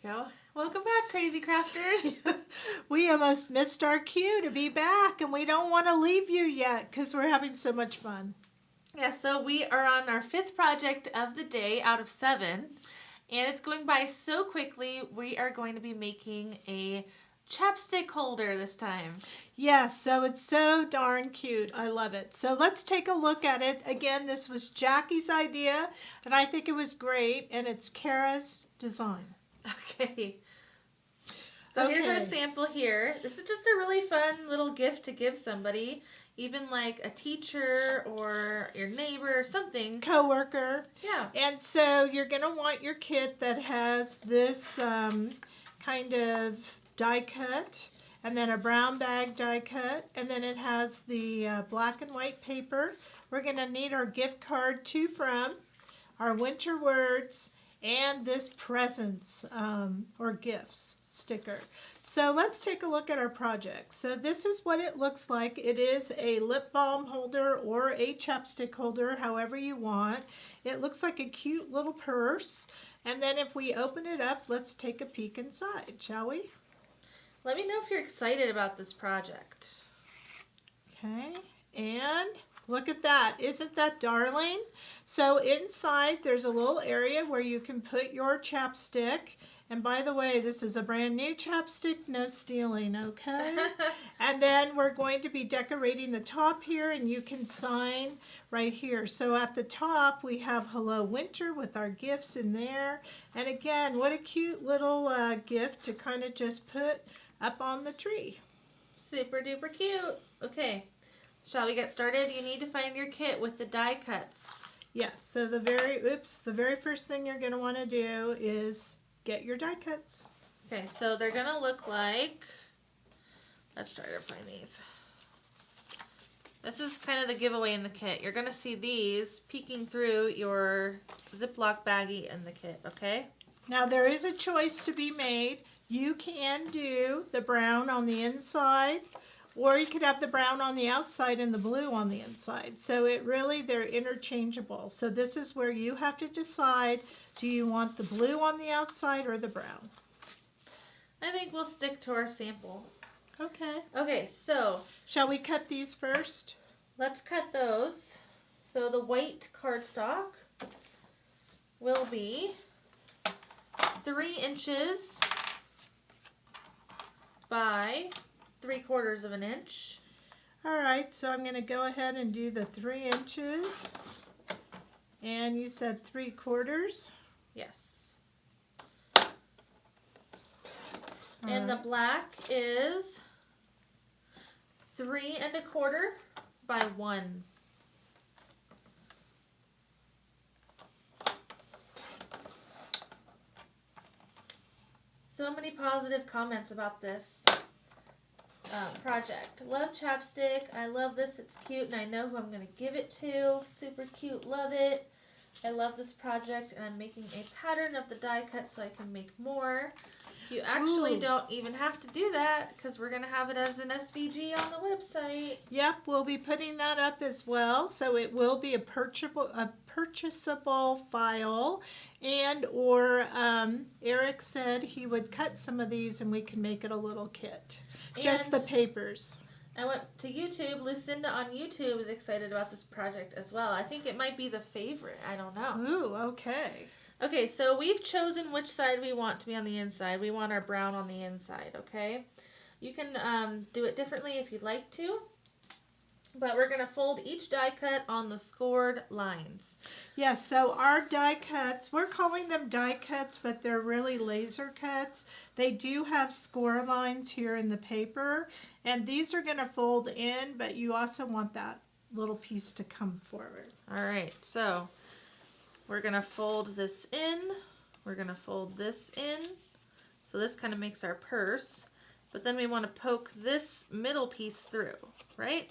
Go. Welcome back, Krazy Crafters. We almost missed our cue to be back, and we don't want to leave you yet because we're having so much fun. Yeah, so we are on our 5th project of the day out of 7, and it's going by so quickly. We are going to be making a chapstick holder this time. Yes, so it's so darn cute. I love it. So let's take a look at it. Again, this was Jackie's idea, and I think it was great, and it's Kara's design. Okay. So here's our sample here. This is just a really fun little gift to give somebody, even like a teacher or your neighbor or something. Coworker. Yeah. And so you're going to want your kit that has this kind of die cut, and then a brown bag die cut, and then it has the black and white paper. We're going to need our gift card to from, our winter words, and this presents or gifts sticker. So let's take a look at our project. So this is what it looks like. It is a lip balm holder or a chapstick holder, however you want. It looks like a cute little purse. And then if we open it up, let's take a peek inside, shall we? Let me know if you're excited about this project. Okay, and look at that. Isn't that darling? So inside there's a little area where you can put your chapstick. And by the way, this is a brand new chapstick, no stealing, okay? And then we're going to be decorating the top here, and you can sign right here. So at the top we have Hello Winter with our gifts in there. And again, what a cute little gift to kind of just put up on the tree. Super duper cute. Okay. Shall we get started? You need to find your kit with the die cuts. Yes, so the very first thing you're going to want to do is get your die cuts. Okay, so they're going to look like, let's try to find these. This is kind of the giveaway in the kit. You're going to see these peeking through your Ziploc baggie in the kit, okay? Now there is a choice to be made. You can do the brown on the inside, or you could have the brown on the outside and the blue on the inside. So they're interchangeable. So this is where you have to decide, do you want the blue on the outside or the brown? I think we'll stick to our sample. Okay. Okay, so shall we cut these first? Let's cut those. So the white cardstock will be 3 inches by 3/4 of an inch. All right, so I'm going to go ahead and do the 3 inches. And you said 3/4? Yes. And the black is 3 1/4 by 1. So many positive comments about this project. Love chapstick. I love this. It's cute, and I know who I'm going to give it to. Super cute. Love it. I love this project, and I'm making a pattern of the die cut so I can make more. You actually don't even have to do that because we're going to have it as an SVG on the website. Yep, we'll be putting that up as well. So it will be a purchasable file. And or Eric said he would cut some of these and we can make it a little kit. Just the papers. I went to YouTube. Lucinda on YouTube is excited about this project as well. I think it might be the favorite. I don't know. Ooh, okay. Okay, so we've chosen which side we want to be on the inside. We want our brown on the inside, okay? You can do it differently if you'd like to. But we're going to fold each die cut on the scored lines. Yes, so our die cuts, we're calling them die cuts, but they're really laser cuts. They do have score lines here in the paper, and these are going to fold in, but you also want that little piece to come forward. All right, so we're going to fold this in. We're going to fold this in. So this kind of makes our purse, but then we want to poke this middle piece through, right?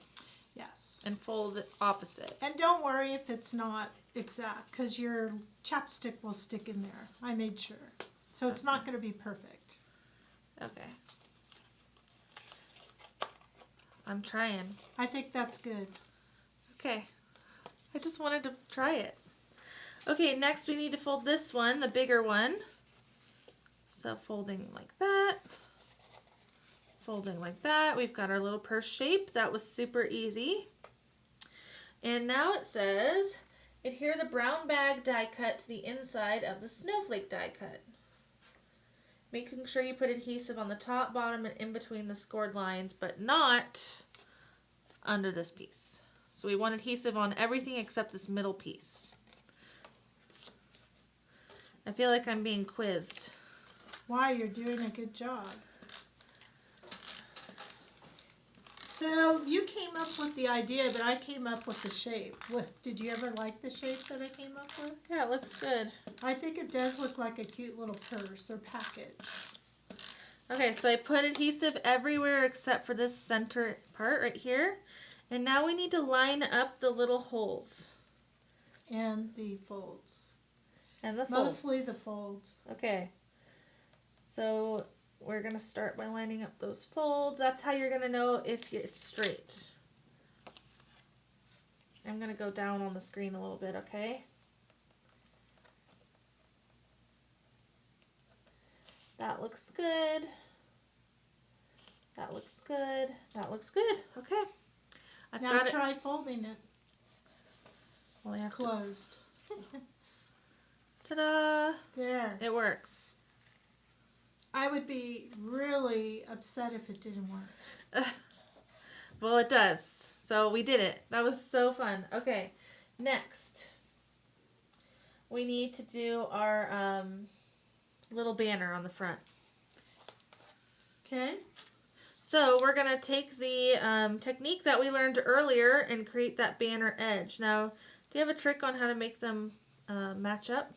Yes. And fold it opposite. And don't worry if it's not exact, because your chapstick will stick in there. I made sure. So it's not going to be perfect. Okay. I'm trying. I think that's good. Okay. I just wanted to try it. Okay, next we need to fold this one, the bigger one. So folding like that. Folding like that. We've got our little purse shape. That was super easy. And now it says, adhere the brown bag die cut to the inside of the snowflake die cut. Making sure you put adhesive on the top, bottom, and in between the scored lines, but not under this piece. So we want adhesive on everything except this middle piece. I feel like I'm being quizzed. Why? You're doing a good job. So you came up with the idea, but I came up with the shape. Did you ever like the shape that I came up with? Yeah, it looks good. I think it does look like a cute little purse or package. Okay, so I put adhesive everywhere except for this center part right here. And now we need to line up the little holes. And the folds. And the folds. Mostly the folds. Okay. So we're going to start by lining up those folds. That's how you're going to know if it's straight. I'm going to go down on the screen a little bit, okay? That looks good. That looks good. That looks good. Okay. I've Now got it. try folding it. Well, I have Closed. Ta-da! There. It works. I would be really upset if it didn't work. Well, it does. So we did it. That was so fun. Okay, next we need to do our little banner on the front. Okay. So we're going to take the technique that we learned earlier and create that banner edge. Now, do you have a trick on how to make them match up?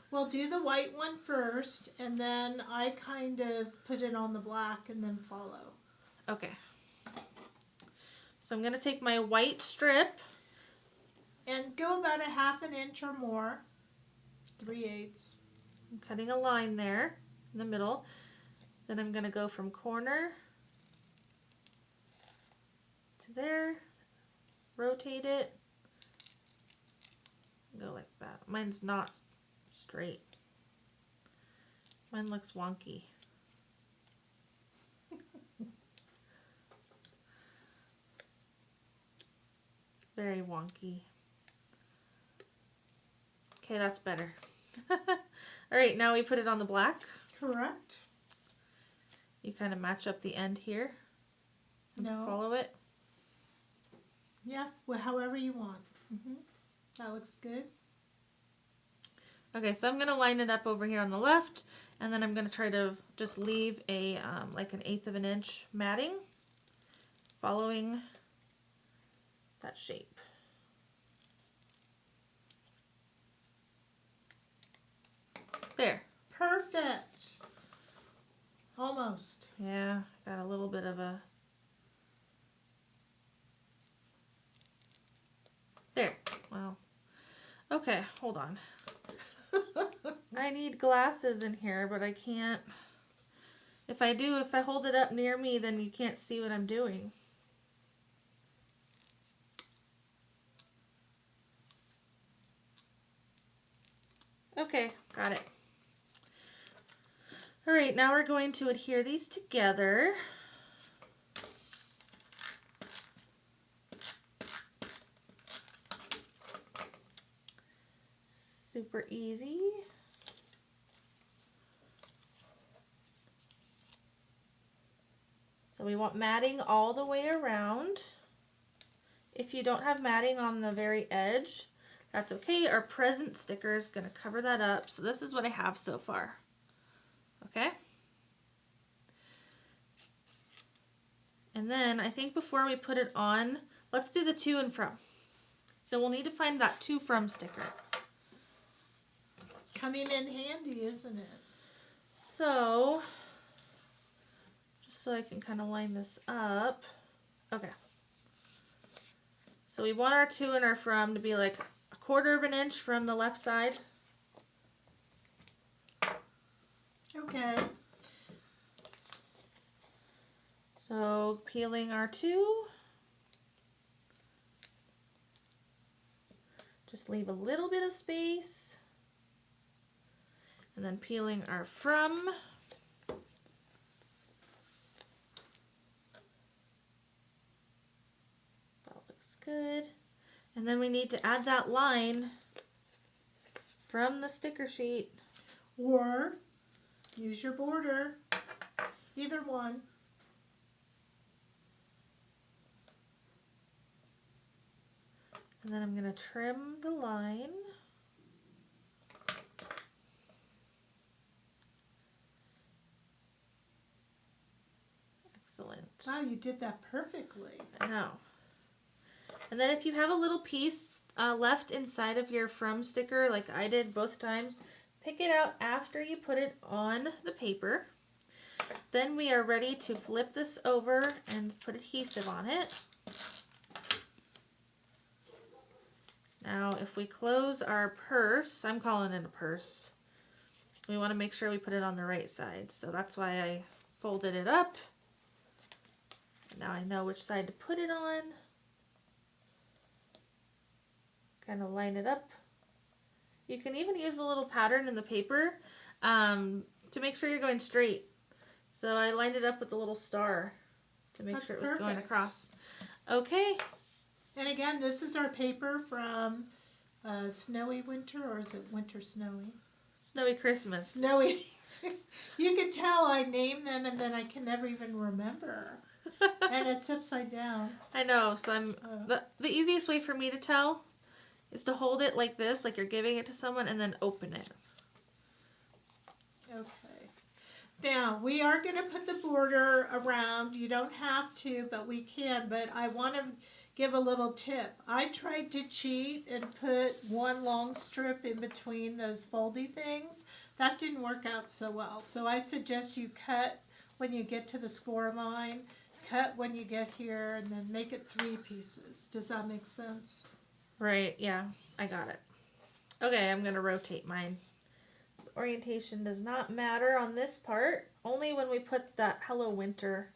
Well, do the white one first, and then I kind of put it on the black and then follow. Okay. So I'm going to take my white strip. And go about a ½ inch or more. 3/8. I'm cutting a line there in the middle. Then I'm going to go from corner to there. Rotate it. Go like that. Mine's not straight. Mine looks wonky. Very wonky. Okay, that's better. Alright, now we put it on the black. Correct. You kind of match up the end here. No. Follow it. Yeah, well, however you want. That looks good. Okay, so I'm going to line it up over here on the left, and then I'm going to try to just leave a like an 1/8 of an inch matting following that shape. There. Perfect. Almost. Yeah, got a little bit of a... There. Well, okay, hold on. I need glasses in here, but I can't. If I hold it up near me, then you can't see what I'm doing. Okay, got it. All right, now we're going to adhere these together. Super easy. So we want matting all the way around. If you don't have matting on the very edge, that's okay. Our present sticker is going to cover that up. So this is what I have so far. Okay? And then I think before we put it on, let's do the to and from. So we'll need to find that to from sticker. Coming in handy, isn't it? So, just so I can kind of line this up. Okay. So we want our to and our from to be like 1/4 of an inch from the left side. Okay. So peeling our to. Just leave a little bit of space. And then peeling our from. we need to add that line from the sticker sheet. Or use your border. Either one. And then I'm going to trim the line. Excellent. Wow, you did that perfectly. I know. And then if you have a little piece left inside of your from sticker, like I did both times, pick it out after you put it on the paper. Then we are ready to flip this over and put adhesive on it. Now, if we close our purse, I'm calling it a purse, we want to make sure we put it on the right side. So that's why I folded it up. Now I know which side to put it on. Kind of line it up. You can even use a little pattern in the paper to make sure you're going straight. So I lined it up with a little star to make sure it was going across. Okay. And again, this is our paper from Snowy Winter, or is it Winter Snowy? Snowy Christmas. Snowy. You can tell I name them and then I can never even remember. And it's upside down. I know. So the easiest way for me to tell is to hold it like this, like you're giving it to someone, and then open it. Okay. Now, we are going to put the border around. You don't have to, but we can. But I want to give a little tip. I tried to cheat and put one long strip in between those foldy things. That didn't work out so well. So I suggest you cut when you get to the score line, cut when you get here, and then make it 3 pieces. Does that make sense? Right, yeah, I got it. Okay, I'm going to rotate mine. This orientation does not matter on this part, only when we put that Hello Winter.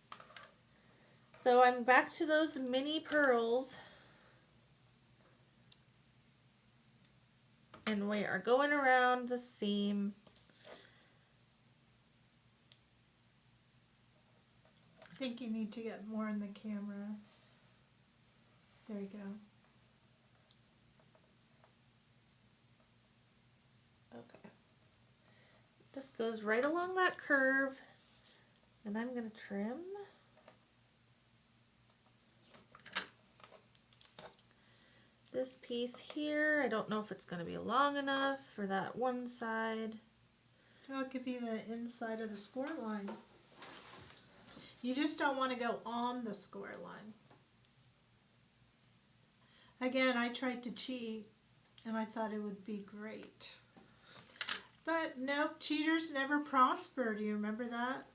So I'm back to those mini pearls. And we are going around the seam. I think you need to get more in the camera. There you go. Okay. Just goes right along that curve. And I'm going to trim. This piece here, I don't know if it's going to be long enough for that one side. Oh, it could be the inside of the score line. You just don't want to go on the score line. Again, I tried to cheat and I thought it would be great. But nope, cheaters never prosper. Do you remember that?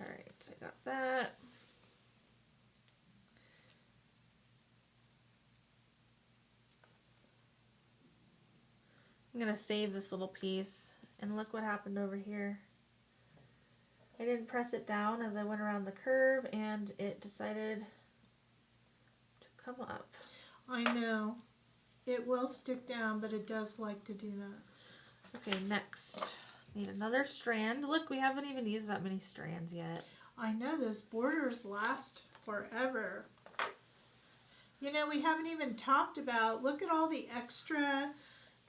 Alright, so I got that. I'm going to save this little piece, and look what happened over here. I didn't press it down as I went around the curve, and it decided to come up. I know. It will stick down, but it does like to do that. Okay, next. Need another strand. Look, we haven't even used that many strands yet. I know, those borders last forever. You know, we haven't even talked about, look at all the extra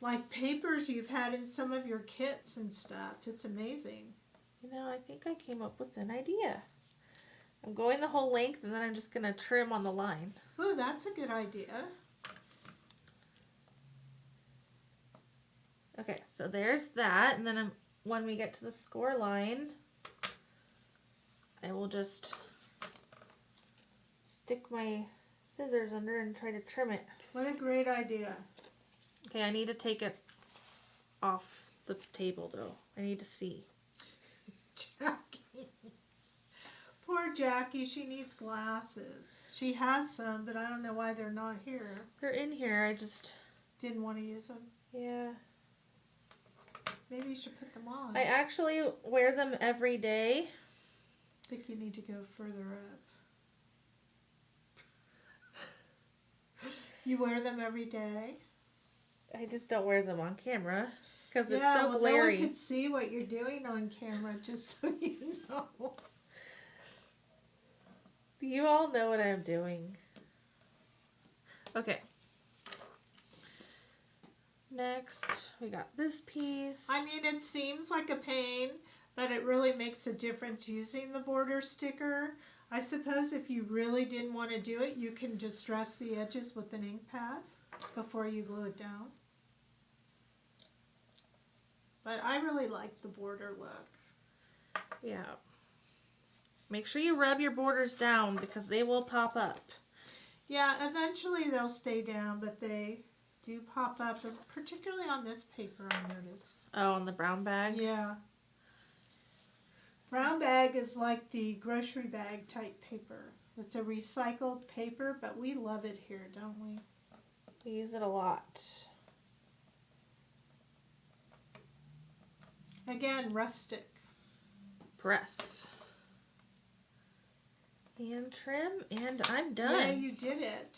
like papers you've had in some of your kits and stuff. It's amazing. You know, I think I came up with an idea. I'm going the whole length and then I'm just going to trim on the line. Oh, that's a good idea. Okay, so there's that. And then when we get to the score line, I will just stick my scissors under and try to trim it. What a great idea. Okay, I need to take it off the table though. I need to see. Jackie. Poor Jackie, she needs glasses. She has some, but I don't know why they're not here. They're in here, I just... Didn't want to use them? Yeah. Maybe you should put them on. I actually wear them every day. I think you need to go further up. You wear them every day? I just don't wear them on camera because it's yeah, so well, glary. No one could see what you're doing on camera, just so you know. You all know what I'm doing. Okay. Next, we got this piece. I mean, it seems like a pain, but it really makes a difference using the border sticker. I suppose if you really didn't want to do it, you can distress the edges with an ink pad before you glue it down. But I really like the border look. Yeah. Make sure you rub your borders down because they will pop up. Yeah, eventually they'll stay down, but they do pop up, particularly on this paper, I noticed. Oh, on the brown bag? Yeah. Brown bag is like the grocery bag type paper. It's a recycled paper, but we love it here, don't we? We use it a lot. Again, rustic. Press. And trim, and I'm done. Yeah, you did it.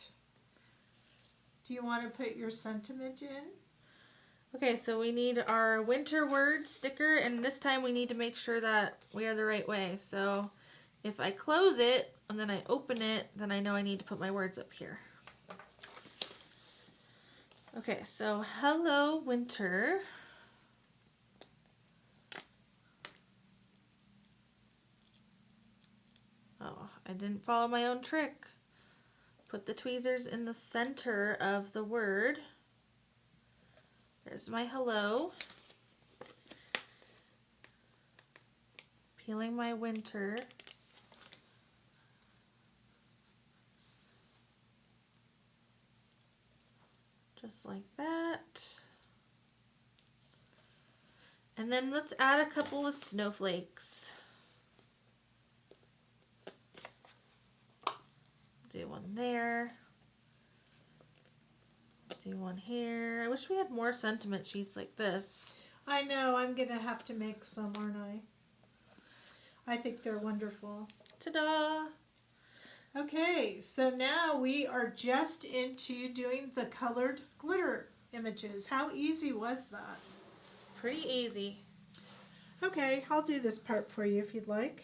Do you want to put your sentiment in? Okay, so we need our winter word sticker, and this time we need to make sure that we are the right way. So if I close it and then I open it, then I know I need to put my words up here. Okay, so hello winter. Oh, I didn't follow my own trick. Put the tweezers in the center of the word. There's my hello. Peeling my winter. Just like that. And then let's add a couple of snowflakes. Do one there. Do one here. I wish we had more sentiment sheets like this. I know, I'm going to have to make some, aren't I? I think they're wonderful. Ta-da! Okay, so now we are just into doing the colored glitter images. How easy was that? Pretty easy. Okay, I'll do this part for you if you'd like.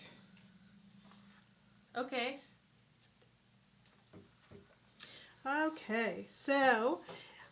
Okay. Okay, so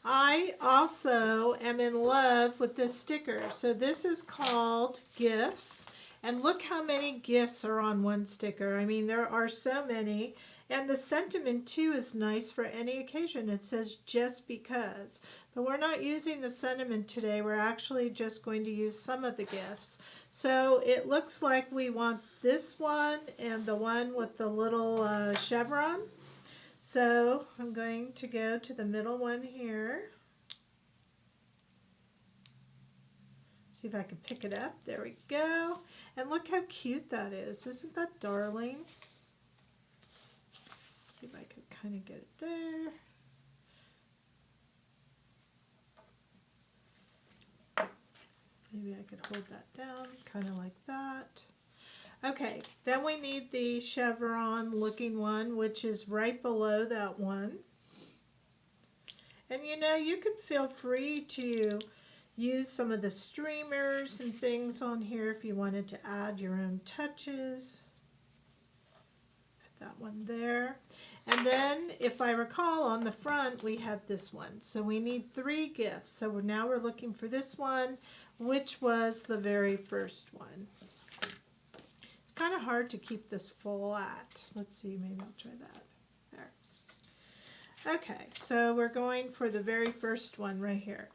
I also am in love with this sticker. So this is called Gifts. And look how many gifts are on one sticker. I mean, there are so many. And the sentiment, too, is nice for any occasion. It says, just because. But we're not using the sentiment today. We're actually just going to use some of the gifts. So it looks like we want this one and the one with the little chevron. So I'm going to go to the middle one here. See if I can pick it up. There we go. And look how cute that is. Isn't that darling? See if I can kind of get it there. Maybe I could hold that down, kind of like that. Okay, then we need the chevron looking one, which is right below that one. And you know, you can feel free to use some of the streamers and things on here if you wanted to add your own touches. Put that one there. And then, if I recall, on the front we have this one. So we need 3 gifts. So now we're looking for this one, which was the very first one. It's kind of hard to keep this flat. Let's see, maybe I'll try that. There. Okay, so we're going for the very first one right here.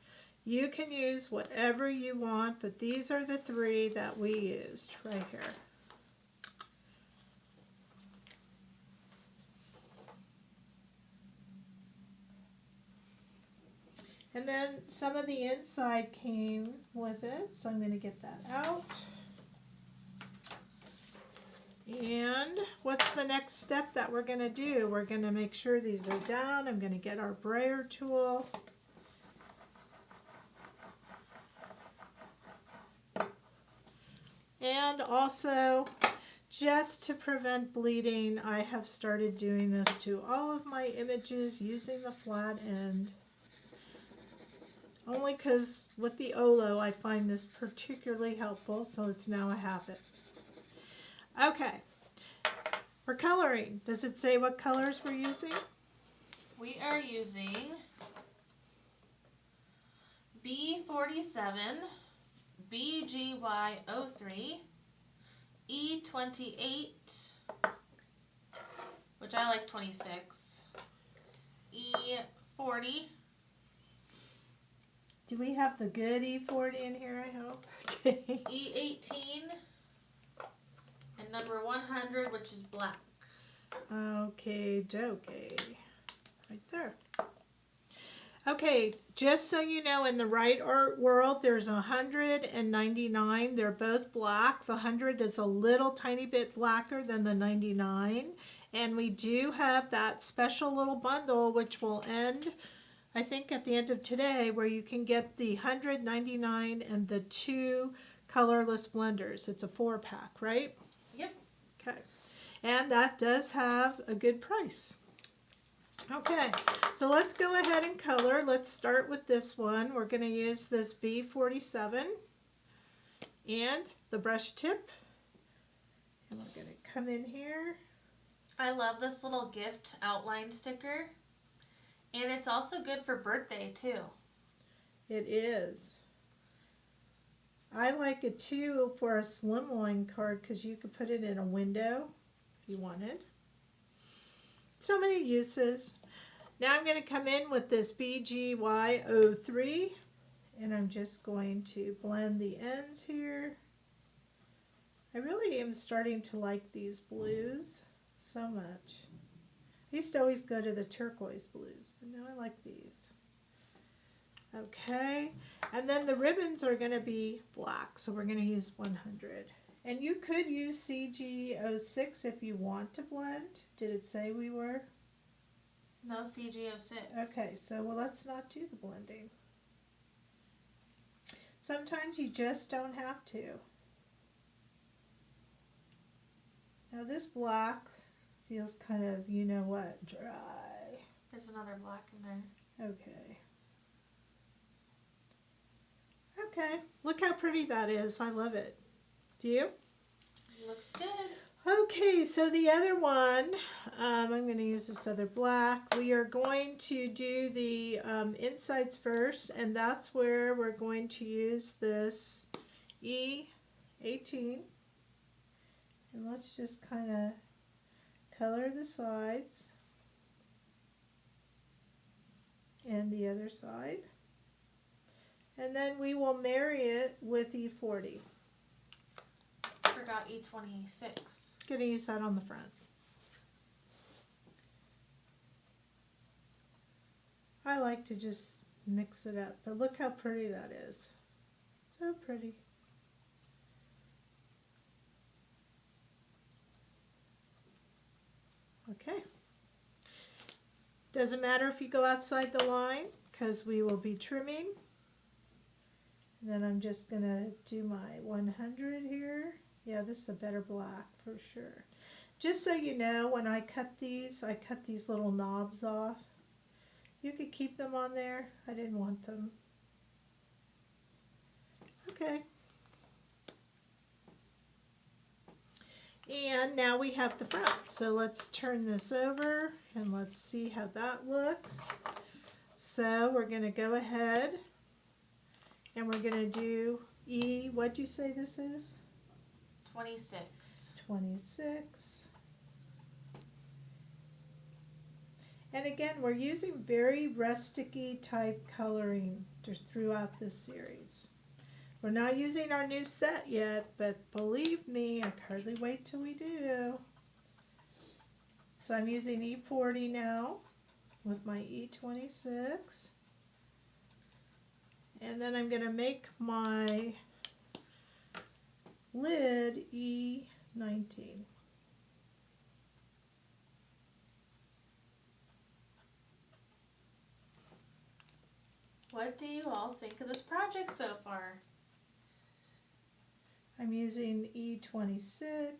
You can use whatever you want, but these are the 3 that we used right here. And then some of the inside came with it, so I'm going to get that out. And what's the next step that we're going to do? We're going to make sure these are down. I'm going to get our brayer tool. And also, just to prevent bleeding, I have started doing this to all of my images using the flat end. Only because with the Olo I find this particularly helpful, so it's now a habit. Okay, for coloring, does it say what colors we're using? we are using B47, BGY03, E28, which I like 26, E40. Do we have the good E40 in here, I hope? Okay. E18, and number 100, which is black. Okay, dokey. Right there. Okay, just so you know, in the right art world, there's 199. They're both black. The 100 is a little tiny bit blacker than the 99. And we do have that special little bundle, which will end, I think, at the end of today, where you can get the 199 and the 2 colorless blenders. It's a 4-pack, right? Yep. Okay. And that does have a good price. Okay, so let's go ahead and color. Let's start with this one. We're going to use this B47 and the brush tip. And we're going to come in here. I love this little gift outline sticker. And it's also good for birthday too. It is. I like it too for a slimline card because you could put it in a window if you wanted. So many uses. Now I'm going to come in with this BGY03 and I'm just going to blend the ends here. I really am starting to like these blues so much. I used to always go to the turquoise blues, but now I like these. Okay, and then the ribbons are going to be black, so we're going to use 100. And you could use CG06 if you want to blend. Did it say we were? No, CG06. Okay, so well, let's not do the blending. Sometimes you just don't have to. Now this black feels kind of, you know what, dry. There's another black in there. Okay. Okay, look how pretty that is. I love it. Do you? Looks good. Okay, so the other one, I'm going to use this other black. We are going to do the insides first, and that's where we're going to use this E18. And let's just kind of color the sides and the other side. And then we will marry it with E40. Forgot E26. Going to use that on the front. I like to just mix it up, but look how pretty that is. So pretty. Okay. Doesn't matter if you go outside the line because we will be trimming. Then I'm just going to do my 100 here. Yeah, this is a better black for sure. Just so you know, when I cut these little knobs off. You could keep them on there. I didn't want them. Okay. And now we have the front. So let's turn this over and let's see how that looks. So we're going to go ahead and we're going to do E, what'd you say this is? 26. 26. And again, we're using very rustic-y type coloring throughout this series. We're not using our new set yet, but believe me, I can hardly wait till we do. So I'm using E40 now with my E26. And then I'm going to make my lid E19. What do you all think of this project so far? I'm using E26.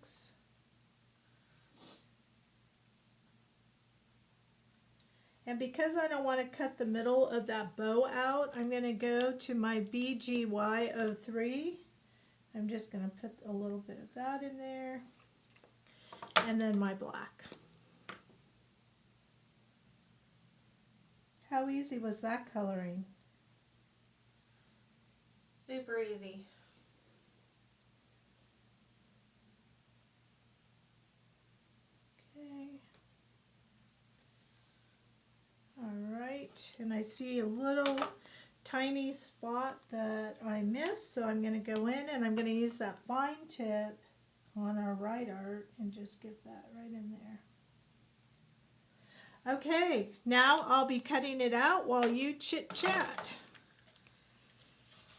And because I don't want to cut the middle of that bow out, I'm going to go to my BGY03. I'm just going to put a little bit of that in there. And then my black. How easy was that coloring? Super easy. Okay. All right, and I see a little tiny spot that I missed, so I'm going to go in and I'm going to use that fine tip on our right art and just get that right in there. Okay, now I'll be cutting it out while you chit chat.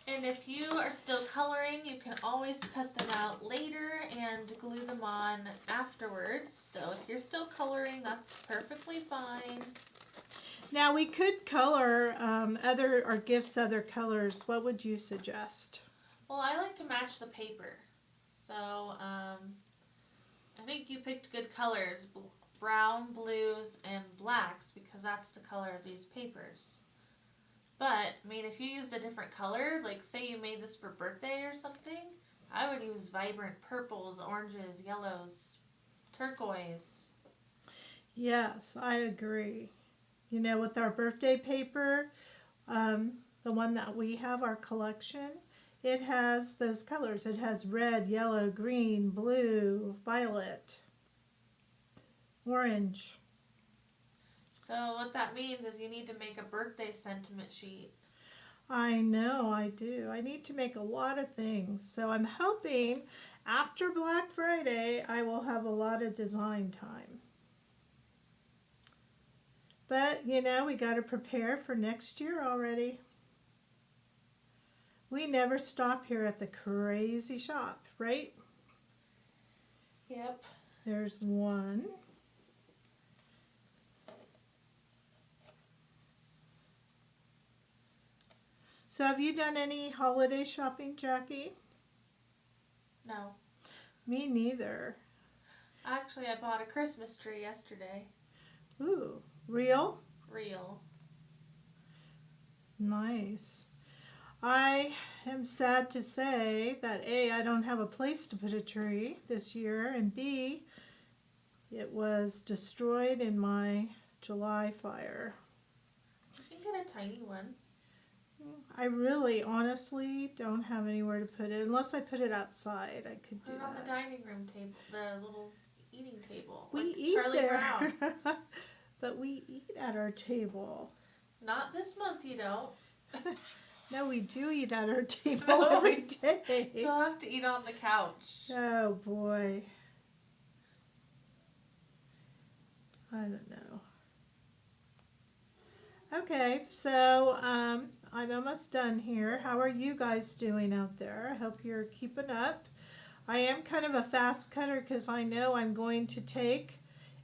And if you are still coloring, you can always cut them out later and glue them on afterwards. So if you're still coloring, that's perfectly fine. Now we could color or gifts other colors. What would you suggest? Well, I like to match the paper. So I think you picked good colors, brown, blues, and blacks, because that's the color of these papers. But, I mean, if you used a different color, like say you made this for birthday or something, I would use vibrant purples, oranges, yellows, turquoise. Yes, I agree. You know, with our birthday paper, the one that we have, our collection, it has those colors. It has red, yellow, green, blue, violet, orange. So what that means is you need to make a birthday sentiment sheet. I know, I do. I need to make a lot of things. So I'm hoping after Black Friday, I will have a lot of design time. But, you know, we got to prepare for next year already. We never stop here at the Krazy shop, right? Yep. There's one. So have you done any holiday shopping, Jackie? No. Me neither. Actually, I bought a Christmas tree yesterday. Ooh, real? Real. Nice. I am sad to say that A, I don't have a place to put a tree this year, and B, it was destroyed in my July fire. You can get a tiny one. I really, honestly, don't have anywhere to put it. Unless I put it outside, I could do Put it on the that. dining room table, the little eating table. We like eat Charlie there. Brown. But we eat at our table. Not this month, you don't. No, we do eat at our table No, every day. You'll have to eat on the couch. Oh boy. I don't know. Okay, so I'm almost done here. How are you guys doing out there? I hope you're keeping up. I am kind of a fast cutter because I know I'm going to take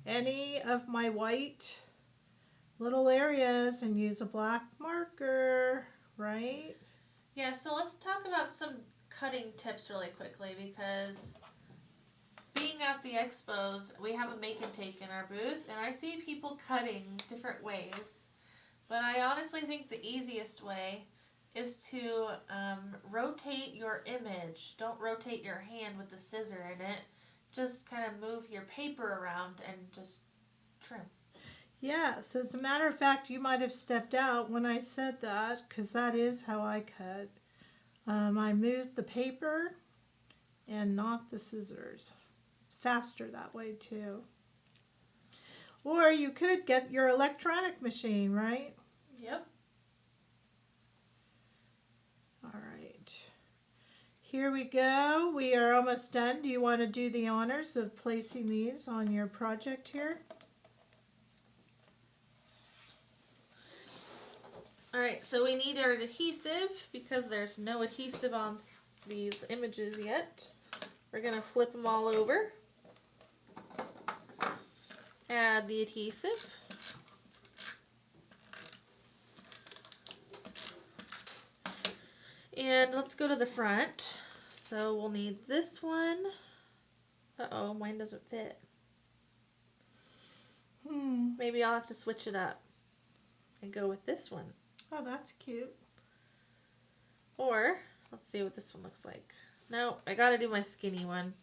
any of my white little areas and use a black marker, right? Yeah, so let's talk about some cutting tips really quickly, because being at the expos, we have a make and take in our booth, and I see people cutting different ways. But I honestly think the easiest way is to rotate your image. Don't rotate your hand with the scissor in it. Just kind of move your paper around and just trim. Yes, as a matter of fact, you might have stepped out when I said that, because that is how I cut. I moved the paper and not the scissors. Faster that way too. Or you could get your electronic machine, right? Yep. All right. Here we go. We are almost done. Do you want to do the honors of placing these on your project here? Alright, so we need our adhesive because there's no adhesive on these images yet. We're going to flip them all over. Add the adhesive. And let's go to the front. So we'll need this one. Uh-oh, mine doesn't fit. Maybe I'll have to switch it up and go with this one. Oh, that's cute. Or, let's see what this one looks like. No, I gotta do my skinny one.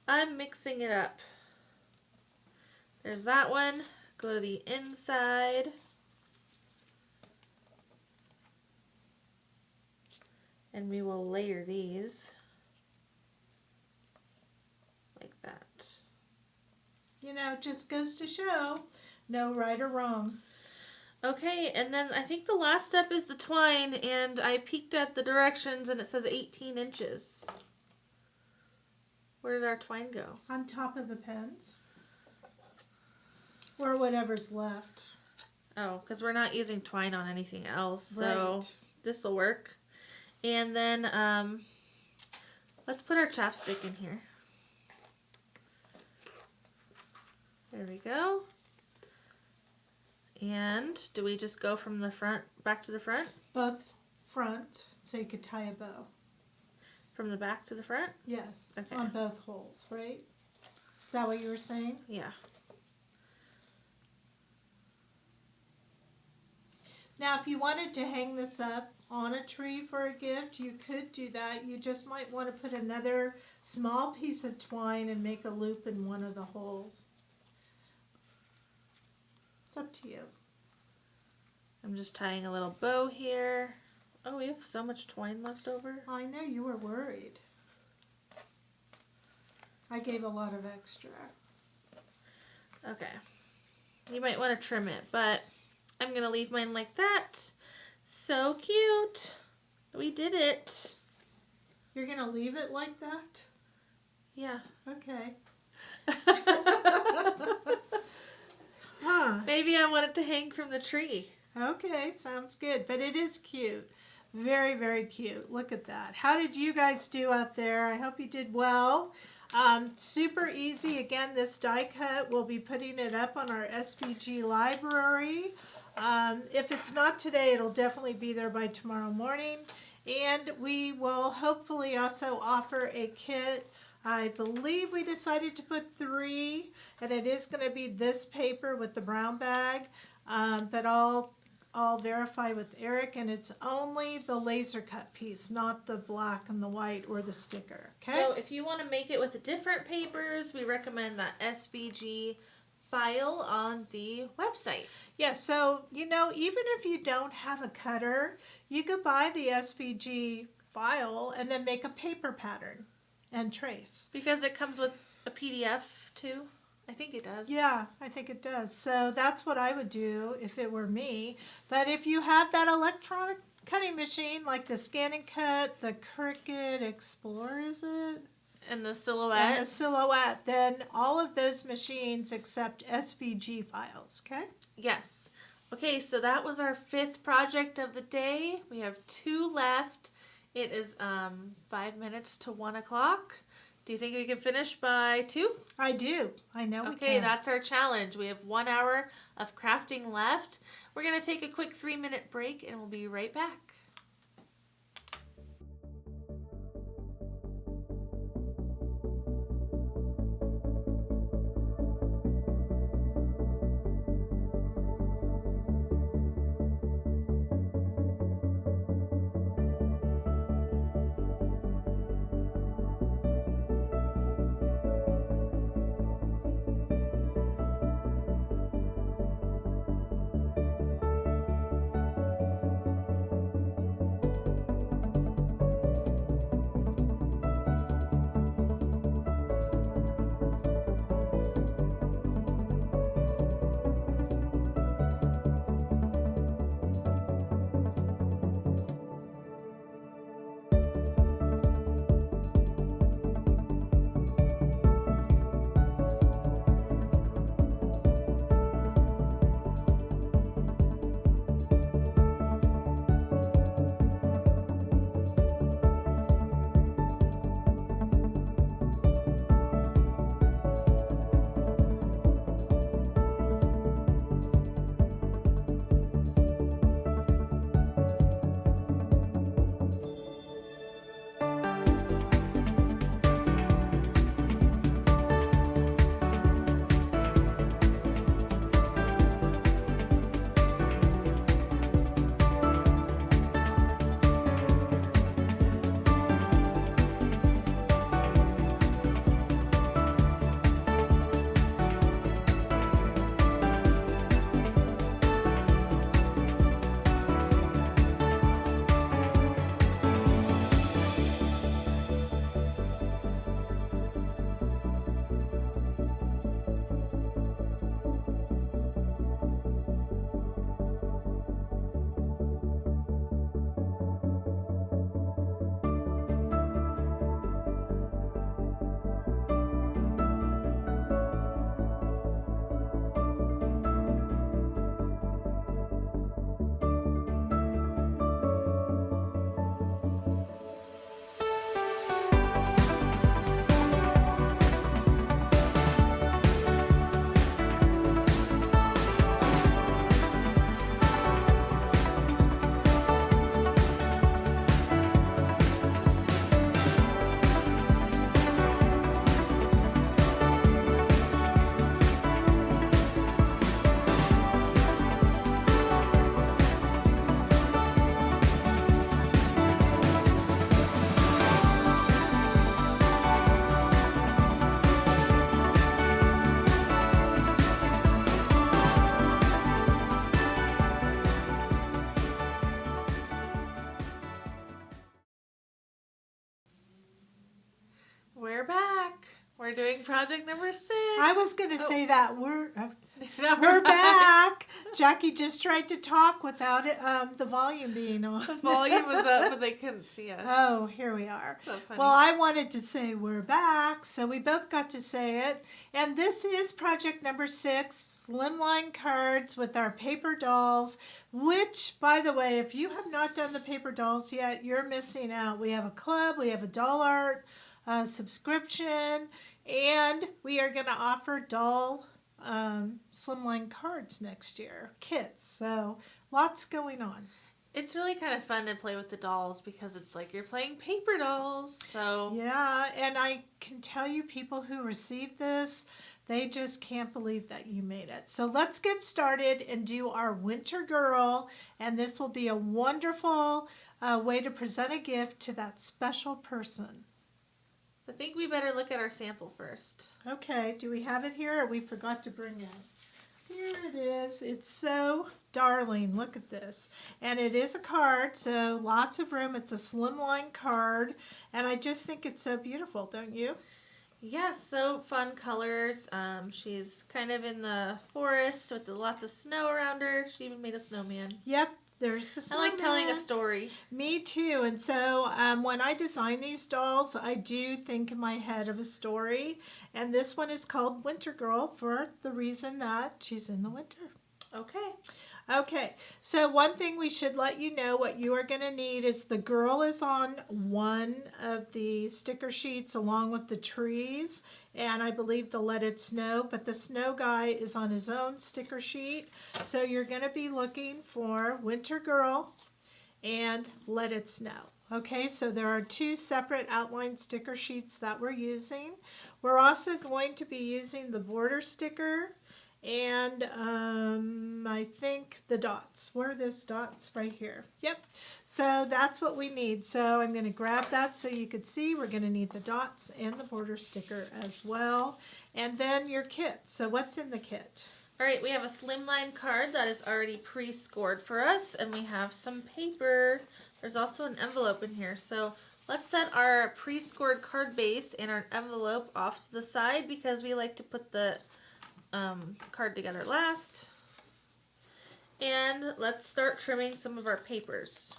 I'm mixing it up. There's that one. Go to the inside. And we will layer these like that. You know, it just goes to show no right or wrong. Okay, and then I think the last step is the twine, and I peeked at the directions and it says 18 inches. Where did our twine go? On top of the pens. Or whatever's left. Oh, because we're not using twine on anything else, so Right. this will work. And then let's put our chapstick in here. There we go. And do we just go from the front back to the front? Both front, so you could tie a bow. From the back to the front? Yes, Okay. on both holes, right? Is that what you were saying? Yeah. Now, if you wanted to hang this up on a tree for a gift, you could do that. You just might want to put another small piece of twine and make a loop in one of the holes. It's up to you. I'm just tying a little bow here. Oh, we have so much twine left over. I know you were worried. I gave a lot of extra. Okay. You might want to trim it, but I'm going to leave mine like that. So cute. We did it. You're going to leave it like that? Yeah. Okay. Huh. Maybe I want it to hang from the tree. Okay, sounds good. But it is cute. Very, very cute. Look at that. How did you guys do out there? I hope you did well. Super easy. Again, this die cut, we'll be putting it up on our SVG library. If it's not today, it'll definitely be there by tomorrow morning. And we will hopefully also offer a kit. I believe we decided to put 3, and it is going to be this paper with the brown bag, but I'll verify with Eric, and it's only the laser cut piece, not the black and the white or the sticker. Okay. So if you want to make it with different papers, we recommend that SVG file on the website. Yeah, so, you know, even if you don't have a cutter, you could buy the SVG file and then make a paper pattern and trace. Because it comes with a PDF too. I think it does. Yeah, I think it does. So that's what I would do if it were me. But if you have that electronic cutting machine, like the Scan and Cut, the Cricut Explorer, is it? And the Silhouette. And the Silhouette, then all of those machines accept SVG files, okay? Yes. Okay, so that was our 5th project of the day. We have 2 left. It is 5 minutes to 1 o'clock. Do you think we can finish by 2? I do. I know we can. Okay, that's our challenge. We have 1 hour of crafting left. We're going to take a quick 3-minute break and we'll be right back. We're doing project number 6. I was going to say that. We're We're back. Jackie just tried to talk without it, the volume being on. The volume was up, but they couldn't see us. Oh, here we are. So funny. Well, I wanted to say we're back, so we both got to say it. And this is project number 6, slimline cards with our paper dolls, which, by the way, if you have not done the paper dolls yet, you're missing out. We have a club, we have a doll art subscription, and we are going to offer doll slimline cards next year, kits. So lots going on. It's really kind of fun to play with the dolls because it's like you're playing paper dolls. So yeah, and I can tell you, people who received this, they just can't believe that you made it. So let's get started and do our winter girl, and this will be a wonderful way to present a gift to that special person. I think we better look at our sample first. Okay, do we have it here, or we forgot to bring it? Here it is. It's so darling. Look at this. And it is a card, so lots of room. It's a slimline card, and I just think it's so beautiful, don't you? Yes, so fun colors. She's kind of in the forest with lots of snow around her. She even made a snowman. Yep. There's the snowman. I like telling a story. Me too. And so when I design these dolls, I do think in my head of a story. And this one is called Winter Girl for the reason that she's in the winter. Okay. Okay. So one thing we should let you know what you are going to need is the girl is on one of the sticker sheets along with the trees. And I believe the Let It Snow, but the snow guy is on his own sticker sheet. So you're going to be looking for Winter Girl and Let It Snow. Okay, so there are 2 separate outline sticker sheets that we're using. We're also going to be using the border sticker and I think the dots. Where are those dots? Right here. Yep. So that's what we need. So I'm going to grab that so you could see. We're going to need the dots and the border sticker as well. And then your kit. So what's in the kit? All right, we have a slimline card that is already pre-scored for us, and we have some paper. There's also an envelope in here. So let's set our pre-scored card base and our envelope off to the side because we like to put the card together last. And let's start trimming some of our papers.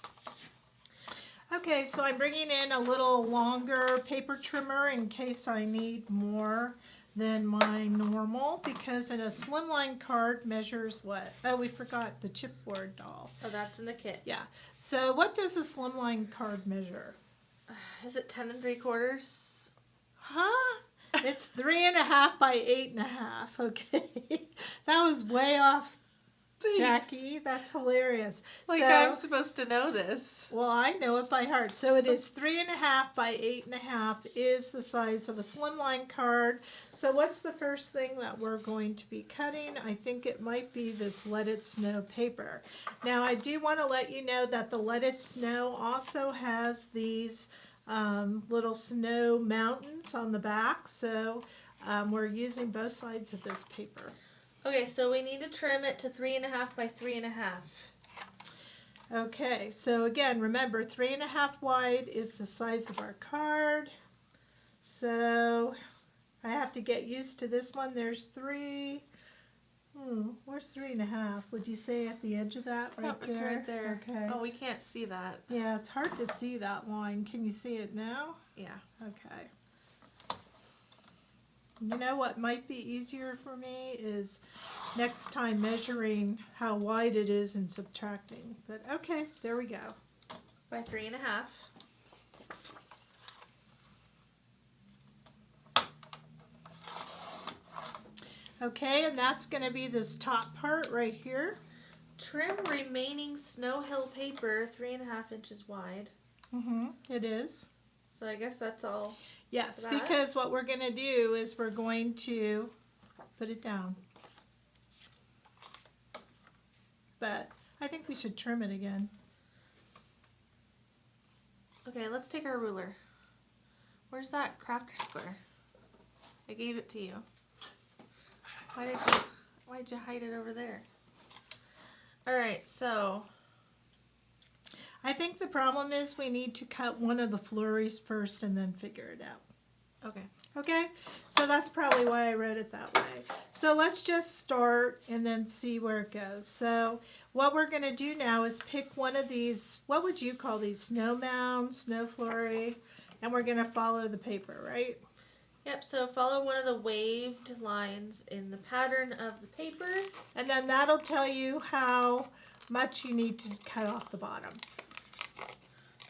Okay, so I'm bringing in a little longer paper trimmer in case I need more than my normal, because in a slimline card measures what? Oh, we forgot the chipboard doll. Oh, that's in the kit. Yeah. So what does a slimline card measure? Is it 10 3/4? Huh? It's 3.5 by 8.5. Okay, that was way off, Thanks. Jackie. That's hilarious. Like so, I'm supposed to know this. Well, I know it by heart. So it is 3.5 by 8.5 is the size of a slimline card. So what's the first thing that we're going to be cutting? I think it might be this Let It Snow paper. Now I do want to let you know that the Let It Snow also has these little snow mountains on the back, so we're using both sides of this paper. Okay, so we need to trim it to 3.5 by 3.5. Okay, so again, remember 3.5 wide is the size of our card. So I have to get used to this one. There's 3. Where's 3.5? Would you say at the edge of that right there? It's right there. Okay. Oh, we can't see that. Yeah, it's hard to see that line. Can you see it now? Yeah. Okay. You know what might be easier for me is next time measuring how wide it is and subtracting. But okay, there we go. By 3.5. Okay, and that's going to be this top part right here. Trim remaining snow hill paper 3.5 inches wide. It is. So I guess that's all. Yes, because what we're going to do is we're going to put it down. But I think we should trim it again. Okay, let's take our ruler. Where's that Krafter square? I gave it to you. Why did you hide it over there? All right, so I think the problem is we need to cut one of the flurries first and then figure it out. okay. Okay, so that's probably why I wrote it that way. So let's just start and then see where it goes. So what we're going to do now is pick one of these, what would you call these? Snow mound, snow flurry, and we're going to follow the paper, right? Yep, so follow one of the waved lines in the pattern of the paper. And then that'll tell you how much you need to cut off the bottom.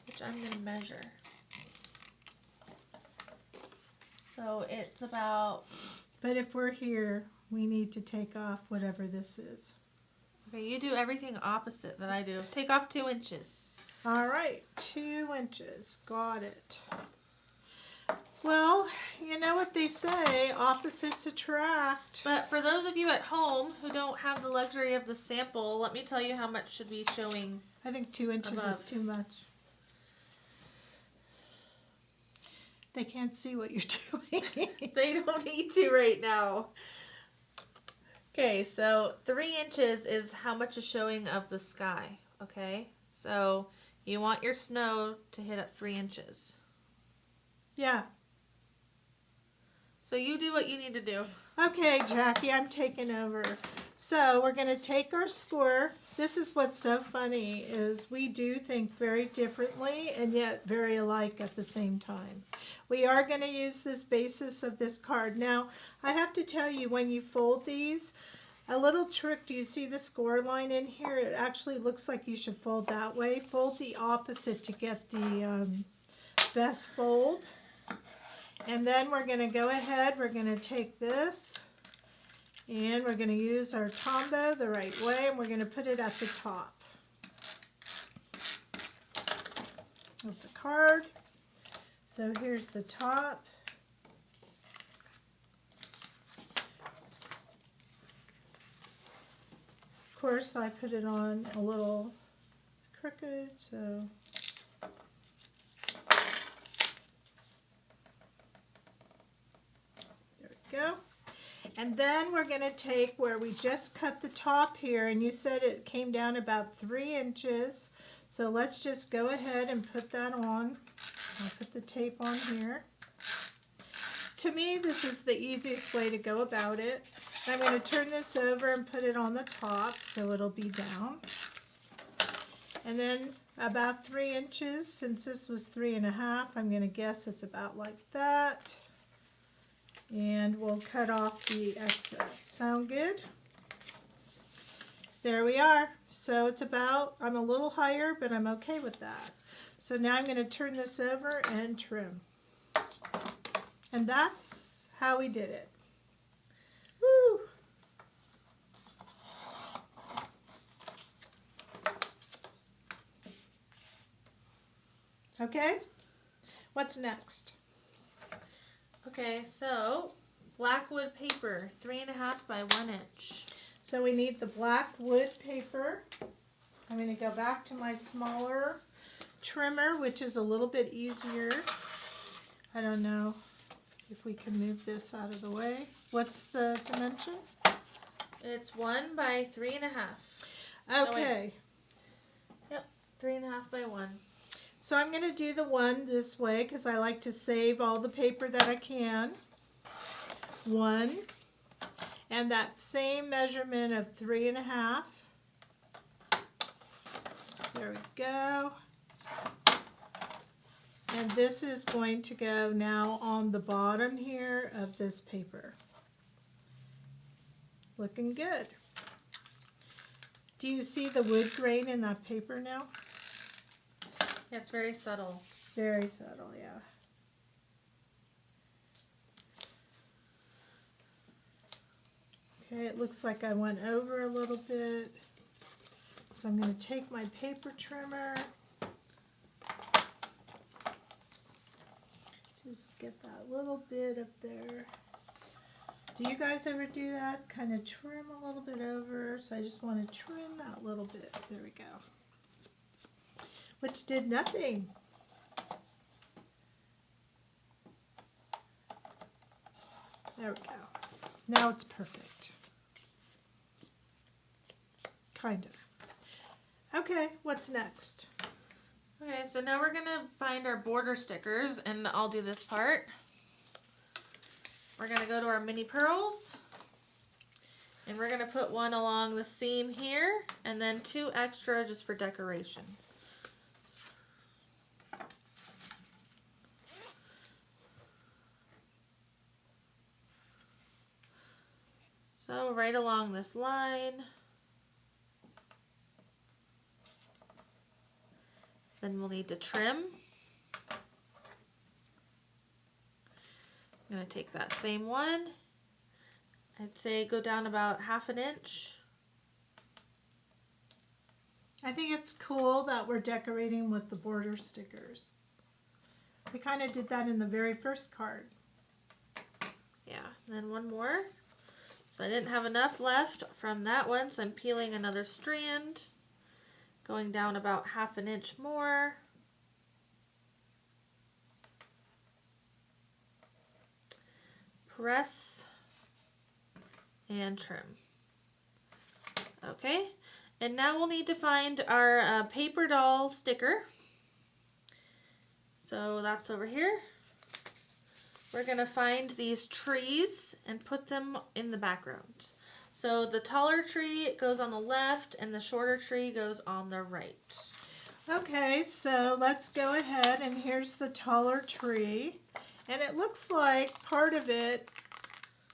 Which I'm going to measure. So it's about... But if we're here, we need to take off whatever this is. Okay, you do everything opposite that I do. Take off 2 inches. All right, 2 inches. Got it. Well, you know what they say, opposites attract. But for those of you at home who don't have the luxury of the sample, let me tell you how much should be showing. I think 2 inches above. is too much. They can't see what you're doing. They don't need to right now. Okay, so 3 inches is how much is showing of the sky, okay? So you want your snow to hit at 3 inches. Yeah. So you do what you need to do. Okay, Jackie, I'm taking over. So we're going to take our score. This is what's so funny is we do think very differently and yet very alike at the same time. We are going to use this basis of this card. Now, I have to tell you, when you fold these, a little trick, do you see the score line in here? It actually looks like you should fold that way. Fold the opposite to get the best fold. And then we're going to go ahead, we're going to take this and we're going to use our Tombow the right way and we're going to put it at the top of the card. So here's the top. Of course I put it on a little crooked, so go. And then we're going to take where we just cut the top here, and you said it came down about 3 inches. So let's just go ahead and put that on. I'll put the tape on here. To me, this is the easiest way to go about it. I'm going to turn this over and put it on the top so it'll be down. And then about 3 inches, since this was 3.5, I'm going to guess it's about like that. And we'll cut off the excess. Sound good? There we are. So it's about, I'm a little higher, but I'm okay with that. So now I'm going to turn this over and trim. And that's how we did it. Woo! Okay, what's next? Okay, so black wood paper, 3.5 by 1 inch. So we need the black wood paper. I'm going to go back to my smaller trimmer, which is a little bit easier. I don't know if we can move this out of the way. What's the dimension? It's 1 by 3.5. Okay. Yep, 3.5 by 1. So I'm going to do the one this way because I like to save all the paper that I can. 1. And that same measurement of 3.5. There we go. And this is going to go now on the bottom here of this paper. Looking good. Do you see the wood grain in that paper now? Yeah, it's very subtle. Very subtle, yeah. Okay, it looks like I went over a little bit. So I'm going to take my paper trimmer. Just get that little bit up there. Do you guys ever do that? Kind of trim a little bit over. So I just want to trim that little bit. There we go. Which did nothing. There we go. Now it's perfect. Kind of. Okay, what's next? Okay, so now we're going to find our border stickers, and I'll do this part. we're going to go to our mini pearls. And we're going to put one along the seam here, and then 2 extra just for decoration. So right along this line. Then we'll need to trim. I'm going to take that same one. I'd say go down about 1/2 inch. I think it's cool that we're decorating with the border stickers. We kind of did that in the very first card. Yeah, and then one more. So I didn't have enough left from that one, so I'm peeling another strand. Going down about 1/2 inch more. Press and trim. Okay, and now we'll need to find our paper doll sticker. So that's over here. We're going to find these trees and put them in the background. So the taller tree goes on the left and the shorter tree goes on the right. Okay, so let's go ahead, and here's the taller tree. And it looks like part of it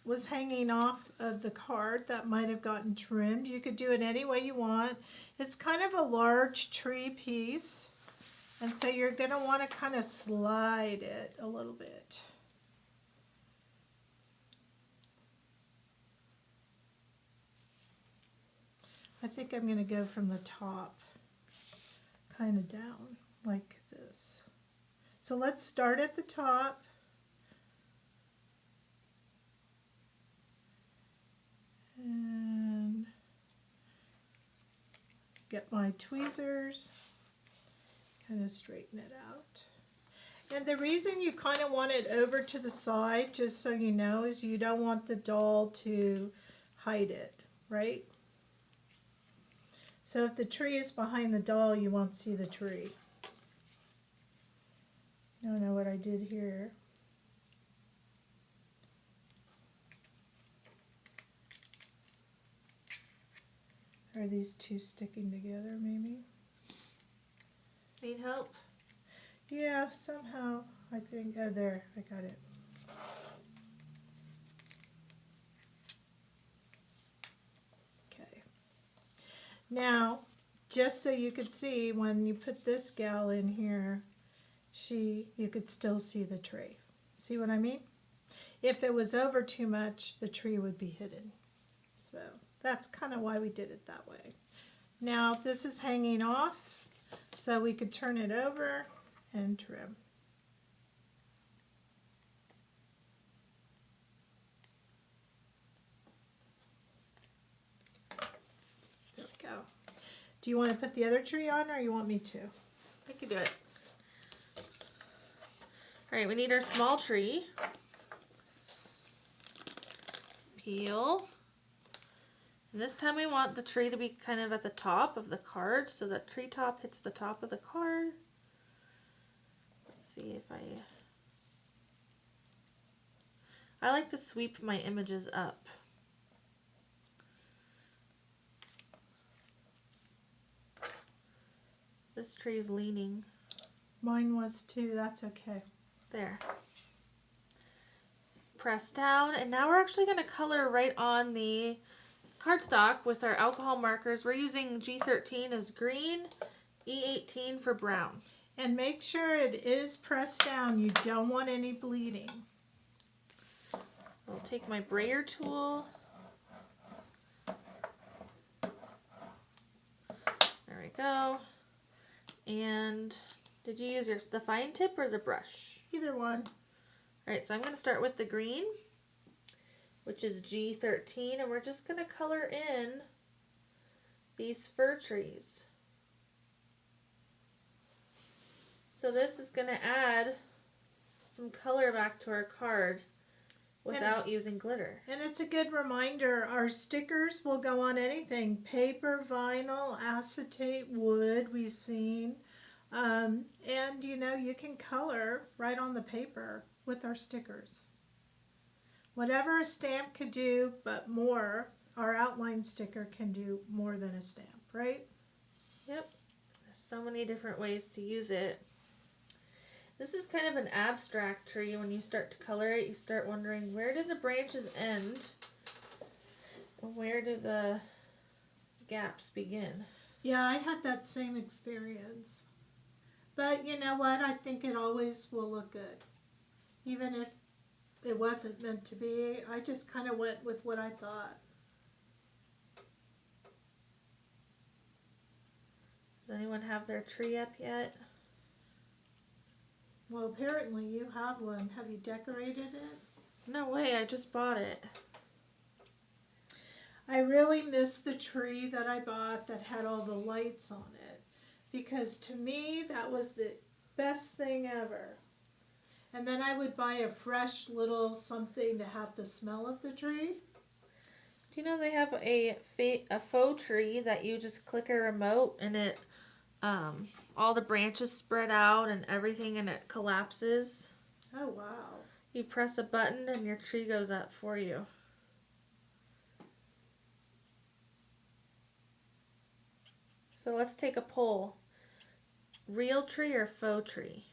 was hanging off of the card that might have gotten trimmed. You could do it any way you want. It's kind of a large tree piece, and so you're going to want to kind of slide it a little bit. I think I'm going to go from the top kind of down like this. So let's start at the top. And get my tweezers, kind of straighten it out. And the reason you kind of want it over to the side, just so you know, is you don't want the doll to hide it, right? So if the tree is behind the doll, you won't see the tree. I don't know what I did here. Are these two sticking together, maybe? Need help? Yeah, somehow. I think, oh, there, I got it. Okay. Now, just so you could see, when you put this gal in here, you could still see the tree. See what I mean? If it was over too much, the tree would be hidden. So that's kind of why we did it that way. Now this is hanging off, so we could turn it over and trim. There we go. Do you want to put the other tree on, or you want me to? I could do it. All right, we need our small tree. Peel. And this time we want the tree to be kind of at the top of the card, so that tree top hits the top of the card. Let's see if I like to sweep my images up. This tree is leaning. Mine was too, that's okay. There. Press down, and now we're actually going to color right on the cardstock with our alcohol markers. We're using G13 as green, E18 for brown. And make sure it is pressed down. You don't want any bleeding. I'll take my brayer tool. There we go. And did you use the fine tip or the brush? Either one. Alright, so I'm going to start with the green, which is G13, and we're just going to color in these fir trees. So this is going to add some color back to our card without using glitter. And it's a good reminder, our stickers will go on anything. Paper, vinyl, acetate, wood, we've seen. And you know, you can color right on the paper with our stickers. Whatever a stamp could do, but more, our outline sticker can do more than a stamp, right? Yep. There's so many different ways to use it. This is kind of an abstract tree. When you start to color it, you start wondering, where do the branches end? And where do the gaps begin? Yeah, I had that same experience. But you know what? I think it always will look good. Even if it wasn't meant to be, I just kind of went with what I thought. Does anyone have their tree up yet? Well, apparently you have one. Have you decorated it? No way, I just bought it. I really miss the tree that I bought that had all the lights on it, because to me that was the best thing ever. And then I would buy a fresh little something to have the smell of the tree. Do you know they have a faux tree that you just click a remote and it all the branches spread out and everything and it collapses? Oh wow. You press a button and your tree goes up for you. So let's take a poll. Real tree or faux tree?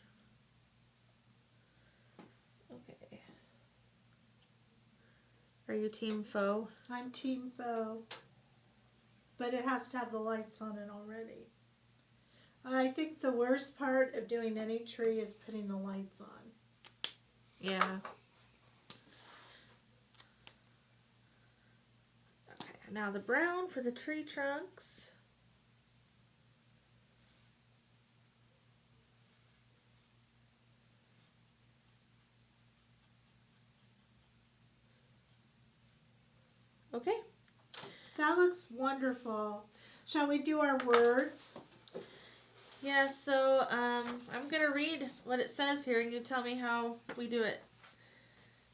Okay. Are you team faux? I'm team faux. But it has to have the lights on it already. I think the worst part of doing any tree is putting the lights on. Yeah. Okay, now the brown for the tree trunks. Okay. That looks wonderful. Shall we do our words? Yeah, so I'm going to read what it says here and you tell me how we do it.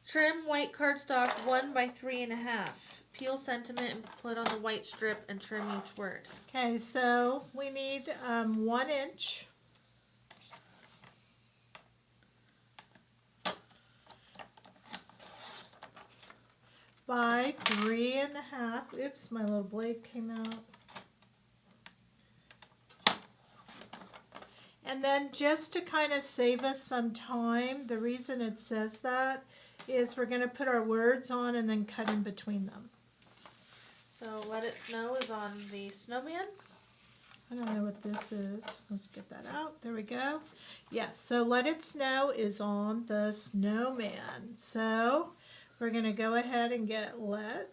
Trim white cardstock 1 by 3.5. Peel sentiment and put on the white strip and trim each word. Okay, so we need 1 inch. By 3.5. Oops, my little blade came out. And then just to kind of save us some time, the reason it says that is we're going to put our words on and then cut in between them. So Let It Snow is on the snowman. I don't know what this is. Let's get that out. There we go. Yes, so Let It Snow is on the snowman. So we're going to go ahead and get let.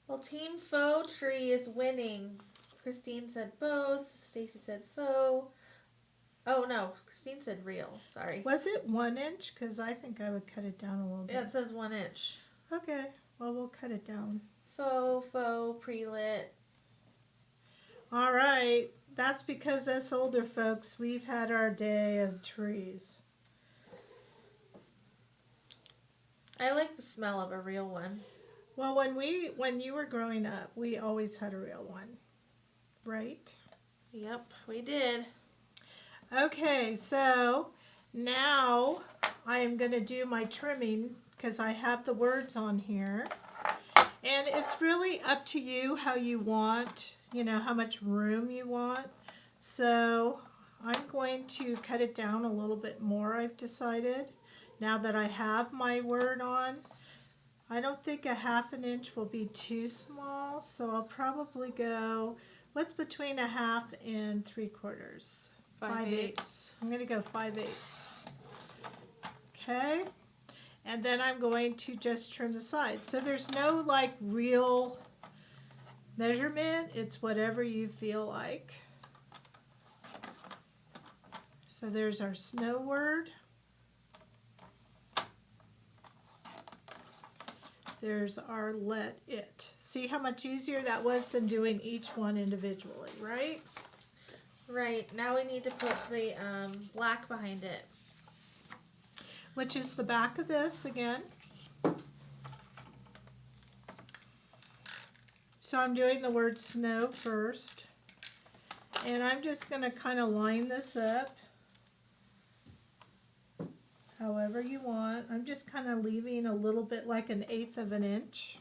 Well, Team Faux Tree is winning. Christine said both. Stacy said faux. Oh, no. Christine said real. Sorry. Was it 1 inch? Because I think I would cut it down a little bit. Yeah, it says 1 inch. Okay, well, we'll cut it down. Faux, pre-lit. All right. That's because us older folks, we've had our day of trees. I like the smell of a real one. Well, when you were growing up, we always had a real one, right? Yep, we did. Okay, so now I am going to do my trimming because I have the words on here. And it's really up to you how you want, you know, how much room you want. So I'm going to cut it down a little bit more, I've decided. Now that I have my word on, I don't think a 1/2 inch will be too small. So I'll probably go, what's between 1/2 and 3/4? 5/8. I'm going to go 5/8. Okay. And then I'm going to just trim the sides. So there's no like real measurement. It's whatever you feel like. So there's our snow word. There's our let it. See how much easier that was than doing each one individually, right? Right. Now we need to put the black behind it. Which is the back of this again. So I'm doing the word snow first. And I'm just going to kind of line this up however you want. I'm just kind of leaving a little bit like 1/8 of an inch.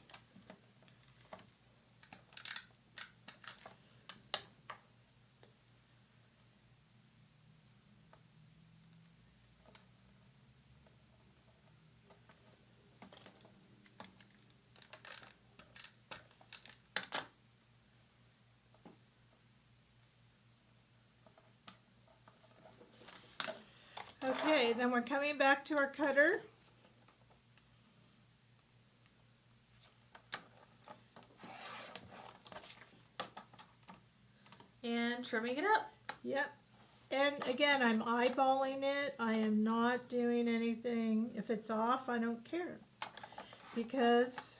Okay, then we're coming back to our cutter. And trimming it up. Yep. And again, I'm eyeballing it. I am not doing anything. If it's off, I don't care. Because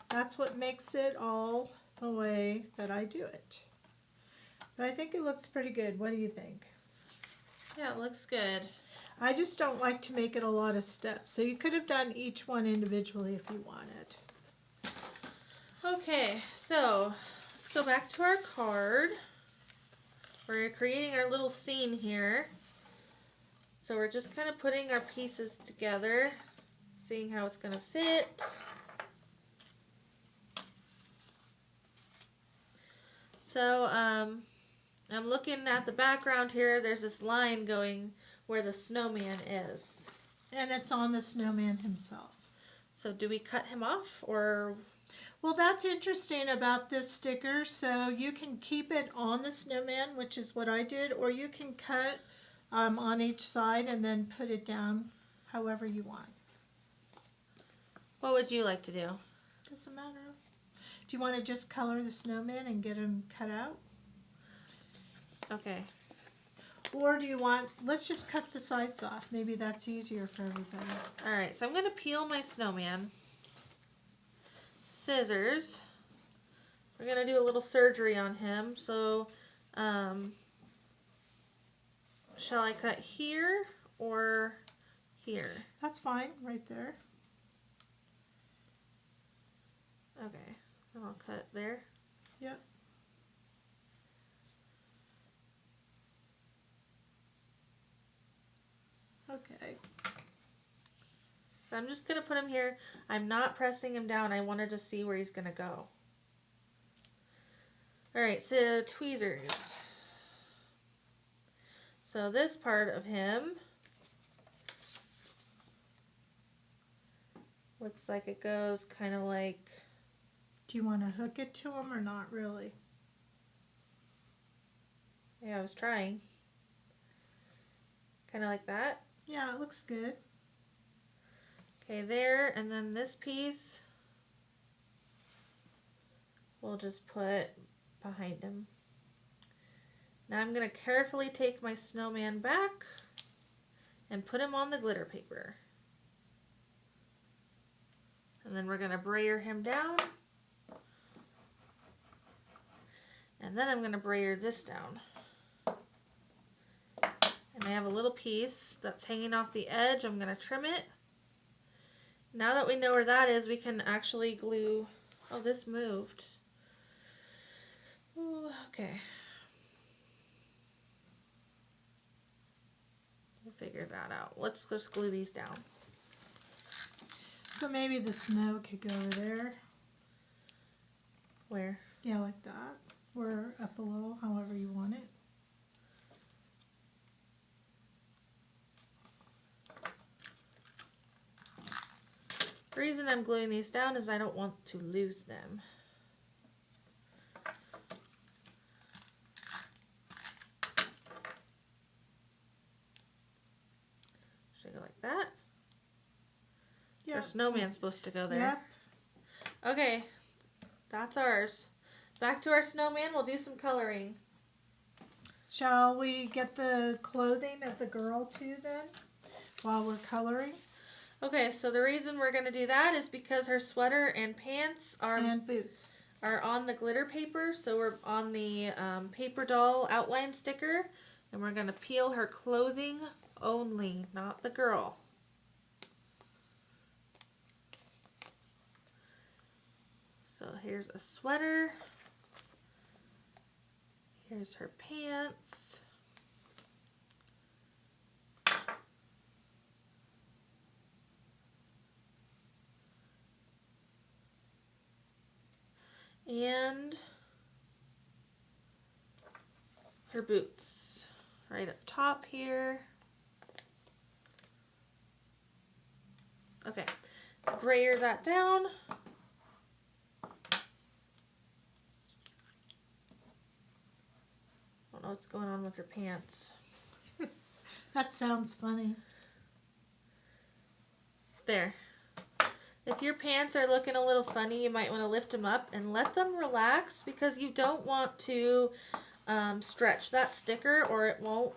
that's what makes it all the way that I do it. But I think it looks pretty good. What do you think? Yeah, it looks good. I just don't like to make it a lot of steps. So you could have done each one individually if you wanted. Okay, so let's go back to our card. We're creating our little scene here. So we're just kind of putting our pieces together, seeing how it's going to fit. So I'm looking at the background here. There's this line going where the snowman is. And it's on the snowman himself. So do we cut him off or? Well, that's interesting about this sticker. So you can keep it on the snowman, which is what I did, or you can cut on each side and then put it down however you want. What would you like to do? Doesn't matter. Do you want to just color the snowman and get him cut out? Okay. Or do you want, let's just cut the sides off. Maybe that's easier for everybody. All right, so I'm going to peel my snowman. Scissors. We're going to do a little surgery on him. So, shall I cut here or here? That's fine, right there. Okay, and I'll cut there. Yep. Okay. So I'm just going to put him here. I'm not pressing him down. I wanted to see where he's going to go. Alright, so tweezers. So this part of him looks like it goes kind of like... Do you want to hook it to him or not really? Yeah, I was trying. Kind of like that. Yeah, it looks good. Okay, there, and then this piece we'll just put behind him. Now I'm going to carefully take my snowman back and put him on the glitter paper. And then we're going to brayer him down. And then I'm going to brayer this down. And I have a little piece that's hanging off the edge. I'm going to trim it. Now that we know where that is, we can actually glue... Oh, this moved. Ooh, okay. We'll figure that out. Let's just glue these down. So maybe the snow could go over there. Where? Yeah, like that. Or up a little, however you want it. The reason I'm gluing these down is I don't want to lose them. Should I go like that? Yeah. Our snowman's supposed to go there. Yep. Okay, that's ours. Back to our snowman, we'll do some coloring. Shall we get the clothing of the girl too then, while we're coloring? Okay, so the reason we're going to do that is because her sweater and pants And boots. are on the glitter paper. So we're on the paper doll outline sticker. And we're going to peel her clothing only, not the girl. So here's a sweater. Here's her pants. her boots. Right up top here. Okay, brayer that down. I don't know what's going on with her pants. That sounds funny. There. If your pants are looking a little funny, you might want to lift them up and let them relax because you don't want to stretch that sticker or it won't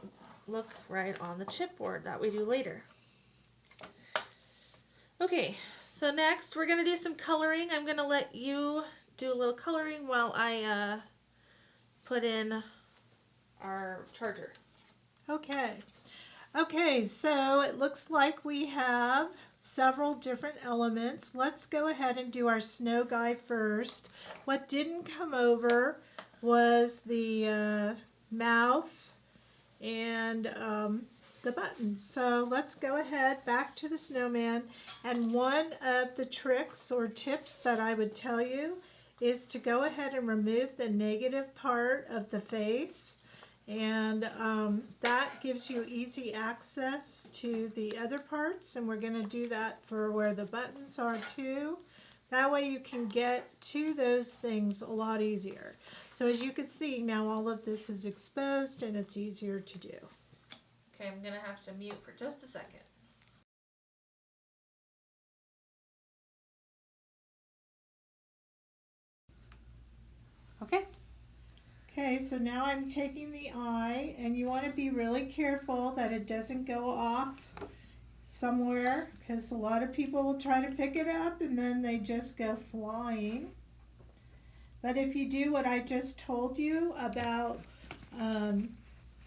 look right on the chipboard that we do later. Okay, so next we're going to do some coloring. I'm going to let you do a little coloring while I put in our charger. Okay. Okay, so it looks like we have several different elements. Let's go ahead and do our snow guy first. What didn't come over was the mouth and the buttons. So let's go ahead back to the snowman. And one of the tricks or tips that I would tell you is to go ahead and remove the negative part of the face. And that gives you easy access to the other parts, and we're going to do that for where the buttons are too. That way you can get to those things a lot easier. So as you can see, now all of this is exposed and it's easier to do. Okay, I'm going to have to mute for just a second. Okay. Okay, so now I'm taking the eye, and you want to be really careful that it doesn't go off somewhere, because a lot of people will try to pick it up and then they just go flying. But if you do what I just told you about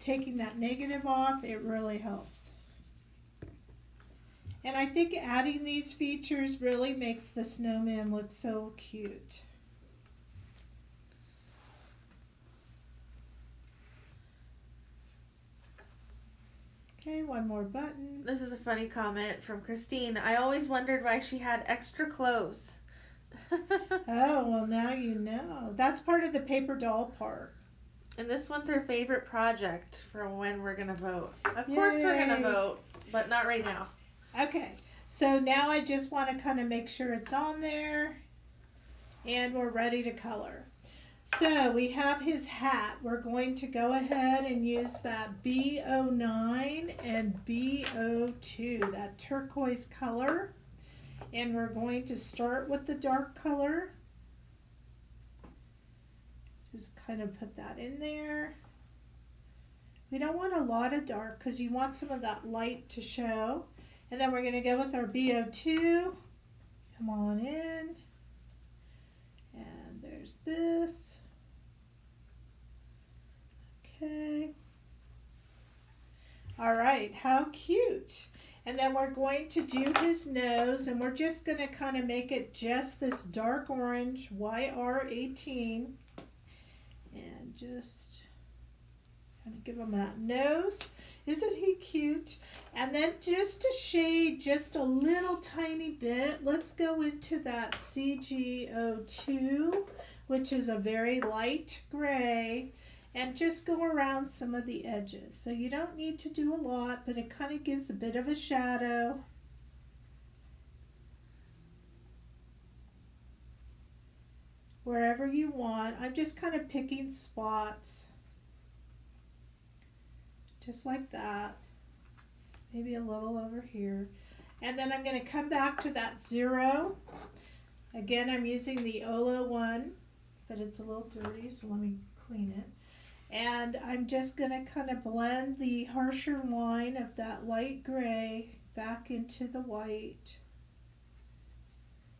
taking that negative off, it really helps. And I think adding these features really makes the snowman look so cute. Okay, one more button. This is a funny comment from Christine. I always wondered why she had extra clothes. Oh, well now you know. That's part of the paper doll part. And this one's her favorite project for when we're going to vote. Of course we're going Yay. to vote, but not right now. Okay, so now I just want to kind of make sure it's on there, and we're ready to color. So we have his hat. We're going to go ahead and use that B09 and B02, that turquoise color. And we're going to start with the dark color. Just kind of put that in there. We don't want a lot of dark because you want some of that light to show. And then we're going to go with our B02. Come on in. And there's this. Okay. All right, how cute. And then we're going to do his nose, and we're just going to kind of make it just this dark orange, YR18. And just kind of give him that nose. Isn't he cute? And then just to shade just a little tiny bit, let's go into that CG02, which is a very light gray, and just go around some of the edges. So you don't need to do a lot, but it kind of gives a bit of a shadow. Wherever you want. I'm just kind of picking spots. Just like that. Maybe a little over here. And then I'm going to come back to that 0. Again, I'm using the Olo one, but it's a little dirty, so let me clean it. And I'm just going to kind of blend the harsher line of that light gray back into the white.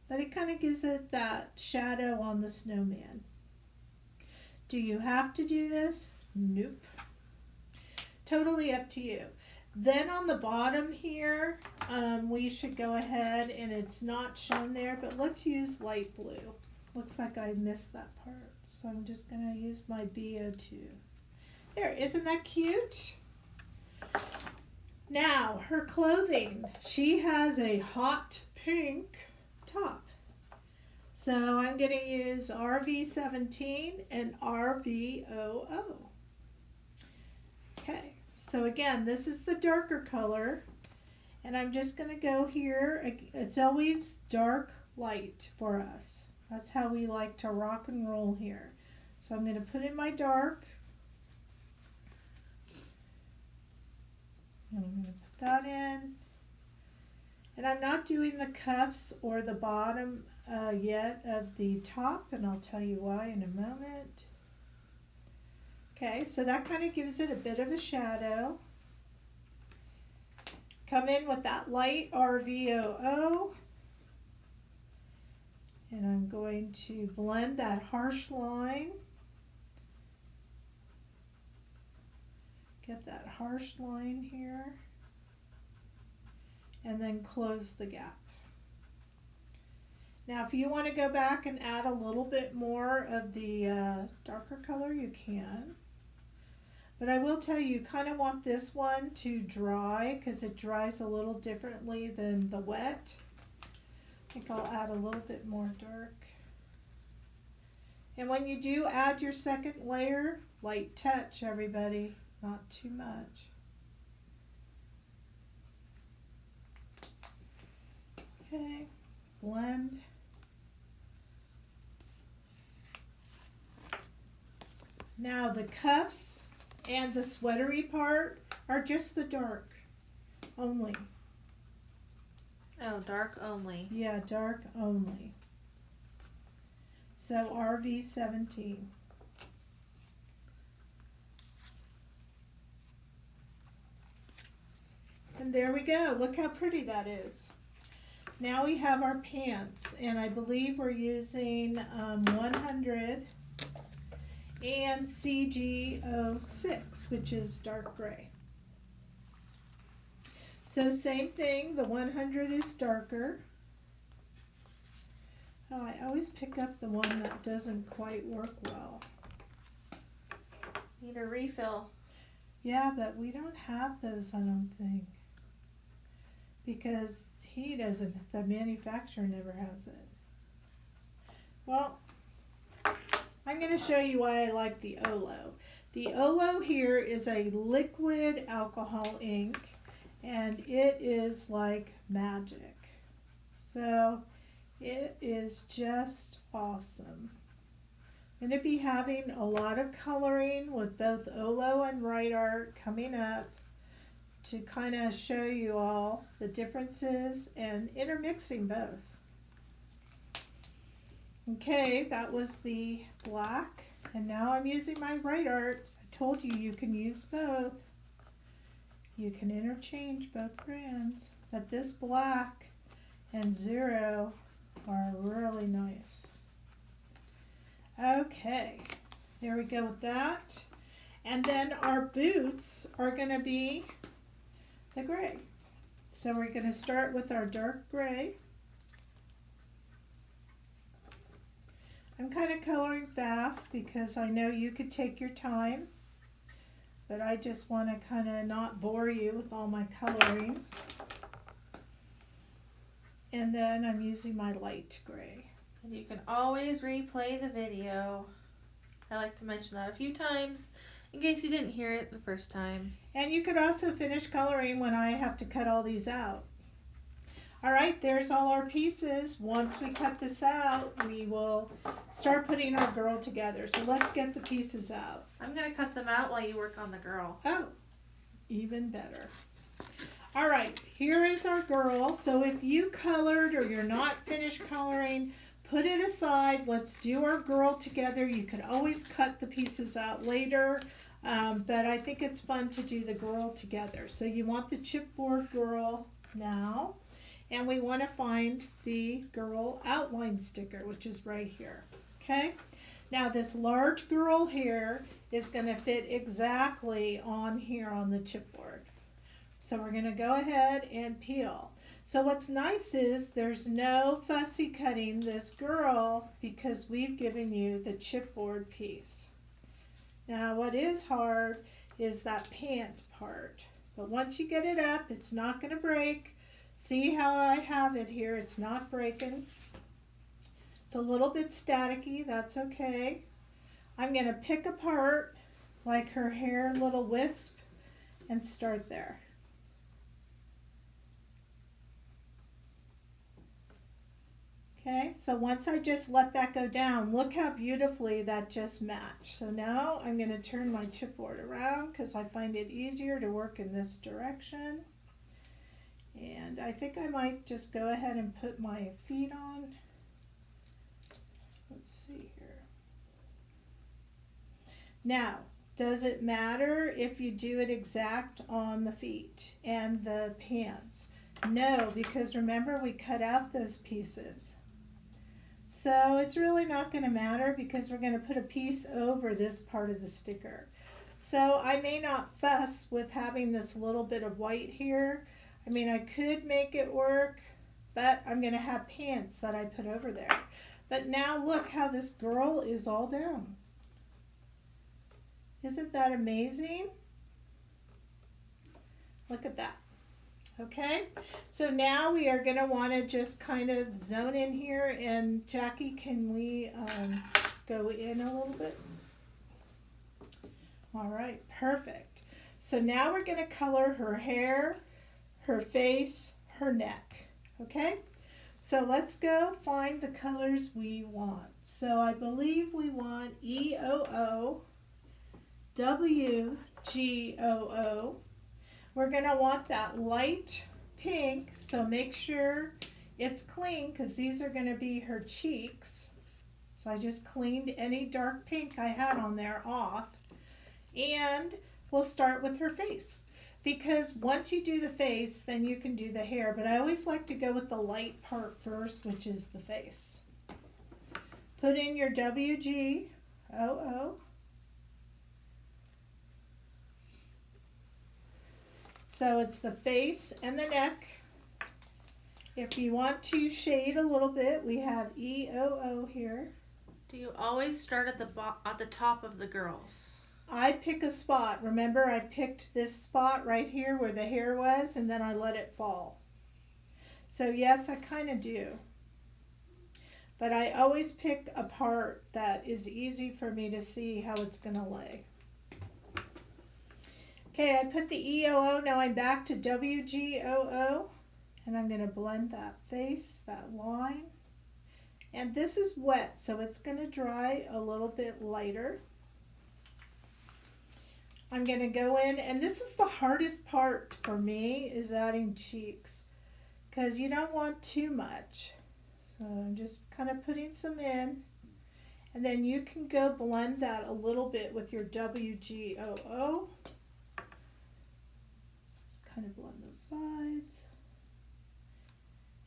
But it kind of gives it that shadow on the snowman. Do you have to do this? Nope. Totally up to you. Then on the bottom here, we should go ahead, and it's not shown there, but let's use light blue. Looks like I missed that part. So I'm just going to use my B02. There, isn't that cute? Now, her clothing. She has a hot pink top. So I'm going to use RV17 and RVOO. Okay, so again, this is the darker color, and I'm just going to go here. It's always dark light for us. That's how we like to rock and roll here. So I'm going to put in my dark, and I'm going to put that in. And I'm not doing the cuffs or the bottom yet of the top, and I'll tell you why in a moment. Okay, so that kind of gives it a bit of a shadow. Come in with that light RVOO. And I'm going to blend that harsh line. Get that harsh line here. And then close the gap. Now if you want to go back and add a little bit more of the darker color, you can. But I will tell you kind of want this one to dry because it dries a little differently than the wet. I think I'll add a little bit more dark. And when you do add your second layer, light touch everybody, not too much. Okay, blend. Now the cuffs and the sweatery part are just the dark only. Oh, dark only. Yeah, dark only. So RV17. And there we go. Look how pretty that is. Now we have our pants, and I believe we're using 100 and CG06, which is dark gray. So same thing, the 100 is darker. Oh, I always pick up the one that doesn't quite work well. Need a refill. Yeah, but we don't have those, I don't think. Because he doesn't, the manufacturer never has it. Well, I'm going to show you why I like the Olo. The Olo here is a liquid alcohol ink, and it is like magic. So it is just awesome. I'm going to be having a lot of coloring with both Olo and Right Art coming up to kind of show you all the differences and intermixing both. Okay, that was the black, and now I'm using my Right Art. I told you you can use both. You can interchange both brands, but this black and Zero are really nice. Okay, there we go with that. And then our boots are going to be the gray. So we're going to start with our dark gray. I'm kind of coloring fast because I know you could take your time, but I just want to kind of not bore you with all my coloring. And then I'm using my light gray. And you can always replay the video. I like to mention that a few times in case you didn't hear it the first time. And you could also finish coloring when I have to cut all these out. All right, there's all our pieces. Once we cut this out, we will start putting our girl together. So let's get the pieces out. I'm going to cut them out while you work on the girl. Oh, even better. All right, here is our girl. So if you colored or you're not finished coloring, put it aside. Let's do our girl together. You could always cut the pieces out later, but I think it's fun to do the girl together. So you want the chipboard girl now. And we want to find the girl outline sticker, which is right here, okay? Now this large girl here is going to fit exactly on here on the chipboard. So we're going to go ahead and peel. So what's nice is there's no fussy cutting this girl because we've given you the chipboard piece. Now what is hard is that pant part. But once you get it up, it's not going to break. See how I have it here? It's not breaking. It's a little bit staticky. That's okay. I'm going to pick apart like her hair little wisp and start there. Okay, so once I just let that go down, look how beautifully that just matched. So now I'm going to turn my chipboard around because I find it easier to work in this direction. And I think I might just go ahead and put my feet on. Let's see here. Now, does it matter if you do it exact on the feet and the pants? No, because remember we cut out those pieces. So it's really not going to matter because we're going to put a piece over this part of the sticker. So I may not fuss with having this little bit of white here. I mean, I could make it work, but I'm going to have pants that I put over there. But now look how this girl is all down. Isn't that amazing? Look at that. Okay, so now we are going to want to just kind of zone in here, and Jackie, can we go in a little bit? All right, perfect. So now we're going to color her hair, her face, her neck. Okay, so let's go find the colors we want. So I believe we want EOO, WGOO. We're going to want that light pink, so make sure it's clean because these are going to be her cheeks. So I just cleaned any dark pink I had on there off. And we'll start with her face, because once you do the face, then you can do the hair. But I always like to go with the light part first, which is the face. Put in your WGOO. So it's the face and the neck. If you want to shade a little bit, we have EOO here. Do you always start at the top of the girls? I pick a spot. Remember, I picked this spot right here where the hair was, and then I let it fall. So yes, I kind of do. But I always pick a part that is easy for me to see how it's going to lay. Okay, I put the EOO, now I'm back to WGOO, and I'm going to blend that face, that line. And this is wet, so it's going to dry a little bit lighter. I'm going to go in, and this is the hardest part for me, is adding cheeks, because you don't want too much. So I'm just kind of putting some in, and then you can go blend that a little bit with your WGOO. Kind of blend the sides,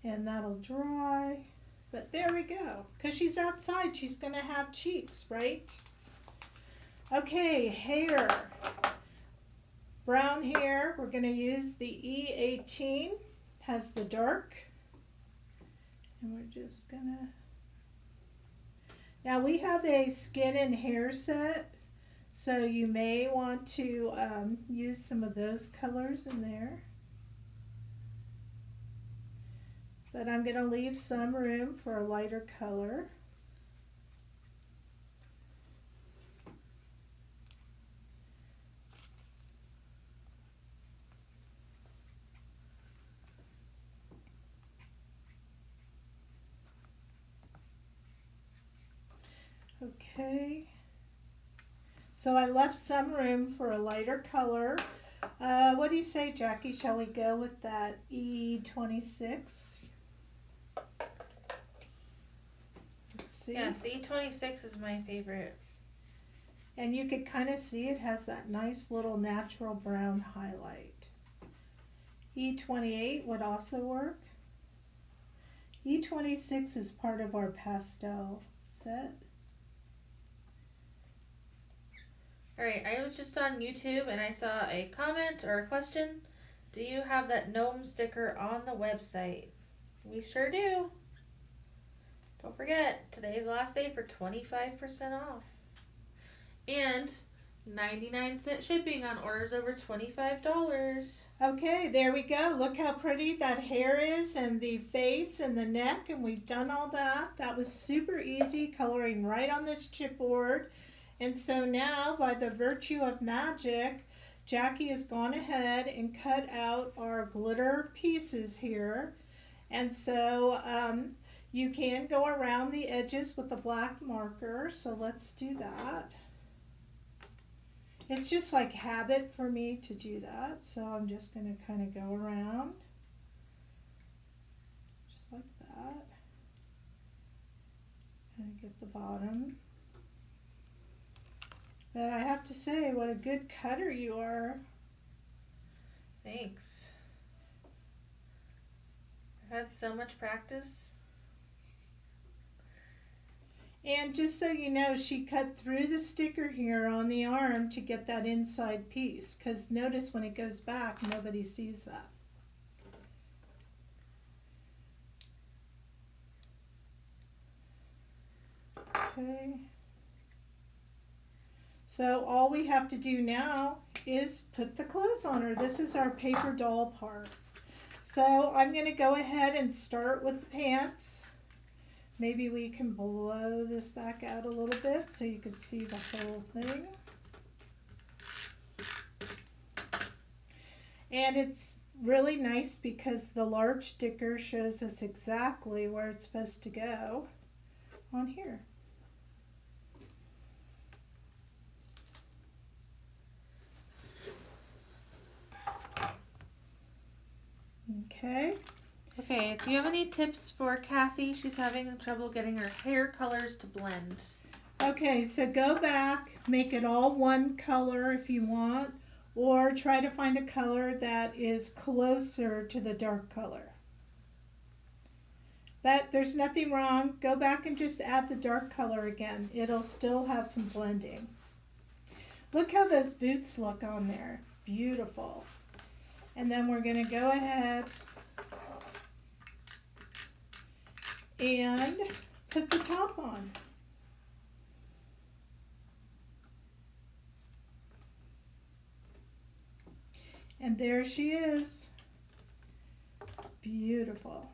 and that'll dry. But there we go, because she's outside, she's going to have cheeks, right? Okay, hair. Brown hair, we're going to use the E18, has the dark, and we're just going to, now we have a skin and hair set. So you may want to use some of those colors in there. But I'm going to leave some room for a lighter color. Okay. So I left some room for a lighter color. What do you say, Jackie? Shall we go with that E26? Let's see. Yeah, E26 is my favorite. And you could kind of see it has that nice little natural brown highlight. E28 would also work. E26 is part of our pastel set. Alright, I was just on YouTube and I saw a comment or a question. Do you have that gnome sticker on the website? We sure do. Don't forget, today is the last day for 25% off. And 99-cent shipping on orders over $25. Okay, there we go. Look how pretty that hair is, and the face and the neck, and we've done all that. That was super easy, coloring right on this chipboard. And so now, by the virtue of magic, Jackie has gone ahead and cut out our glitter pieces here. And so you can go around the edges with a black marker. So let's do that. It's just like habit for me to do that. So I'm just going to kind of go around. Just like that. Kind of get the bottom. But I have to say, what a good cutter you are. Thanks. I've had so much practice. And just so you know, she cut through the sticker here on the arm to get that inside piece. Because notice when it goes back, nobody sees that. Okay. So all we have to do now is put the clothes on her. This is our paper doll part. So I'm going to go ahead and start with the pants. Maybe we can blow this back out a little bit so you can see the whole thing. And it's really nice because the large sticker shows us exactly where it's supposed to go on here. Okay. Okay, do you have any tips for Kathy? She's having trouble getting her hair colors to blend. Okay, so go back, make it all one color if you want, or try to find a color that is closer to the dark color. But there's nothing wrong. Go back and just add the dark color again. It'll still have some blending. Look how those boots look on there. Beautiful. And then we're going to go ahead and put the top on. And there she is. Beautiful.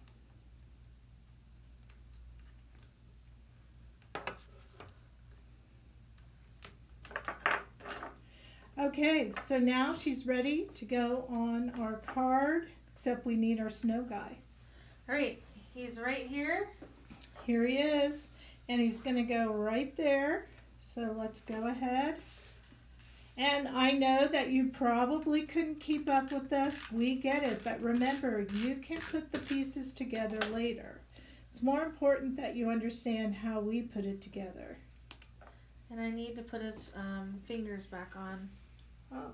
Okay, so now she's ready to go on our card, except we need our snow guy. All right, he's right here. Here he is, and he's going to go right there. So let's go ahead. And I know that you probably couldn't keep up with us. We get it, but remember, you can put the pieces together later. It's more important that you understand how we put it together. And I need to put his fingers back on. Oh.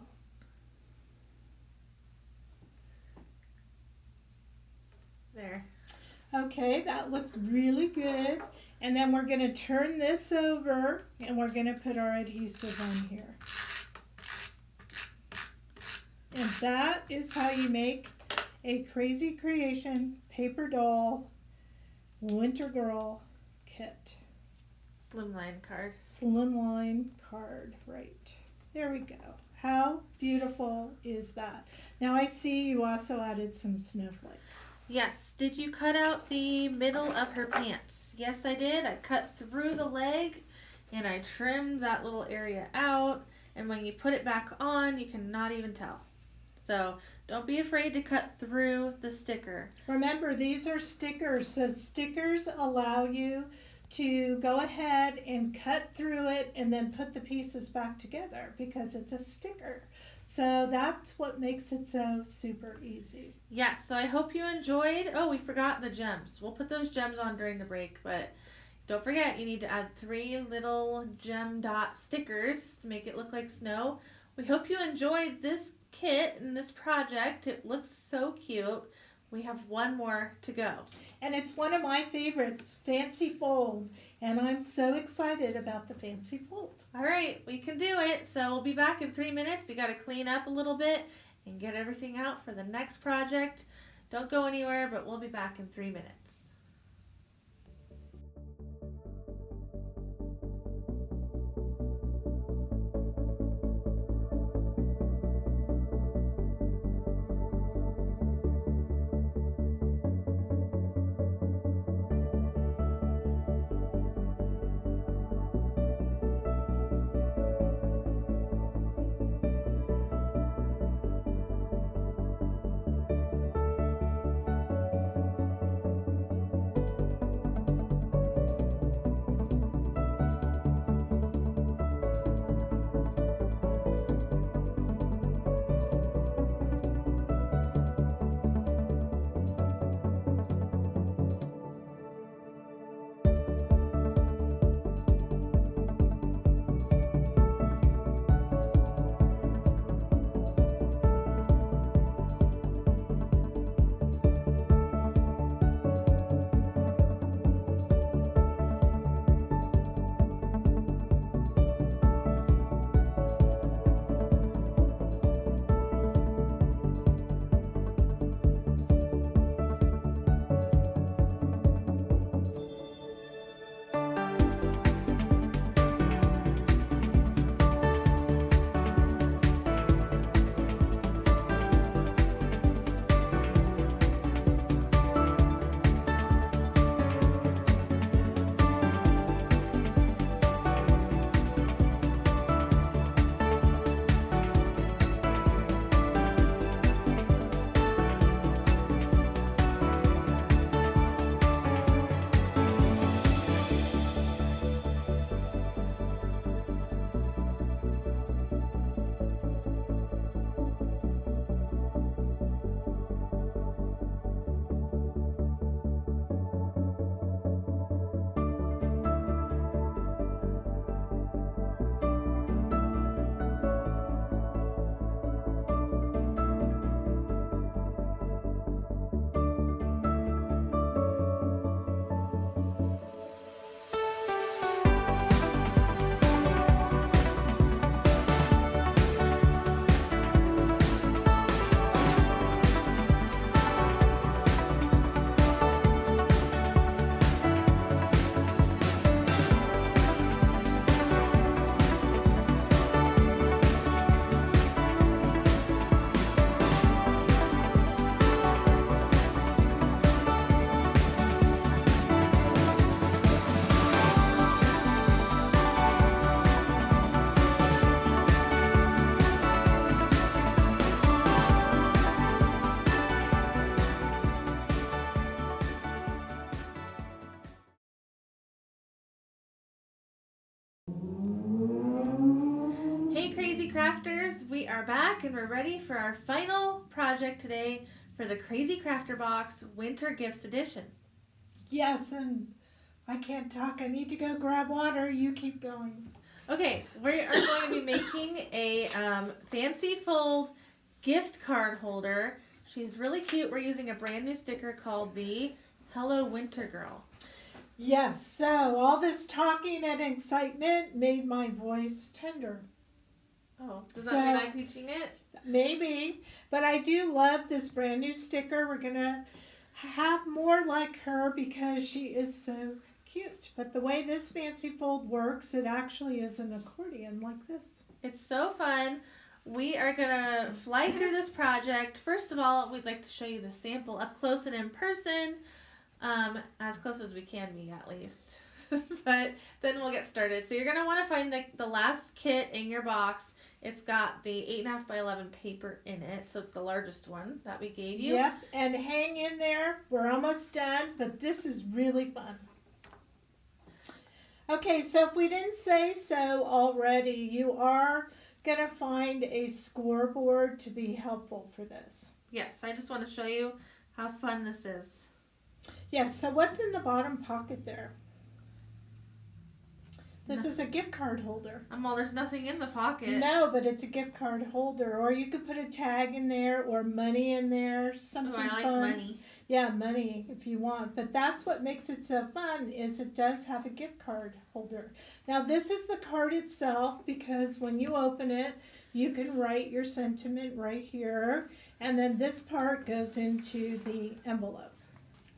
There. Okay, that looks really good. And then we're going to turn this over and we're going to put our adhesive on here. And that is how you make a Krazy Creation paper doll winter girl kit. Slimline card. Slimline card, right. There we go. How beautiful is that? Now I see you also added some snowflakes. Yes. Did you cut out the middle of her pants? Yes, I did. I cut through the leg and I trimmed that little area out. And when you put it back on, you cannot even tell. So don't be afraid to cut through the sticker. Remember, these are stickers, so stickers allow you to go ahead and cut through it and then put the pieces back together because it's a sticker. So that's what makes it so super easy. Yes, so I hope you enjoyed. Oh, we forgot the gems. We'll put those gems on during the break, but don't forget you need to add 3 little gem dot stickers to make it look like snow. We hope you enjoyed this kit and this project. It looks so cute. We have one more to go. And it's one of my favorites, Fancy Fold. And I'm so excited about the Fancy Fold. All right, we can do it. So we'll be back in 3 minutes. You got to clean up a little bit and get everything out for the next project. Don't go anywhere, but we'll be back in 3 minutes. Hey Crazy Crafters, we are back and we're ready for our final project today for the Krazy Krafter Box Winter Gifts Edition. Yes, and I can't talk. I need to go grab water. You keep going. Okay, we are going to be making a fancy fold gift card holder. She's really cute. We're using a brand new sticker called the Hello Winter Girl. Yes, so all this talking and excitement made my voice tender. Oh, does that mean I'm teaching it? Maybe, but I do love this brand new sticker. We're going to have more like her because she is so cute. But the way this fancy fold works, it actually is an accordion like this. It's so fun. We are going to fly through this project. First of all, we'd like to show you the sample up close and in person. As close as we can be, at least. But then we'll get started. So you're going to want to find the last kit in your box. It's got the 8.5 by 11 paper in it, so it's the largest one that we gave you. Yep, and hang in there. We're almost done, but this is really fun. Okay, so if we didn't say so already, you are going to find a scoreboard to be helpful for this. Yes, I just want to show you how fun this is. Yes, so what's in the bottom pocket there? This is a gift card holder. Well, there's nothing in the pocket. No, but it's a gift card holder. Or you could put a tag in there or money in there, something fun. I like money. Yeah, money if you want. But that's what makes it so fun is it does have a gift card holder. Now, this is the card itself because when you open it, you can write your sentiment right here. And then this part goes into the envelope.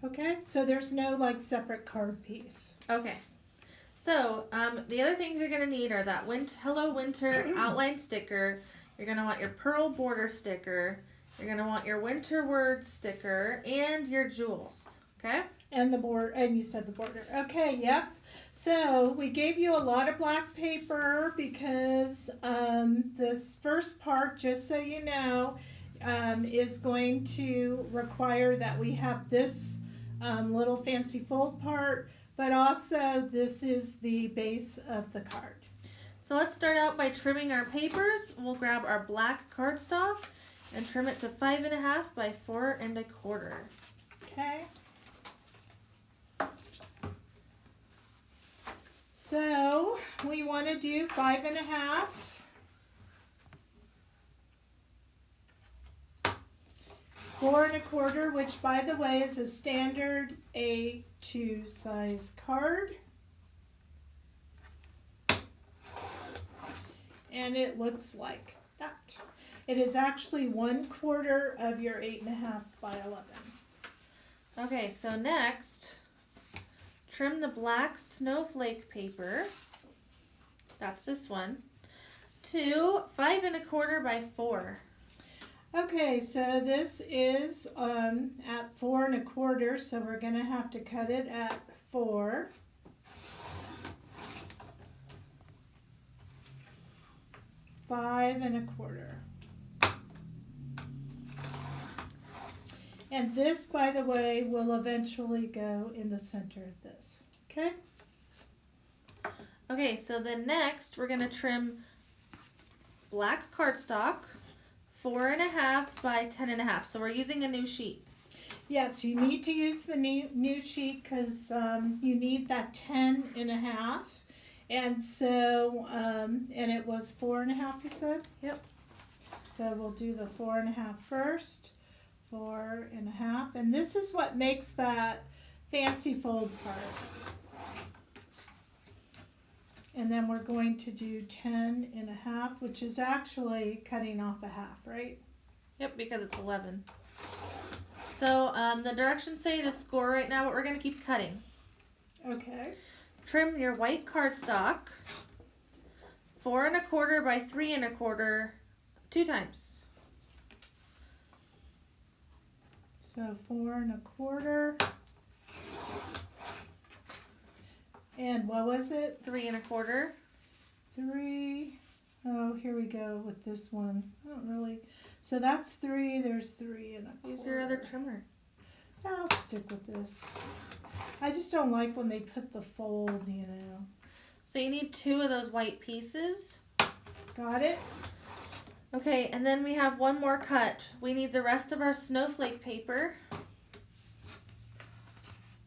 Okay? So there's no like separate card piece. Okay. So, the other things you're going to need are that Hello Winter outline sticker. You're going to want your pearl border sticker. You're going to want your winter words sticker and your jewels. Okay? And the board, and you said the border. Okay, yep. So, we gave you a lot of black paper because this first part, just so you know, is going to require that we have this little fancy fold part. But also, this is the base of the card. So let's start out by trimming our papers. We'll grab our black cardstock and trim it to 5.5 by 4 1/4. Okay. So we want to do 5.5. 4 1/4, which by the way is a standard A2 size card. And it looks like that. It is actually 1/4 of your 8.5 by 11. Okay, so next, trim the black snowflake paper. That's this one. To 5 1/4 by 4. Okay, so this is at 4 1/4, so we're going to have to cut it at 4. Five 1/4. And this, by the way, will eventually go in the center of this. Okay? Okay, so then next we're going to trim black cardstock 4 1/2 by 10 1/2. So we're using a new sheet. Yes, you need to use the new sheet because you need that 10 1/2. And so, and it was 4 1/2, you said? Yep. So we'll do the 4 1/2 first. 4 1/2. And this is what makes that fancy fold part. And then we're going to do 10 1/2, which is actually cutting off a half, right? Yep, because it's 11. So the directions say to score right now, but we're going to keep cutting. Okay. Trim your white cardstock 4 1/4 by 3 1/4 2 times. So 4 1/4. And what was it? 3 1/4. 3. Oh, here we go with this one. I don't really. So that's 3. There's 3 1/4. Use your other trimmer. I'll stick with this. I just don't like when they put the fold, you know. So you need 2 of those white pieces. Got it? Okay, and then we have one more cut. We need the rest of our snowflake paper.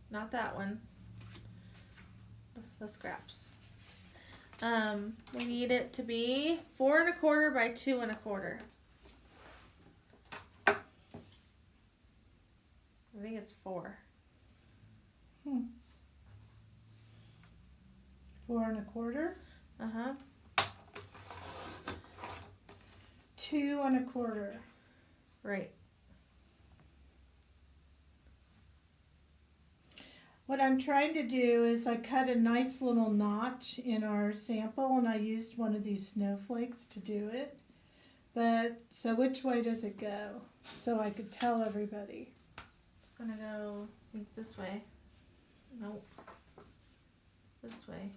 Not that one. The scraps. We need it to be 4 1/4 by 2 1/4. I think it's 4. 4 1/4. Uh-huh. 2 1/4. Right. What I'm trying to do is I cut a nice little notch in our sample and I used one of these snowflakes to do it. But, so which way does it go? So I could tell everybody. It's gonna go, I think, this way. Nope. This way.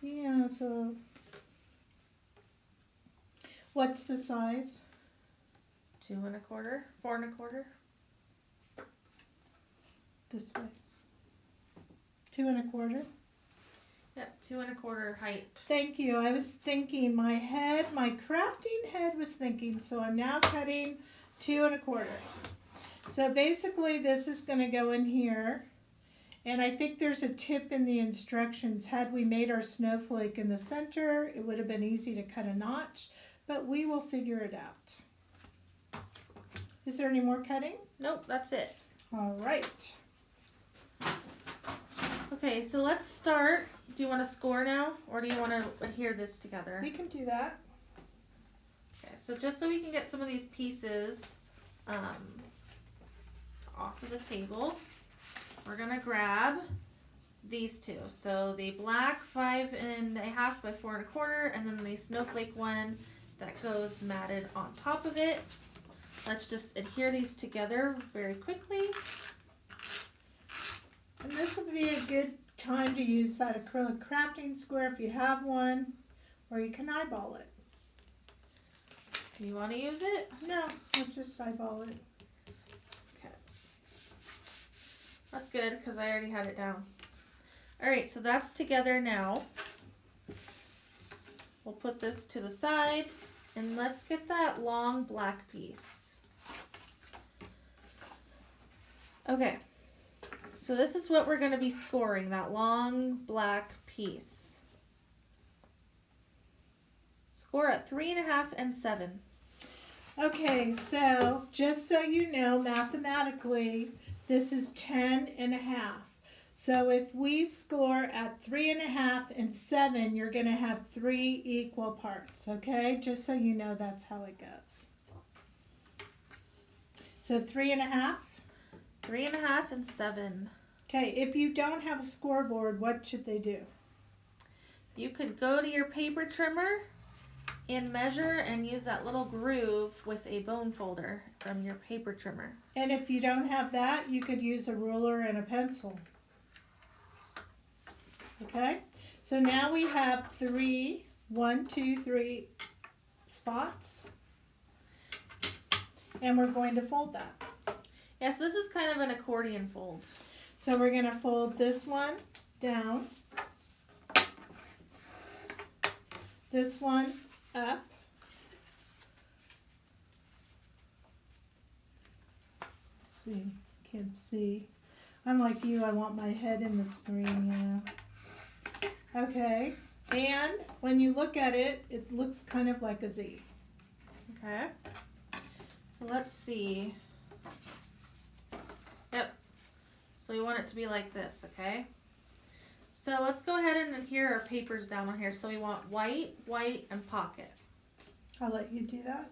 Yeah, so what's the size? 2 1/4, 4 1/4. This way. 2 1/4. Yep, 2 1/4 height. Thank you. I was thinking my crafting head was thinking, so I'm now cutting 2 1/4. So basically this is going to go in here. And I think there's a tip in the instructions. Had we made our snowflake in the center, it would have been easy to cut a notch, but we will figure it out. Is there any more cutting? Nope, that's it. All right. Okay, so let's start. Do you want to score now, or do you want to adhere this together? We can do that. Okay, so just so we can get some of these pieces off of the table, we're gonna grab these two. So the black 5 1/2 by 4 1/4, and then the snowflake one that goes matted on top of it. Let's just adhere these together very quickly. And this would be a good time to use that acrylic crafting square if you have one, or you can eyeball it. Do you want to use it? No, we'll just eyeball it. Okay. That's good because I already had it down. Alright, so that's together now. We'll put this to the side and let's get that long black piece. Okay. So this is what we're going to be scoring, that long black piece. Score at 3 1/2 and 7. Okay, so just so you know, mathematically, this is 10 1/2. So if we score at 3 1/2 and 7, you're going to have 3 equal parts, okay? Just so you know, that's how it goes. So 3 1/2. 3 1/2 and 7. Okay, if you don't have a scoreboard, what should they do? You could go to your paper trimmer and measure and use that little groove with a bone folder from your paper trimmer. And if you don't have that, you could use a ruler and a pencil. Okay, so now we have 3 spots. And we're going to fold that. Yes, this is kind of an accordion fold. So we're going to fold this one down, this one up, see, can't see. I'm like you, I want my head in the screen, you know. Okay, and when you look at it, it looks kind of like a Z. Okay, so let's see. Yep. So we want it to be like this, okay? So let's go ahead and adhere our papers down on here. So we want white, white, and pocket. I'll let you do that.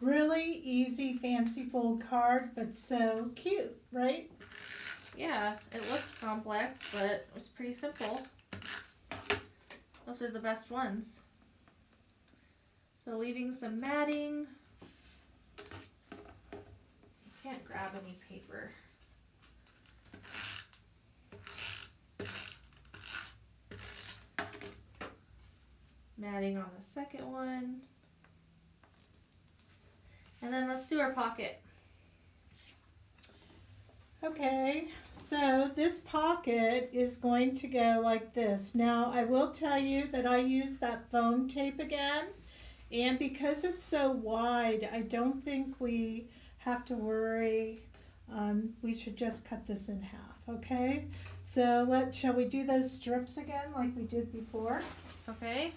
Really easy fancy fold card, but so cute, right? Yeah, it looks complex, but it was pretty simple. Those are the best ones. So leaving some matting. Can't grab any paper. Matting on the second one. And then let's do our pocket. Okay, so this pocket is going to go like this. Now, I will tell you that I use that foam tape again, and because it's so wide, I don't think we have to worry. We should just cut this in half, okay? So shall we do those strips again like we did before? Okay.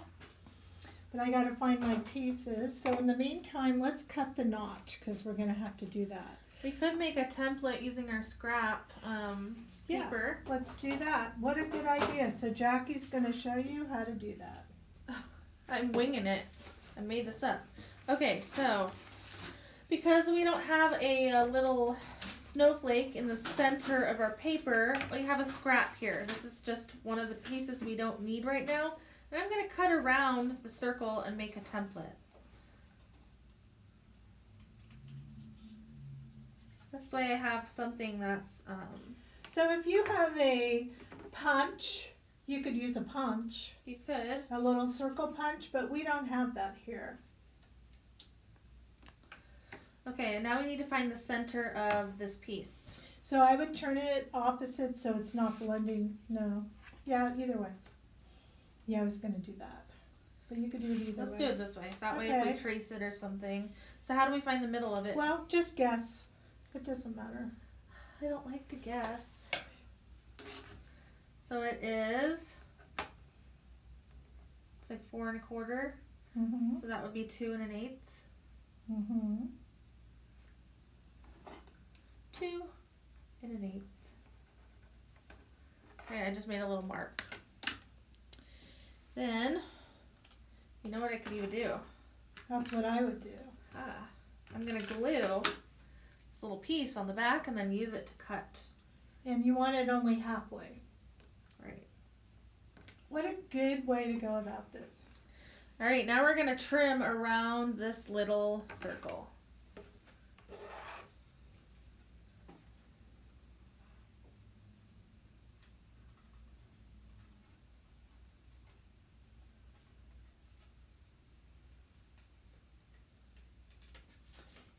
But I gotta find my pieces. So in the meantime, let's cut the notch because we're gonna have to do that. We could make a template using our scrap paper. Yeah, let's do that. What a good idea. So Jackie's gonna show you how to do that. I'm winging it. I made this up. Okay, so because we don't have a little snowflake in the center of our paper, we have a scrap here. This is just one of the pieces we don't need right now. And I'm going to cut around the circle and make a template. This way I have something that's... So if you have a punch, you could use a punch. You could. A little circle punch, but we don't have that here. Okay, and now we need to find the center of this piece. So I would turn it opposite so it's not blending. No. Yeah, either way. Yeah, I was going to do that. But you could do it either way. Let's do it this way. That way if we trace it or something. So how do we find the middle of it? Well, just guess. It doesn't matter. I don't like to guess. So it is, it's like 4 1/4. Mm-hmm. So that would be 2 1/8. Mm-hmm. 2 1/8. Okay, I just made a little mark. Then, you know what I could even do? That's what I would do. I'm gonna glue this little piece on the back and then use it to cut. And you want it only halfway. Right. What a good way to go about this. All right, now we're gonna trim around this little circle.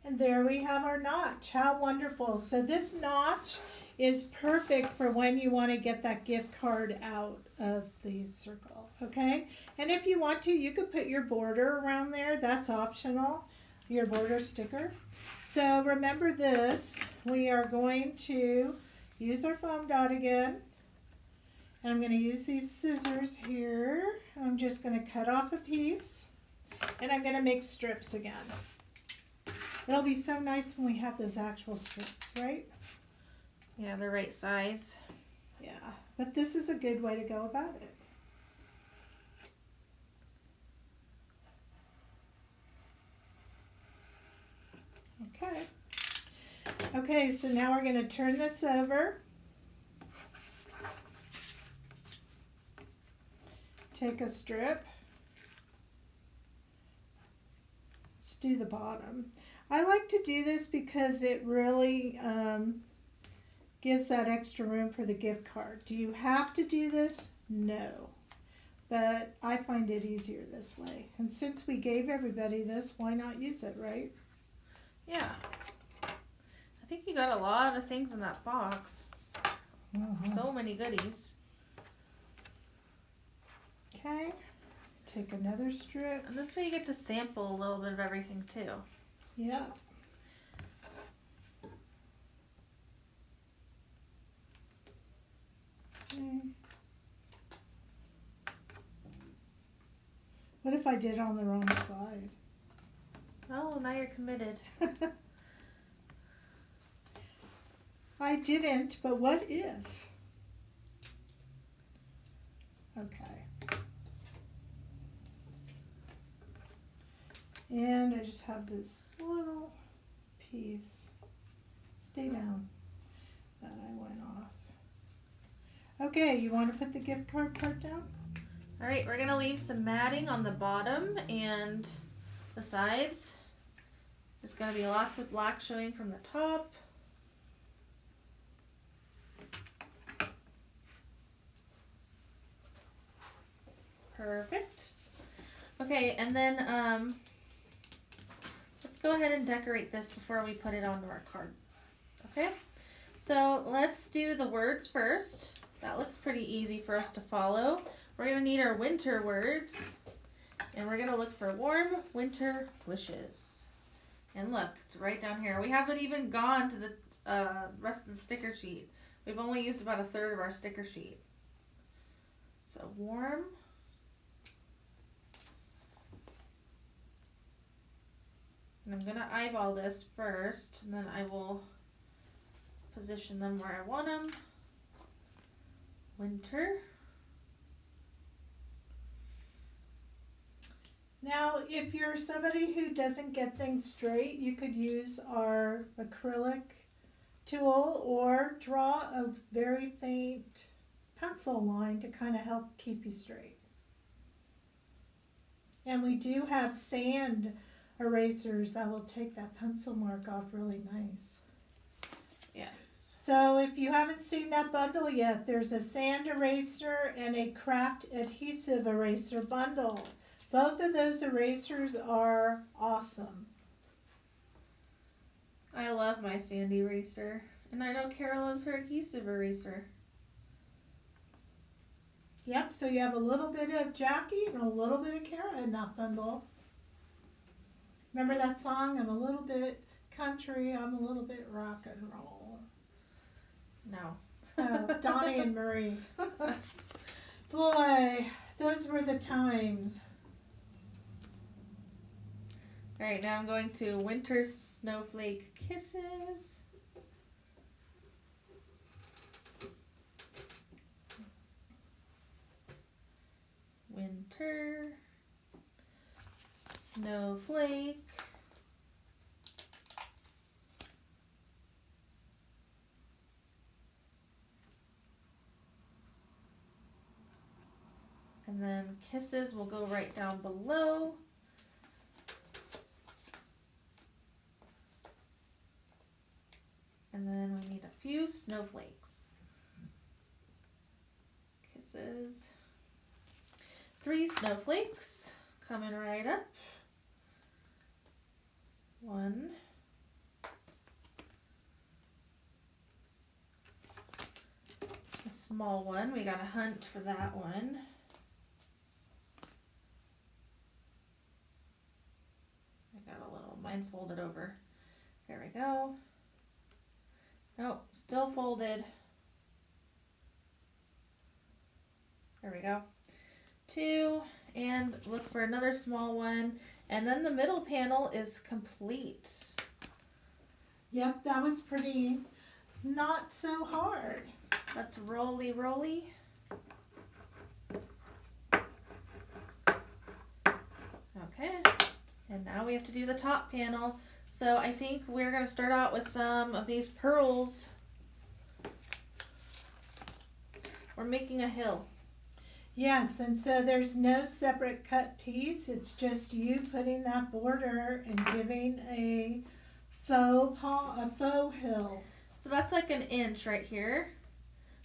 And there we have our notch. How wonderful. So this notch is perfect for when you want to get that gift card out of the circle, okay? And if you want to, you could put your border around there. That's optional, your border sticker. So remember this. We are going to use our foam dot again. And I'm going to use these scissors here. I'm just going to cut off a piece. And I'm going to make strips again. It'll be so nice when we have those actual strips, right? Yeah, the right size. Yeah, but this is a good way to go about it. Okay. Okay, so now we're going to turn this over. Take a strip. Let's do the bottom. I like to do this because it really gives that extra room for the gift card. Do you have to do this? No. But I find it easier this way. And since we gave everybody this, why not use it, right? Yeah. I think you got a lot of things in that box. So many goodies. Okay. Take another strip. And this way you get to sample a little bit of everything too. Yeah. Okay. What if I did it on the wrong side? Oh, now you're committed. I didn't, but what if? Okay. And I just have this little piece. Stay down. That I went off. Okay, you want to put the gift card part down? All right, we're gonna leave some matting on the bottom and the sides. There's gonna be lots of black showing from the top. Perfect. Okay, and then let's go ahead and decorate this before we put it onto our card. Okay? So let's do the words first. That looks pretty easy for us to follow. We're going to need our winter words. And we're going to look for warm winter wishes. And look, it's right down here. We haven't even gone to the rest of the sticker sheet. We've only used about a third of our sticker sheet. So warm. And I'm going to eyeball this first, and then I will position them where I want them. Winter. Now, if you're somebody who doesn't get things straight, you could use our acrylic tool or draw a very faint pencil line to kind of help keep you straight. And we do have sand erasers that will take that pencil mark off really nice. Yes. So if you haven't seen that bundle yet, there's a sand eraser and a craft adhesive eraser bundle. Both of those erasers are awesome. I love my sand eraser. And I know Carol loves her adhesive eraser. Yep, so you have a little bit of Jackie and a little bit of Kara in that bundle. Remember that song? I'm a little bit country, I'm a little bit rock and roll. No. Donnie and Marie. Boy, those were the times. Alright, now I'm going to Winter Snowflake Kisses. Winter Snowflake. And then kisses will go right down below. And then we need a few snowflakes. Kisses. 3 snowflakes coming right up. 1. A small one. We gotta hunt for that one. I got a little, mine folded over. There we go. Nope, still folded. There we go. 2, and look for another small one, and then the middle panel is complete. Yep, that was pretty not so hard. Let's roly. Okay, and now we have to do the top panel. So I think we're going to start out with some of these pearls. We're making a hill. Yes, and so there's no separate cut piece. It's just you putting that border and giving a faux hill. So that's like an inch right here.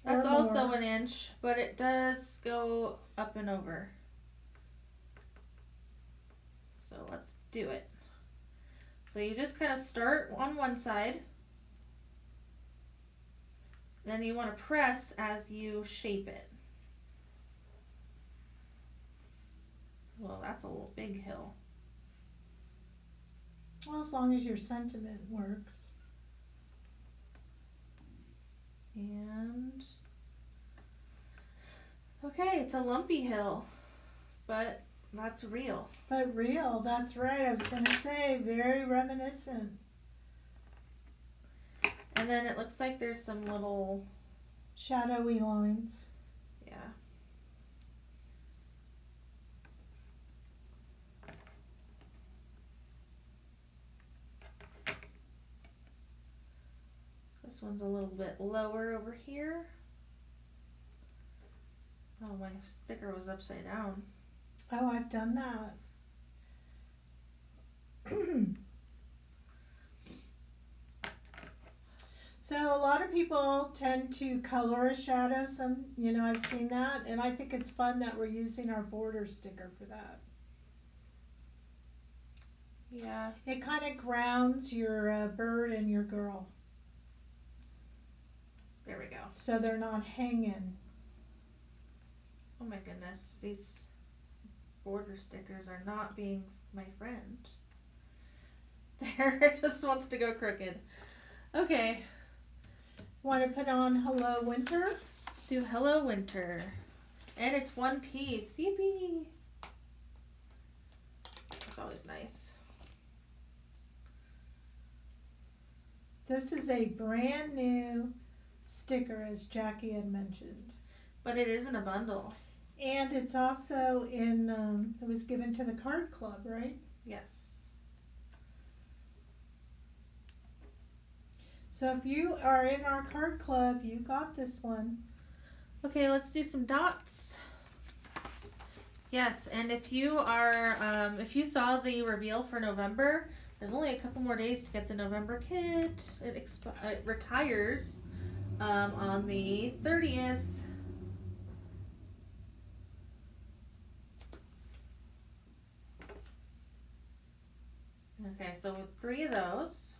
That's Or also more. an inch, but it does go up and over. So let's do it. So you just kind of start on one side. Then you want to press as you shape it. Well, that's a little big hill. Well, as long as your sentiment works. And okay, it's a lumpy hill, but that's real. But real, that's right. I was going to say, very reminiscent. And then it looks like there's some little, Shadowy lines. yeah. This one's a little bit lower over here. Oh, my sticker was upside down. Oh, I've done that. So a lot of people tend to color a shadow. I've seen that, and I think it's fun that we're using our border sticker for that. Yeah. It kind of grounds your bird and your girl. There we go. so they're not hanging. Oh my goodness, these border stickers are not being my friend. There, it just wants to go crooked. Okay. Want to put on Hello Winter? Let's do Hello Winter. And it's one piece. Yippee! That's always nice. This is a brand new sticker, as Jackie had mentioned. But it is in a bundle. And it's also in, it was given to the card club, right? Yes. So if you are in our card club, you got this one. Okay, let's do some dots. Yes, and if you are, if you saw the reveal for November, there's only a couple more days to get the November kit. It retires on the 30th. Okay, so 3 of those.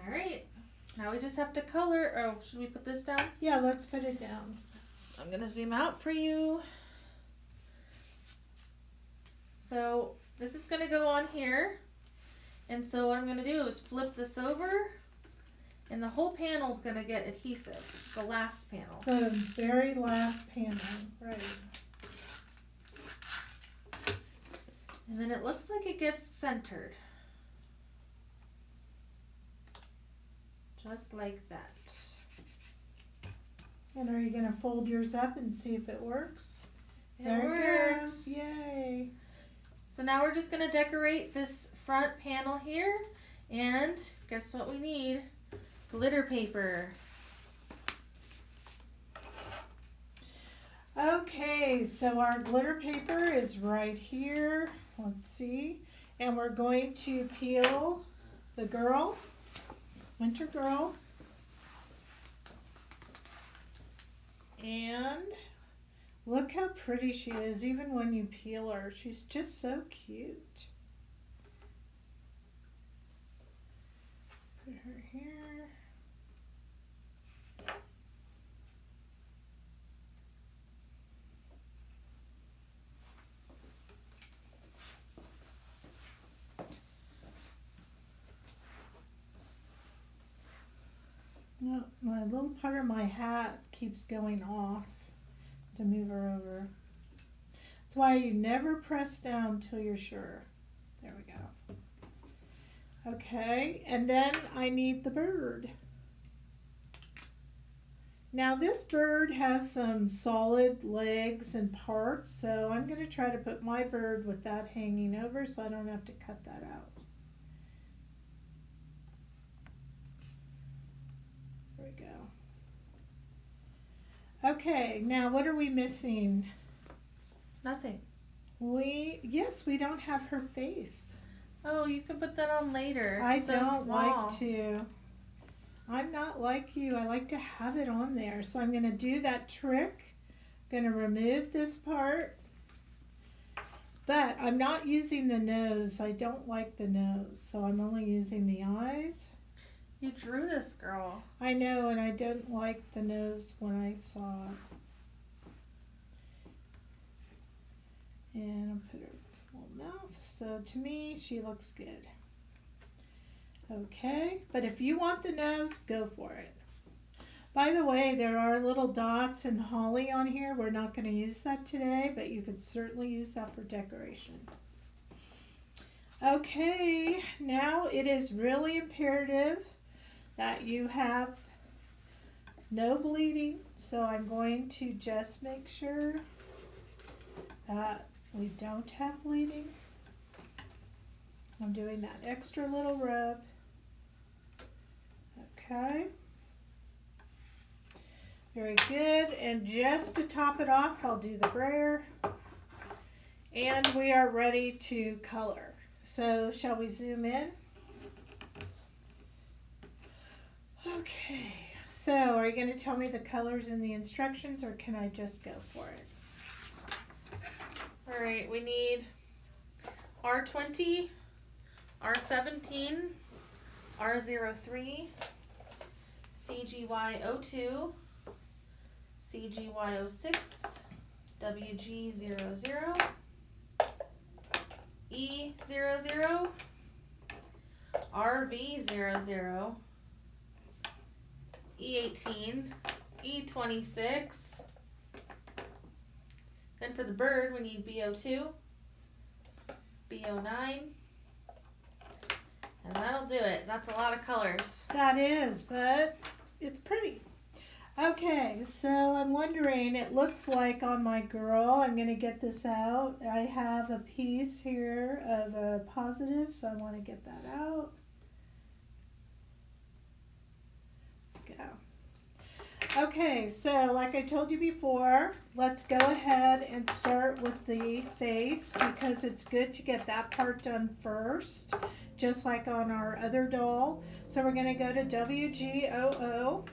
All right. Now we just have to color. Oh, should we put this down? Yeah, let's put it down. I'm going to zoom out for you. So this is going to go on here. And so what I'm going to do is flip this over. And the whole panel is going to get adhesive. The last panel. The very last panel, right. And then it looks like it gets centered. Just like that. And are you going to fold yours up and see if it works? It works. Yay. So now we're just going to decorate this front panel here. And guess what we need? Glitter paper. Okay, so our glitter paper is right here. Let's see. And we're going to peel the girl. Winter Girl. And look how pretty she is, even when you peel her. She's just so cute. Put her here. No, my little part of my hat keeps going off to move her over. That's why you never press down till you're sure. There we go. Okay, and then I need the bird. Now this bird has some solid legs and parts, so I'm going to try to put my bird with that hanging over so I don't have to cut that out. There we go. Okay, now what are we missing? Nothing. Yes, we don't have her face. Oh, you can put that on later. I It's so don't small. like to. I'm not like you. I like to have it on there. So I'm going to do that trick. I'm going to remove this part. But I'm not using the nose. I don't like the nose. So I'm only using the eyes. You drew this, girl. I know, and I don't like the nose when I saw it. And I'll put her little mouth. So to me, she looks good. Okay, but if you want the nose, go for it. By the way, there are little dots and holly on here. We're not going to use that today, but you could certainly use that for decoration. Okay, now it is really imperative that you have no bleeding, so I'm going to just make sure that we don't have bleeding. I'm doing that extra little rub. Okay. Very good. And just to top it off, I'll do the brayer. And we are ready to color. So shall we zoom in? Okay. So are you going to tell me the colors in the instructions, or can I just go for it? All right, we need R20, R17, R03, CGY02, CGY06, WG00, E00, RV00, E18, E26. Then for the bird, we need BO2, BO9, and that'll do it. That's a lot of colors. That is, but it's pretty. Okay, so I'm wondering, it looks like on my girl, I'm going to get this out. I have a piece here of a positive, so I want to get that out. Go. Okay, so like I told you before, let's go ahead and start with the face because it's good to get that part done first, just like on our other doll. So we're going to go to WG00.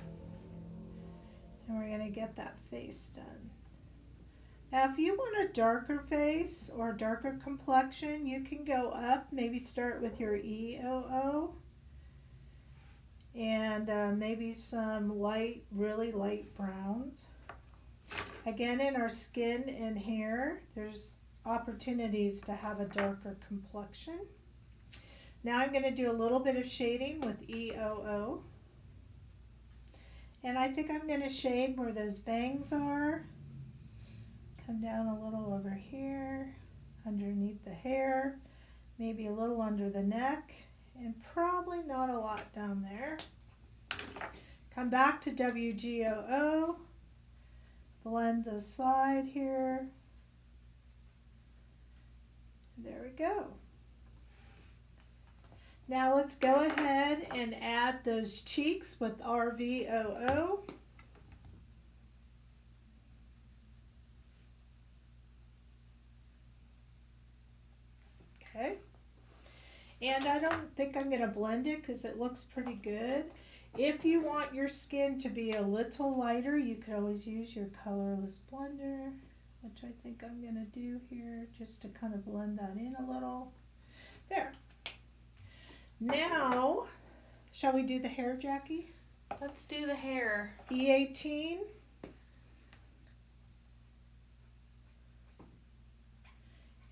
And we're going to get that face done. Now, if you want a darker face or a darker complexion, you can go up, maybe start with your E00 and maybe some light, really light browns. Again, in our skin and hair, there's opportunities to have a darker complexion. Now I'm going to do a little bit of shading with E00. And I think I'm going to shade where those bangs are. Come down a little over here, underneath the hair, maybe a little under the neck, and probably not a lot down there. Come back to WG00, blend the side here. There we go. Now let's go ahead and add those cheeks with RV00. Okay. And I don't think I'm going to blend it because it looks pretty good. If you want your skin to be a little lighter, you could always use your colorless blender, which I think I'm going to do here just to kind of blend that in a little. There. Now, shall we do the hair, Jackie? Let's do the hair. E18.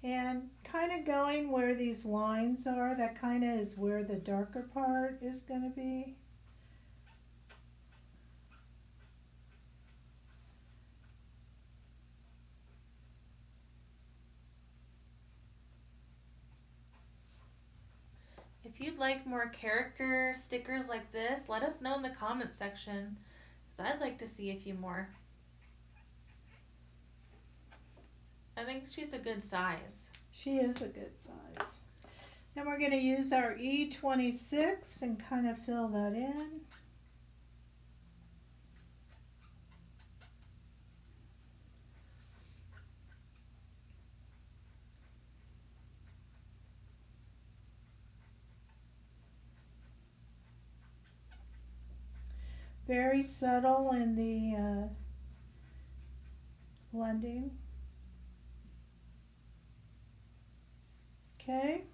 And kind of going where these lines are, that kind of is where the darker part is going to be. If you'd like more character stickers like this, let us know in the comments section, because I'd like to see a few more. I think she's a good size. She is a good size. Then we're going to use our E26 and kind of fill that in. Very subtle in the blending. Okay.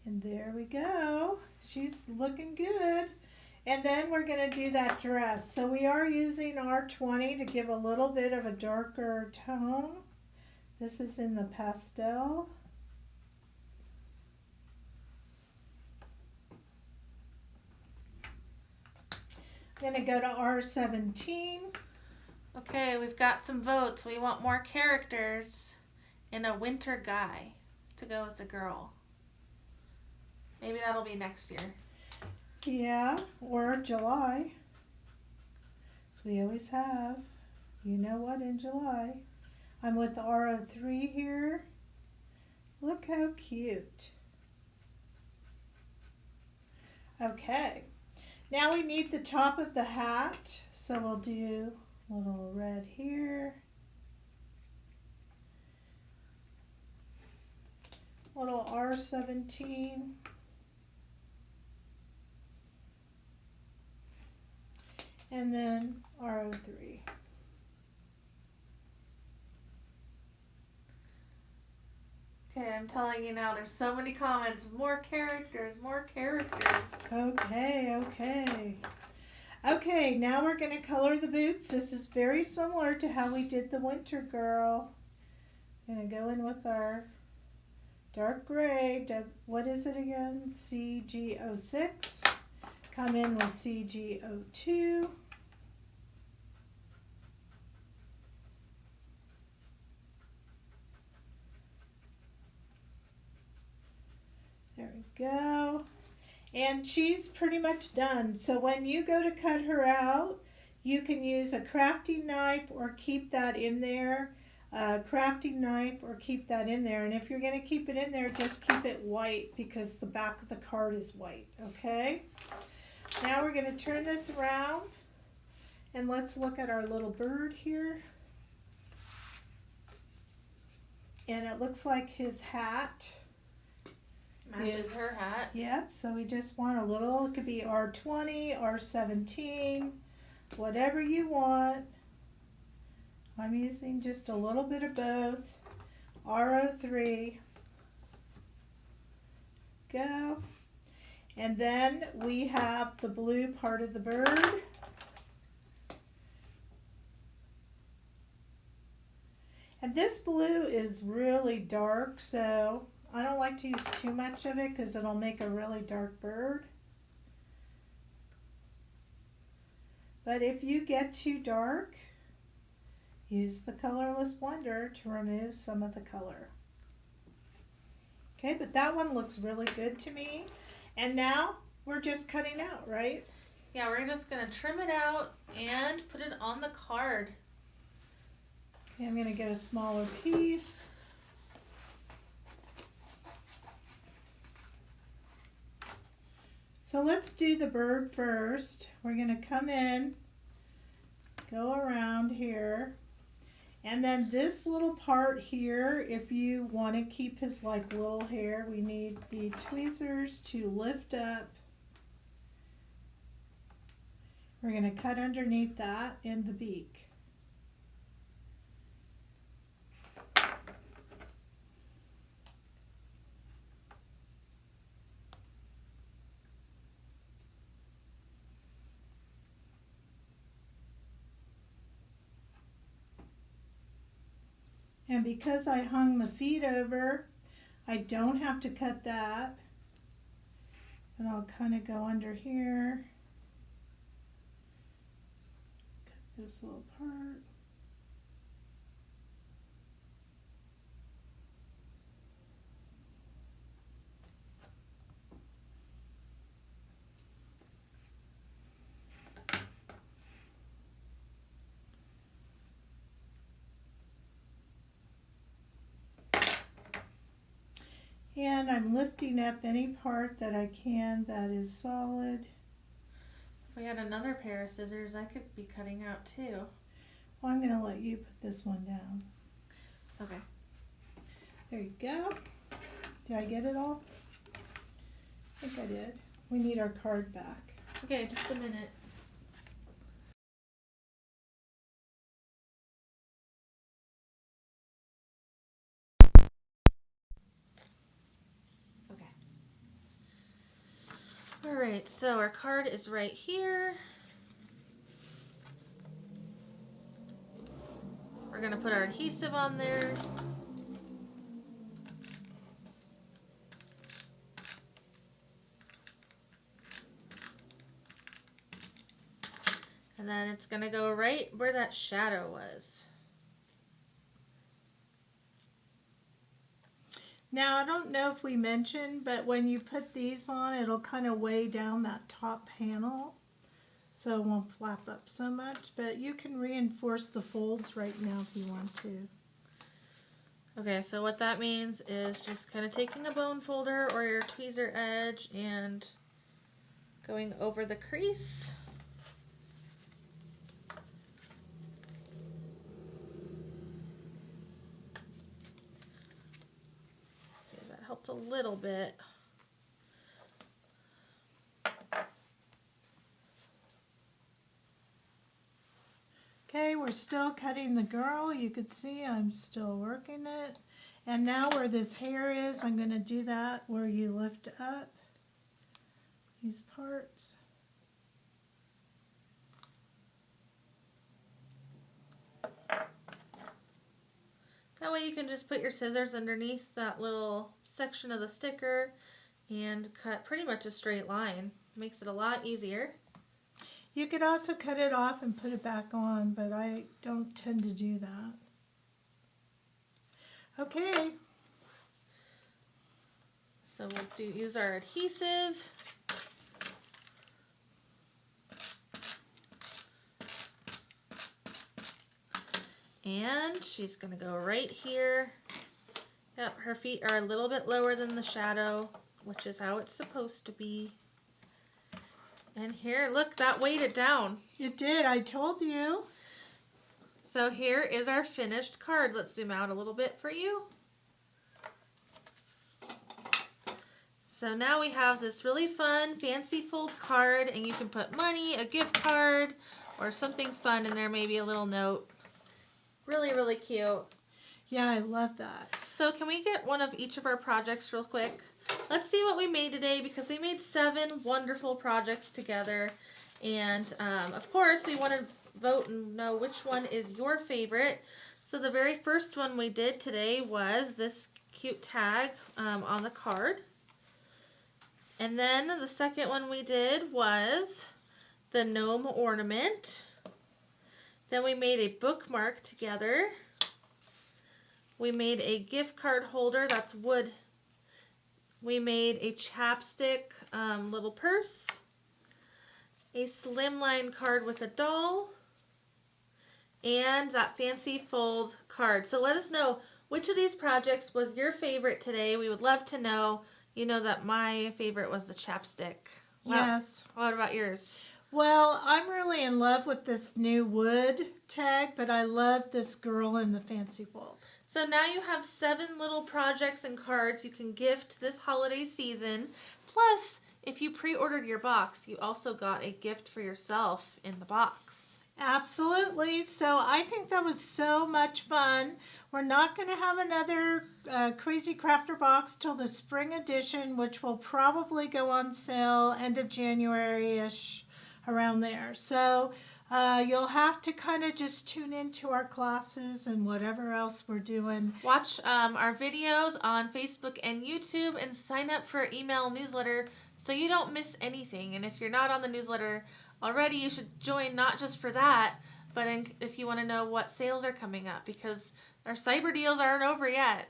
And there we go. She's looking good. And then we're going to do that dress. So we are using R20 to give a little bit of a darker tone. This is in the pastel. I'm going to go to R17. Okay, we've got some votes. We want more characters and a winter guy to go with the girl. Maybe that'll be next year. Yeah, or July. So we always have. You know what, in July. I'm with the R03 here. Look how cute. Okay. Now we need the top of the hat. So we'll do a little red here. Little R17. And then R03. Okay, I'm telling you now, there's so many comments. More characters, more characters. Okay, okay. Okay, now we're going to color the boots. This is very similar to how we did the winter girl. Going to go in with our dark gray. What is it again? CG06. Come in with CG02. There we go. And she's pretty much done. So when you go to cut her out, you can use a crafting knife or keep that in there. Crafting knife or keep that in there. And if you're going to keep it in there, just keep it white because the back of the card is white. Okay? Now we're going to turn this around and let's look at our little bird here. And it looks like his hat Matches her hat. Yep, so we just want a little, it could be R20, R17, whatever you want. I'm using just a little bit of both. R03. Go. And then we have the blue part of the bird. And this blue is really dark, so I don't like to use too much of it because it'll make a really dark bird. But if you get too dark, use the Colorless Wonder to remove some of the color. Okay, but that one looks really good to me. And now we're just cutting out, right? Yeah, we're just going to trim it out and put it on the card. Okay, I'm going to get a smaller piece. So let's do the bird first. We're going to come in, go around here, and then this little part here, if you want to keep his like little hair, we need the tweezers to lift up. We're going to cut underneath that in the beak. And because I hung the feet over, I don't have to cut that. And I'll kind of go under here. Cut this little part. And I'm lifting up any part that I can that is solid. If we had another pair of scissors, I could be cutting out too. Well, I'm going to let you put this one down. Okay. There you go. Did I get it all? I think I did. We need our card back. Okay, just a minute. Alright, so our card is right here. We're going to put our adhesive on there. And then it's going to go right where that shadow was. Now, I don't know if we mentioned, but when you put these on, it'll kind of weigh down that top panel, so it won't flap up so much, but you can reinforce the folds right now if you want to. Okay, so what that means is just kind of taking a bone folder or your tweezer edge and going over the crease. Helped a little bit. Okay, we're still cutting the girl. You could see I'm still working it. And now where this hair is, I'm going to do that where you lift up these parts. That way you can just put your scissors underneath that little section of the sticker and cut pretty much a straight line. Makes it a lot easier. You could also cut it off and put it back on, but I don't tend to do that. Okay. So we'll use our adhesive. And she's going to go right here. Yep, her feet are a little bit lower than the shadow, which is how it's supposed to be. And here, look, that weighed it down. It did, I told you. So here is our finished card. Let's zoom out a little bit for you. So now we have this really fun, fancy fold card, and you can put money, a gift card, or something fun in there, maybe a little note. Really, really cute. Yeah, I love that. So can we get one of each of our projects real quick? Let's see what we made today, because we made 7 wonderful projects together. And of course, we want to vote and know which one is your favorite. So the very first one we did today was this cute tag on the card. And then the second one we did was the gnome ornament. Then we made a bookmark together. We made a gift card holder, that's wood. We made a chapstick little purse. A slimline card with a doll. And that fancy fold card. So let us know which of these projects was your favorite today. We would love to know. You know that my favorite was the chapstick. Wow. Yes. What about yours? Well, I'm really in love with this new wood tag, but I love this girl in the fancy fold. So now you have 7 little projects and cards you can gift this holiday season. Plus, if you pre-ordered your box, you also got a gift for yourself in the box. Absolutely. So I think that was so much fun. We're not going to have another Krazy Krafter box till the spring edition, which will probably go on sale end of January-ish, around there. So you'll have to kind of just tune into our classes and whatever else we're doing. Watch our videos on Facebook and YouTube and sign up for our email newsletter so you don't miss anything. And if you're not on the newsletter already, you should join, not just for that, but if you want to know what sales are coming up, because our cyber deals aren't over yet.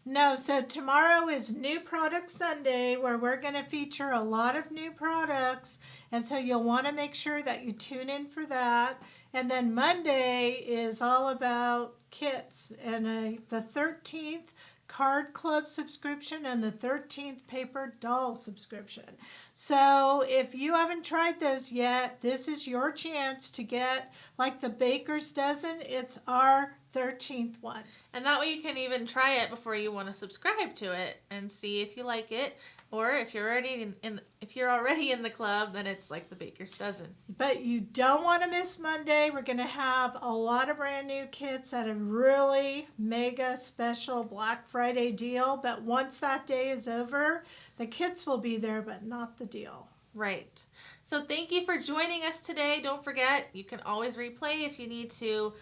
No, so tomorrow is New Product Sunday, where we're going to feature a lot of new products, and so you'll want to make sure that you tune in for that. And then Monday is all about kits, and the 13th card club subscription and the 13th paper doll subscription. So if you haven't tried those yet, this is your chance to get, like the baker's dozen, it's our 13th one. And that way you can even try it before you want to subscribe to it and see if you like it. Or if you're already in the club, then it's like the baker's dozen. But you don't want to miss Monday. We're going to have a lot of brand new kits at a really mega special Black Friday deal. But once that day is over, the kits will be there, but not the deal. Right. So thank you for joining us today. Don't forget, you can always replay if you need to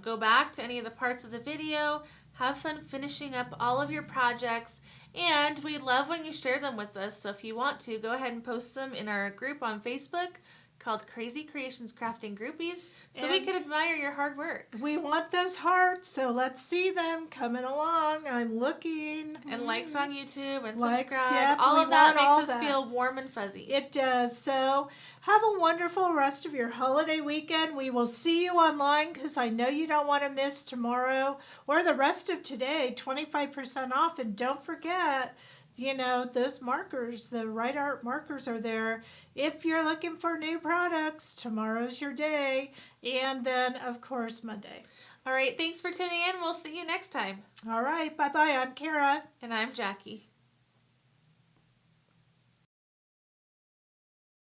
go back to any of the parts of the video. Have fun finishing up all of your projects. And we love when you share them with us. So if you want to, go ahead and post them in our group on Facebook called Krazy Creations Crafting Groupies, so we can admire your hard work. We want those hearts, so let's see them coming along. I'm looking. And likes on YouTube and Likes, subscribe. yep, all we of that want all makes us that. feel warm and fuzzy. It does. So have a wonderful rest of your holiday weekend. We will see you online, because I know you don't want to miss tomorrow or the rest of today, 25% off. And don't forget, you know, those markers, the Right Art markers are there. If you're looking for new products, tomorrow's your day. And then, of course, Monday. All right, thanks for tuning in. We'll see you next time. All right, bye-bye. I'm Kara. And I'm Jackie.